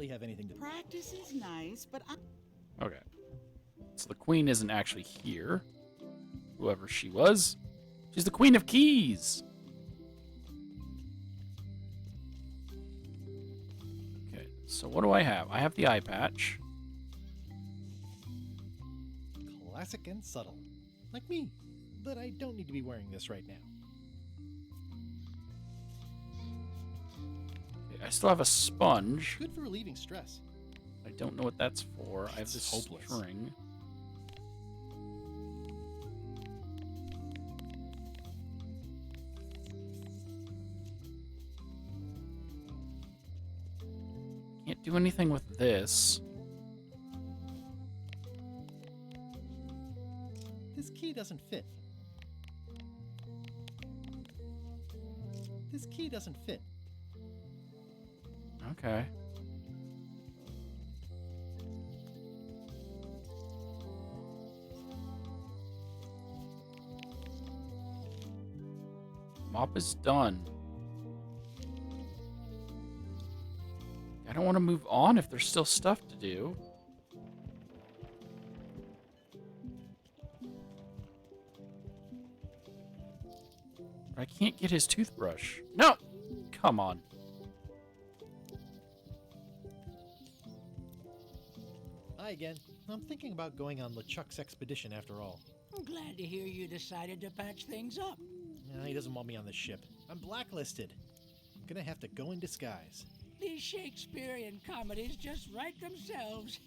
[SPEAKER 2] really have anything to...
[SPEAKER 10] Practice is nice, but I...
[SPEAKER 1] Okay. So the queen isn't actually here. Whoever she was. She's the Queen of Keys. Okay, so what do I have? I have the eye patch.
[SPEAKER 2] Classic and subtle. Like me. But I don't need to be wearing this right now.
[SPEAKER 1] Okay, I still have a sponge.
[SPEAKER 2] Good for relieving stress.
[SPEAKER 1] I don't know what that's for. I have this
[SPEAKER 2] hopeless.
[SPEAKER 1] string. Can't do anything with this.
[SPEAKER 2] This key doesn't fit. This key doesn't fit.
[SPEAKER 1] Okay. Mop is done. I don't want to move on if there's still stuff to do. I can't get his toothbrush. No! Come on.
[SPEAKER 2] Hi again. I'm thinking about going on LeChuck's expedition after all.
[SPEAKER 3] I'm glad to hear you decided to patch things up.
[SPEAKER 2] No, he doesn't want me on the ship. I'm blacklisted. I'm gonna have to go in disguise.
[SPEAKER 3] These Shakespearean comedies just write themselves.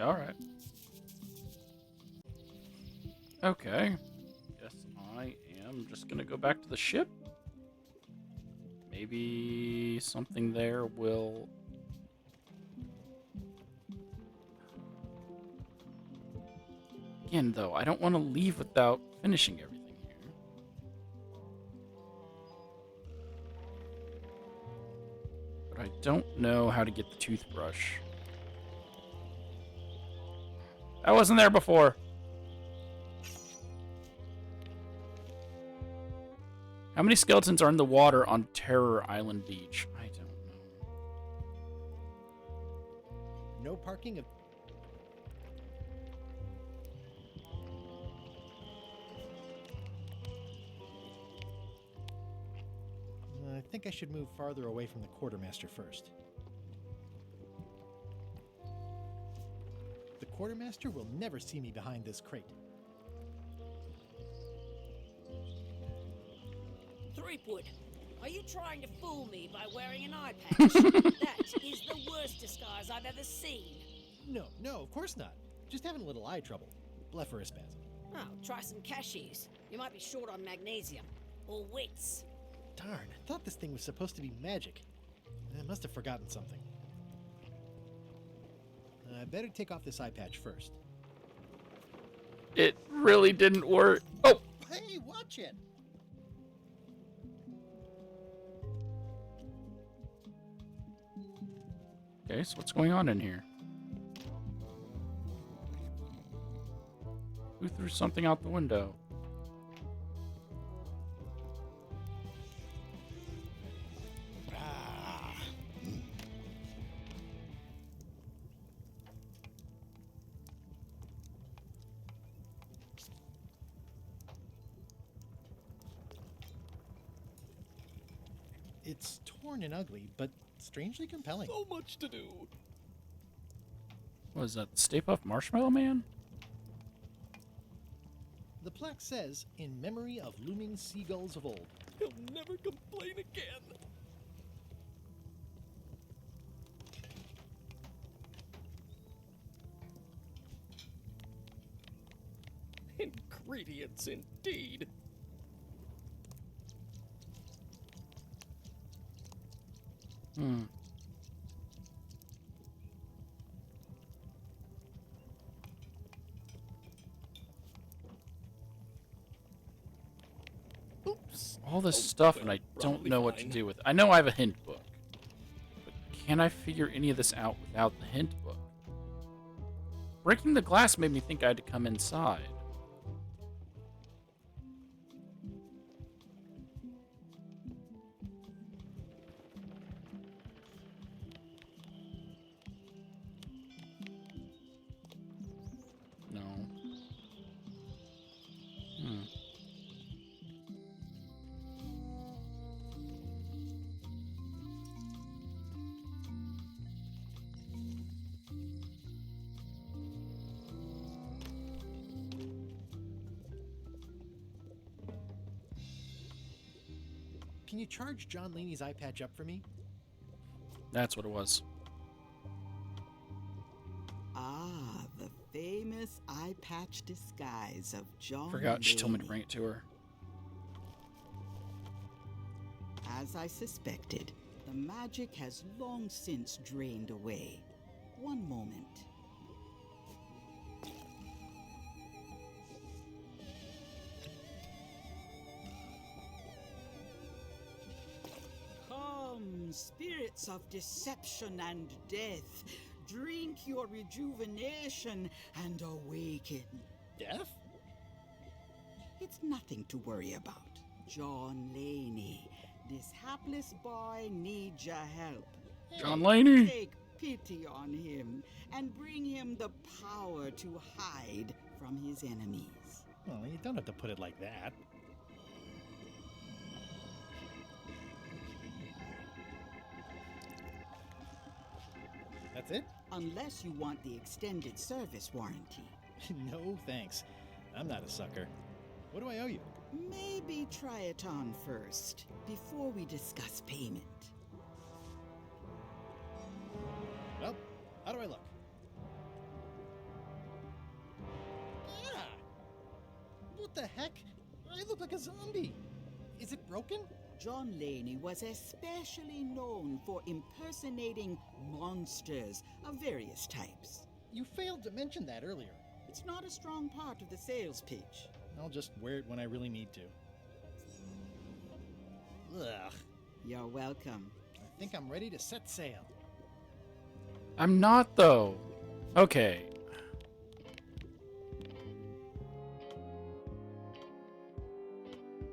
[SPEAKER 1] Alright. Okay. Guess I am just gonna go back to the ship. Maybe something there will... Again, though, I don't want to leave without finishing everything here. But I don't know how to get the toothbrush. That wasn't there before. How many skeletons are in the water on Terror Island Beach? I don't know.
[SPEAKER 2] No parking of... I think I should move farther away from the quartermaster first. The quartermaster will never see me behind this crate.
[SPEAKER 13] Threepwood, are you trying to fool me by wearing an eye patch? That is the worst disguise I've ever seen.
[SPEAKER 2] No, of course not. Just having a little eye trouble. Blepharospasm.
[SPEAKER 13] Oh, try some cashews. You might be short on magnesium. Or wits.
[SPEAKER 2] Darn, I thought this thing was supposed to be magic. I must have forgotten something. I better take off this eye patch first.
[SPEAKER 1] It really didn't work. Oh!
[SPEAKER 2] Hey, watch it!
[SPEAKER 1] Okay, so what's going on in here? Who threw something out the window?
[SPEAKER 2] It's torn and ugly, but strangely compelling.
[SPEAKER 12] So much to do.
[SPEAKER 1] What is that, Stay Puft Marshmallow Man?
[SPEAKER 2] The plaque says, in memory of looming seagulls of old.
[SPEAKER 12] He'll never complain again. Ingredients, indeed.
[SPEAKER 1] Hmm.
[SPEAKER 12] Oops.
[SPEAKER 1] All this stuff, and I don't know what to do with it. I know I have a hint book, but can I figure any of this out without the hint book? Breaking the glass made me think I had to come inside.
[SPEAKER 2] Can you charge John Laney's eye patch up for me?
[SPEAKER 1] That's what it was.
[SPEAKER 10] Ah, the famous eye patch disguise of John
[SPEAKER 1] Forgot she told me to
[SPEAKER 10] Laney.
[SPEAKER 1] bring it to her.
[SPEAKER 10] As I suspected, the magic has long since drained away. One moment. Come, spirits of deception and death, drink your rejuvenation and awaken.
[SPEAKER 2] Death?
[SPEAKER 10] It's nothing to worry about. John Laney, this hapless boy needs your help.
[SPEAKER 1] John Laney!
[SPEAKER 10] Take pity on him and bring him the power to hide from his enemies.
[SPEAKER 2] Well, you don't have to put it like that. That's it?
[SPEAKER 10] Unless you want the extended service warranty.
[SPEAKER 2] No, thanks. I'm not a sucker. What do I owe you?
[SPEAKER 10] Maybe try it on first, before we discuss payment.
[SPEAKER 2] Well, how do I look? Yeah! What the heck? I look like a zombie. Is it broken?
[SPEAKER 10] John Laney was especially known for impersonating monsters of various types.
[SPEAKER 2] You failed to mention that earlier.
[SPEAKER 10] It's not a strong part of the sales pitch.
[SPEAKER 2] I'll just wear it when I really need to. Ugh.
[SPEAKER 10] You're welcome.
[SPEAKER 2] I think I'm ready to set sail.
[SPEAKER 1] I'm not, though. Okay.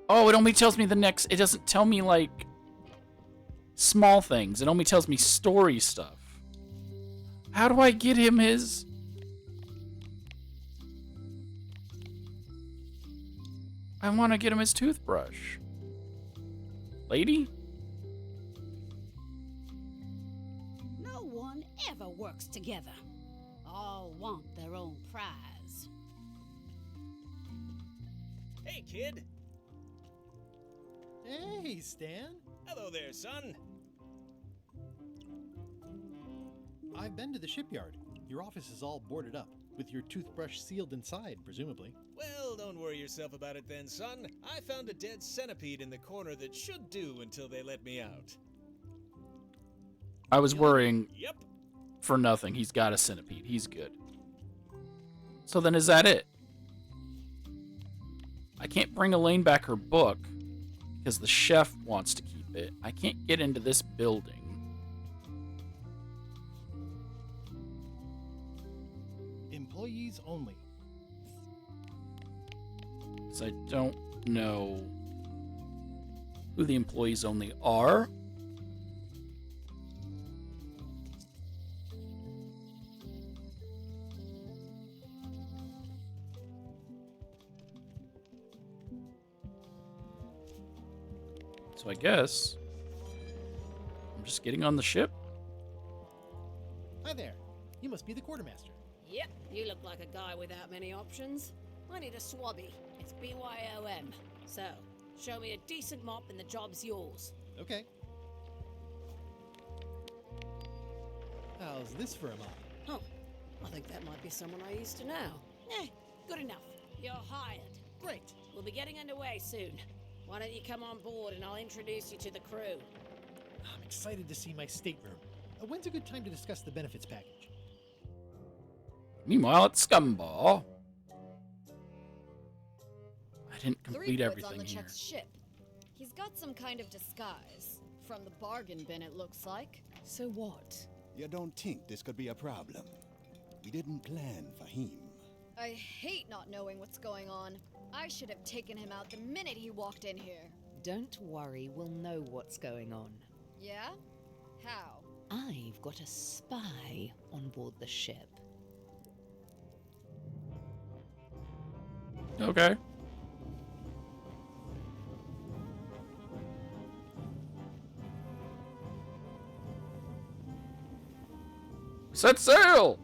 [SPEAKER 1] Oh, it only tells me the next... It doesn't tell me, like, small things. It only tells me story stuff. How do I get him his... I want to get him his toothbrush. Lady?
[SPEAKER 9] No one ever works together. All want their own prize.
[SPEAKER 11] Hey, kid.
[SPEAKER 2] Hey, Stan.
[SPEAKER 11] Hello there, son.
[SPEAKER 2] I've been to the shipyard. Your office is all boarded up, with your toothbrush sealed inside, presumably.
[SPEAKER 11] Well, don't worry yourself about it then, son. I found a dead centipede in the corner that should do until they let me out.
[SPEAKER 1] I was worrying
[SPEAKER 11] Yep.
[SPEAKER 1] for nothing. He's got a centipede. He's good. So then is that it? I can't bring Elaine back her book because the chef wants to keep it. I can't get into this building.
[SPEAKER 2] Employees only.
[SPEAKER 1] Because I don't know who the employees only are. So I guess I'm just getting on the ship.
[SPEAKER 2] Hi there. You must be the quartermaster.
[SPEAKER 13] Yep, you look like a guy without many options. I need a swabby. It's BYOM. So, show me a decent mop and the job's yours.
[SPEAKER 2] Okay. How's this for a mop?
[SPEAKER 13] Oh, I think that might be someone I used to know. Good enough. You're hired.
[SPEAKER 2] Great.
[SPEAKER 13] We'll be getting underway soon. Why don't you come on board and I'll introduce you to the crew.
[SPEAKER 2] I'm excited to see my stateroom. When's a good time to discuss the benefits package?
[SPEAKER 1] Meanwhile, at Scumball, I didn't complete
[SPEAKER 4] 3 goods
[SPEAKER 1] everything
[SPEAKER 4] on the
[SPEAKER 1] here.
[SPEAKER 4] Czech's ship. He's got some kind of disguise. From the bargain bin, it looks like.
[SPEAKER 16] So what?
[SPEAKER 5] You don't think this could be a problem? We didn't plan for him.
[SPEAKER 4] I hate not knowing what's going on. I should have taken him out the minute he walked in here.
[SPEAKER 16] Don't worry, we'll know what's going on.
[SPEAKER 4] Yeah? How?
[SPEAKER 16] I've got a spy on board the ship.
[SPEAKER 1] Okay. Set sail!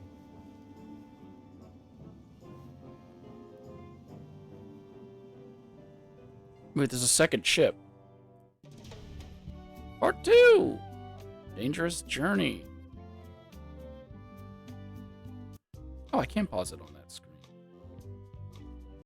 [SPEAKER 1] Wait, there's a second ship. Part 2! Dangerous Journey. Oh, I can pause it on that screen.